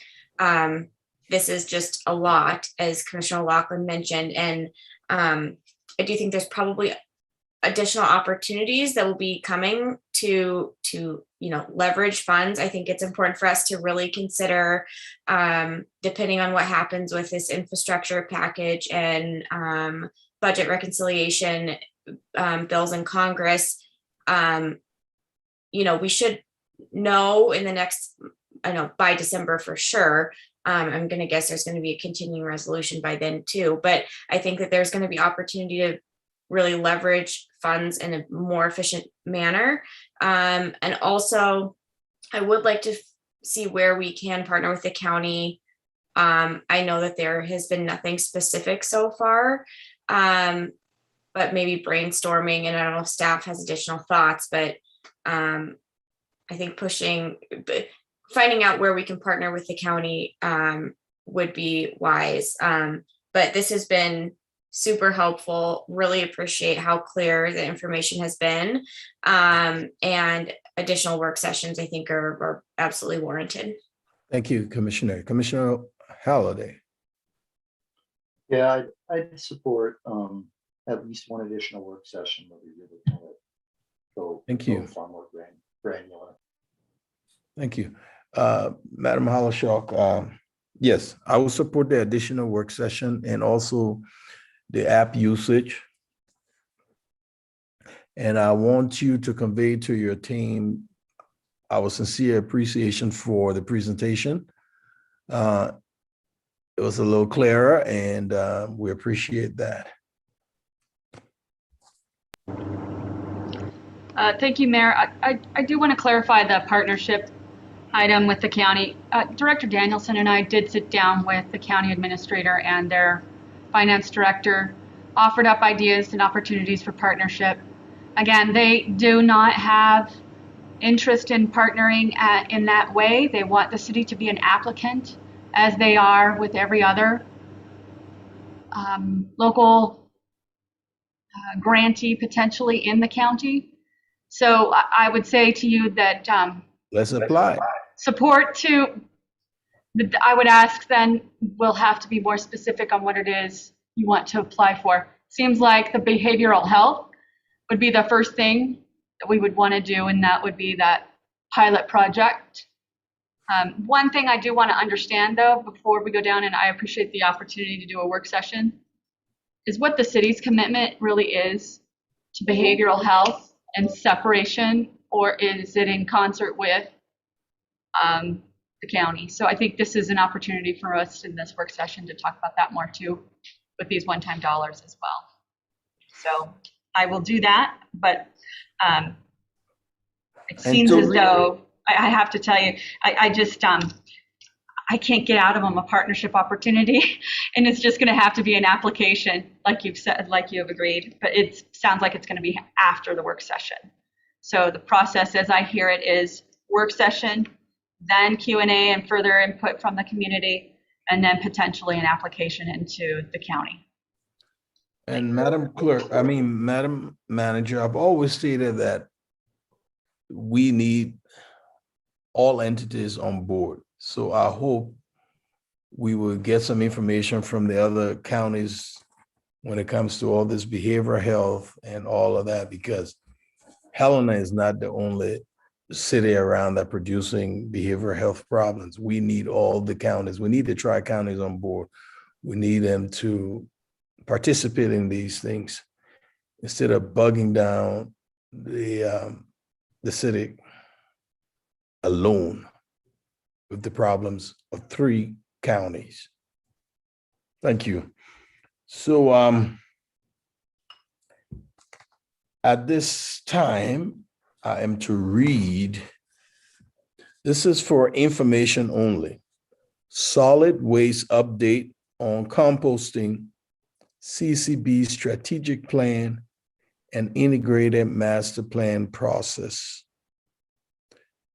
this is just a lot, as Commissioner O'Loughlin mentioned. And I do think there's probably additional opportunities that will be coming to leverage funds. I think it's important for us to really consider, depending on what happens with this infrastructure package and budget reconciliation bills in Congress. We should know in the next, by December for sure. I'm going to guess there's going to be a continuing resolution by then too, but I think that there's going to be opportunity to really leverage funds in a more efficient manner. And also, I would like to see where we can partner with the county. I know that there has been nothing specific so far, but maybe brainstorming, and I don't know if staff has additional thoughts, but I think finding out where we can partner with the county would be wise. But this has been super helpful. Really appreciate how clear the information has been. And additional work sessions, I think, are absolutely warranted. Thank you, Commissioner. Commissioner Halliday. Yeah, I'd support at least one additional work session where we really kind of go. Thank you. Go far more granular. Thank you. Madam Hollishock, yes, I will support the additional work session and also the app usage. And I want you to convey to your team our sincere appreciation for the presentation. It was a little clearer, and we appreciate that. Thank you, Mayor. I do want to clarify the partnership item with the county. Director Danielson and I did sit down with the county administrator and their finance director, offered up ideas and opportunities for partnership. Again, they do not have interest in partnering in that way. They want the city to be an applicant, as they are with every other local grantee potentially in the county. So I would say to you that let's apply. Support to, I would ask then, we'll have to be more specific on what it is you want to apply for. Seems like the behavioral health would be the first thing that we would want to do, and that would be that pilot project. One thing I do want to understand though, before we go down, and I appreciate the opportunity to do a work session, is what the city's commitment really is to behavioral health and separation, or is it in concert with the county? So I think this is an opportunity for us in this work session to talk about that more too, with these one-time dollars as well. So I will do that, but it seems as though, I have to tell you, I just, I can't get out of them a partnership opportunity, and it's just gonna have to be an application, like you've said, like you have agreed, but it sounds like it's gonna be after the work session. So the process, as I hear it, is work session, then Q&A and further input from the community, and then potentially an application into the county. And Madam Manager, I've always stated that we need all entities on board. So I hope we will get some information from the other counties when it comes to all this behavioral health and all of that, because Helena is not the only city around that producing behavioral health problems. We need all the counties. We need the tri-counties on board. We need them to participate in these things instead of bugging down the city alone with the problems of 3 counties. Thank you. So at this time, I am to read, this is for information only, solid waste update on composting, CCB strategic plan, and integrated master plan process.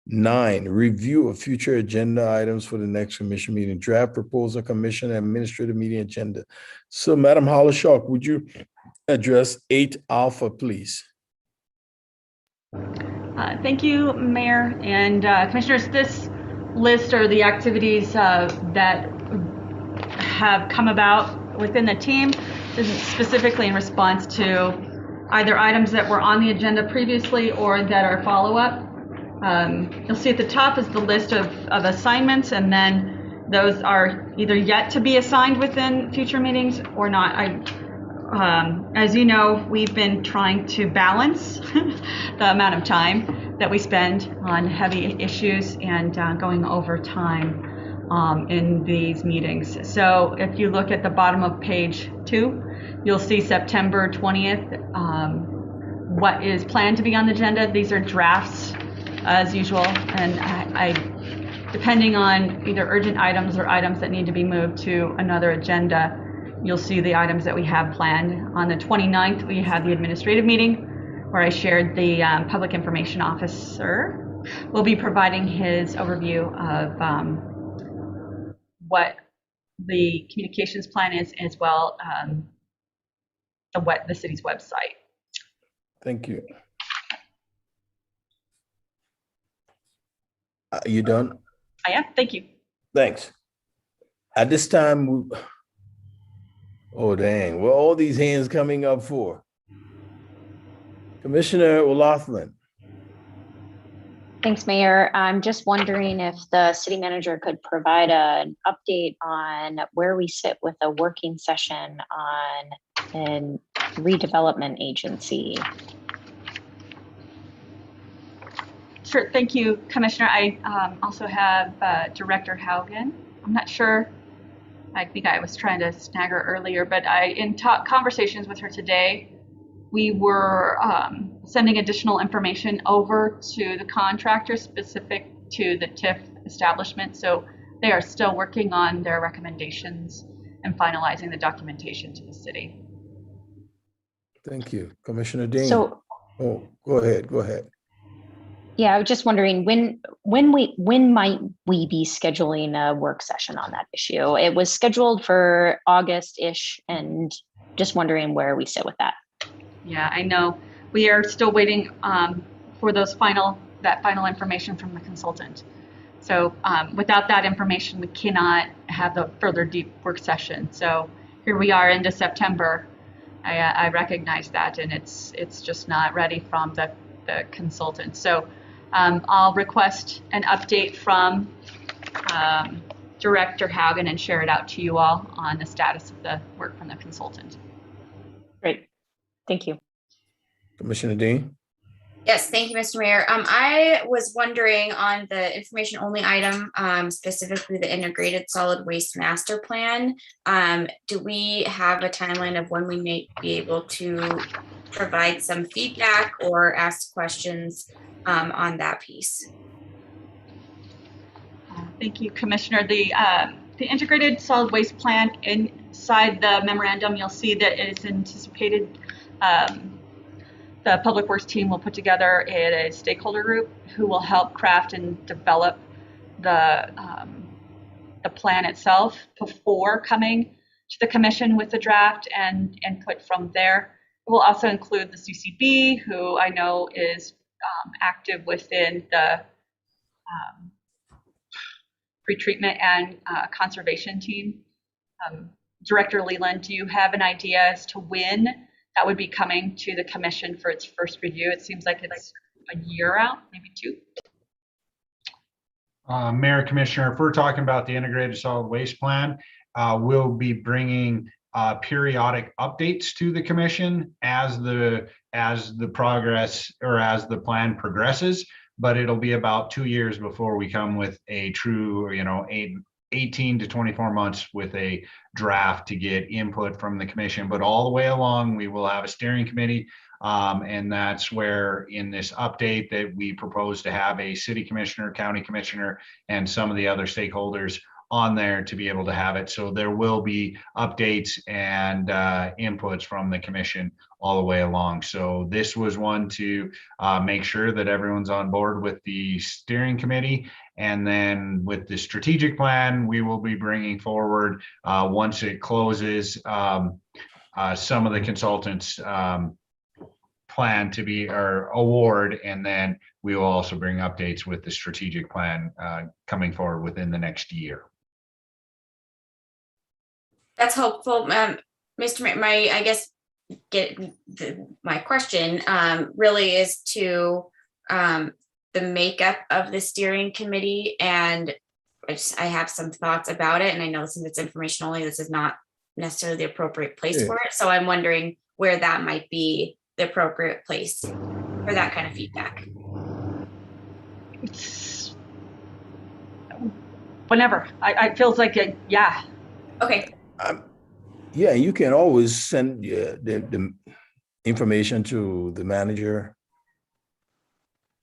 9, review of future agenda items for the next commission meeting, draft proposal, commission and administrative meeting agenda. So Madam Hollishock, would you address 8 alpha, please? Thank you, Mayor and Commissioners. This list are the activities that have come about within the team. This is specifically in response to either items that were on the agenda previously or that are follow-up. You'll see at the top is the list of assignments, and then those are either yet to be assigned within future meetings or not. As you know, we've been trying to balance the amount of time that we spend on heavy issues and going over time in these meetings. So if you look at the bottom of page 2, you'll see September 20th, what is planned to be on the agenda. These are drafts as usual, and I depending on either urgent items or items that need to be moved to another agenda, you'll see the items that we have planned. On the 29th, we had the administrative meeting where I shared the public information officer will be providing his overview of what the communications plan is, as well the city's website. Thank you. You done? I am. Thank you. Thanks. At this time, oh dang, what are all these hands coming up for? Commissioner O'Loughlin. Thanks, Mayor. I'm just wondering if the city manager could provide an update on where we sit with a working session on an redevelopment agency. Sure. Thank you, Commissioner. I also have Director Haugen. I'm not sure. I think I was trying to snag her earlier, but in conversations with her today, we were sending additional information over to the contractor specific to the TIF establishment. So they are still working on their recommendations and finalizing the documentation to the city. Thank you. Commissioner Dean. So, oh, go ahead. Yeah, I was just wondering when might we be scheduling a work session on that issue? It was scheduled for August-ish, and just wondering where we sit with that. Yeah, I know. We are still waiting for that final information from the consultant. So without that information, we cannot have the further deep work session. So here we are into September. I recognize that, and it's just not ready from the consultant. So I'll request an update from Director Haugen and share it out to you all on the status of the work from the consultant. Great. Thank you. Commissioner Dean. Yes, thank you, Mr. Mayor. I was wondering on the information only item, specifically the integrated solid waste master plan. Do we have a timeline of when we may be able to provide some feedback or ask questions on that piece? Thank you, Commissioner. The integrated solid waste plan, inside the memorandum, you'll see that it is anticipated the Public Works team will put together a stakeholder group who will help craft and develop the plan itself before coming to the commission with the draft and input from there. It will also include the CCB, who I know is active within the pretreatment and conservation team. Director Leland, do you have an idea as to when that would be coming to the commission for its first review? It seems like it's a year out, maybe 2. Mayor, Commissioner, if we're talking about the integrated solid waste plan, we'll be bringing periodic updates to the commission as the progress or as the plan progresses, but it'll be about 2 years before we come with a true, 18 to 24 months with a draft to get input from the commission. But all the way along, we will have a steering committee. And that's where in this update that we propose to have a city commissioner, county commissioner, and some of the other stakeholders on there to be able to have it. So there will be updates and inputs from the commission all the way along. So this was one to make sure that everyone's on board with the steering committee. And then with the strategic plan, we will be bringing forward once it closes some of the consultants plan to be our award. And then we will also bring updates with the strategic plan coming forward within the next year. That's helpful. Mr. Mayor, I guess my question really is to the makeup of the steering committee, and I have some thoughts about it, and I know since it's information only, this is not necessarily the appropriate place for it. So I'm wondering where that might be the appropriate place for that kind of feedback. It's whenever I feels like it. Yeah. Okay. Yeah, you can always send the information to the manager,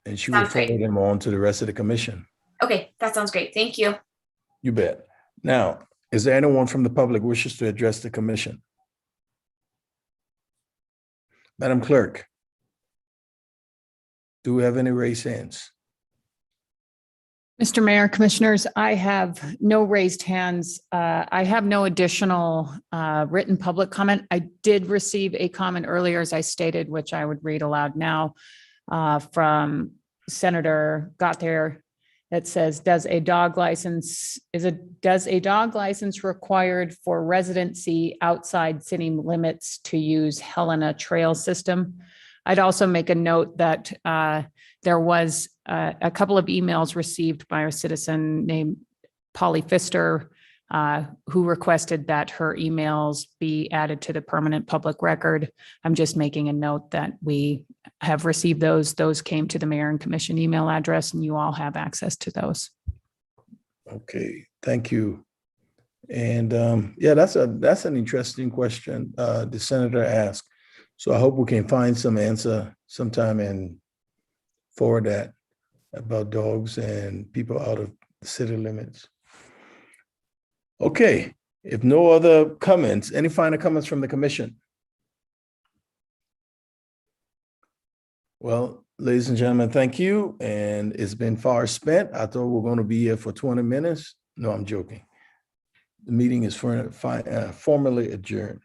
and she will Sounds great. forward them on to the rest of the commission. Okay, that sounds great. Thank you. You bet. Now, is there anyone from the public wishes to address the commission? Madam Clerk, do we have any raised hands? Mr. Mayor, Commissioners, I have no raised hands. I have no additional written public comment. I did receive a comment earlier, as I stated, which I would read aloud now, from Senator Gottheer. That says, does a dog license required for residency outside city limits to use Helena Trail System? I'd also make a note that there was a couple of emails received by a citizen named Polly Pfister, who requested that her emails be added to the permanent public record. I'm just making a note that we have received those. Those came to the mayor and commission email address, and you all have access to those. Okay, thank you. And yeah, that's an interesting question the senator asked. So I hope we can find some answer sometime and forward that about dogs and people out of the city limits. Okay, if no other comments, any final comments from the commission? Well, ladies and gentlemen, thank you. And it's been far spent. I thought we were going to be here for 20 minutes. No, I'm joking. The meeting is formally adjourned.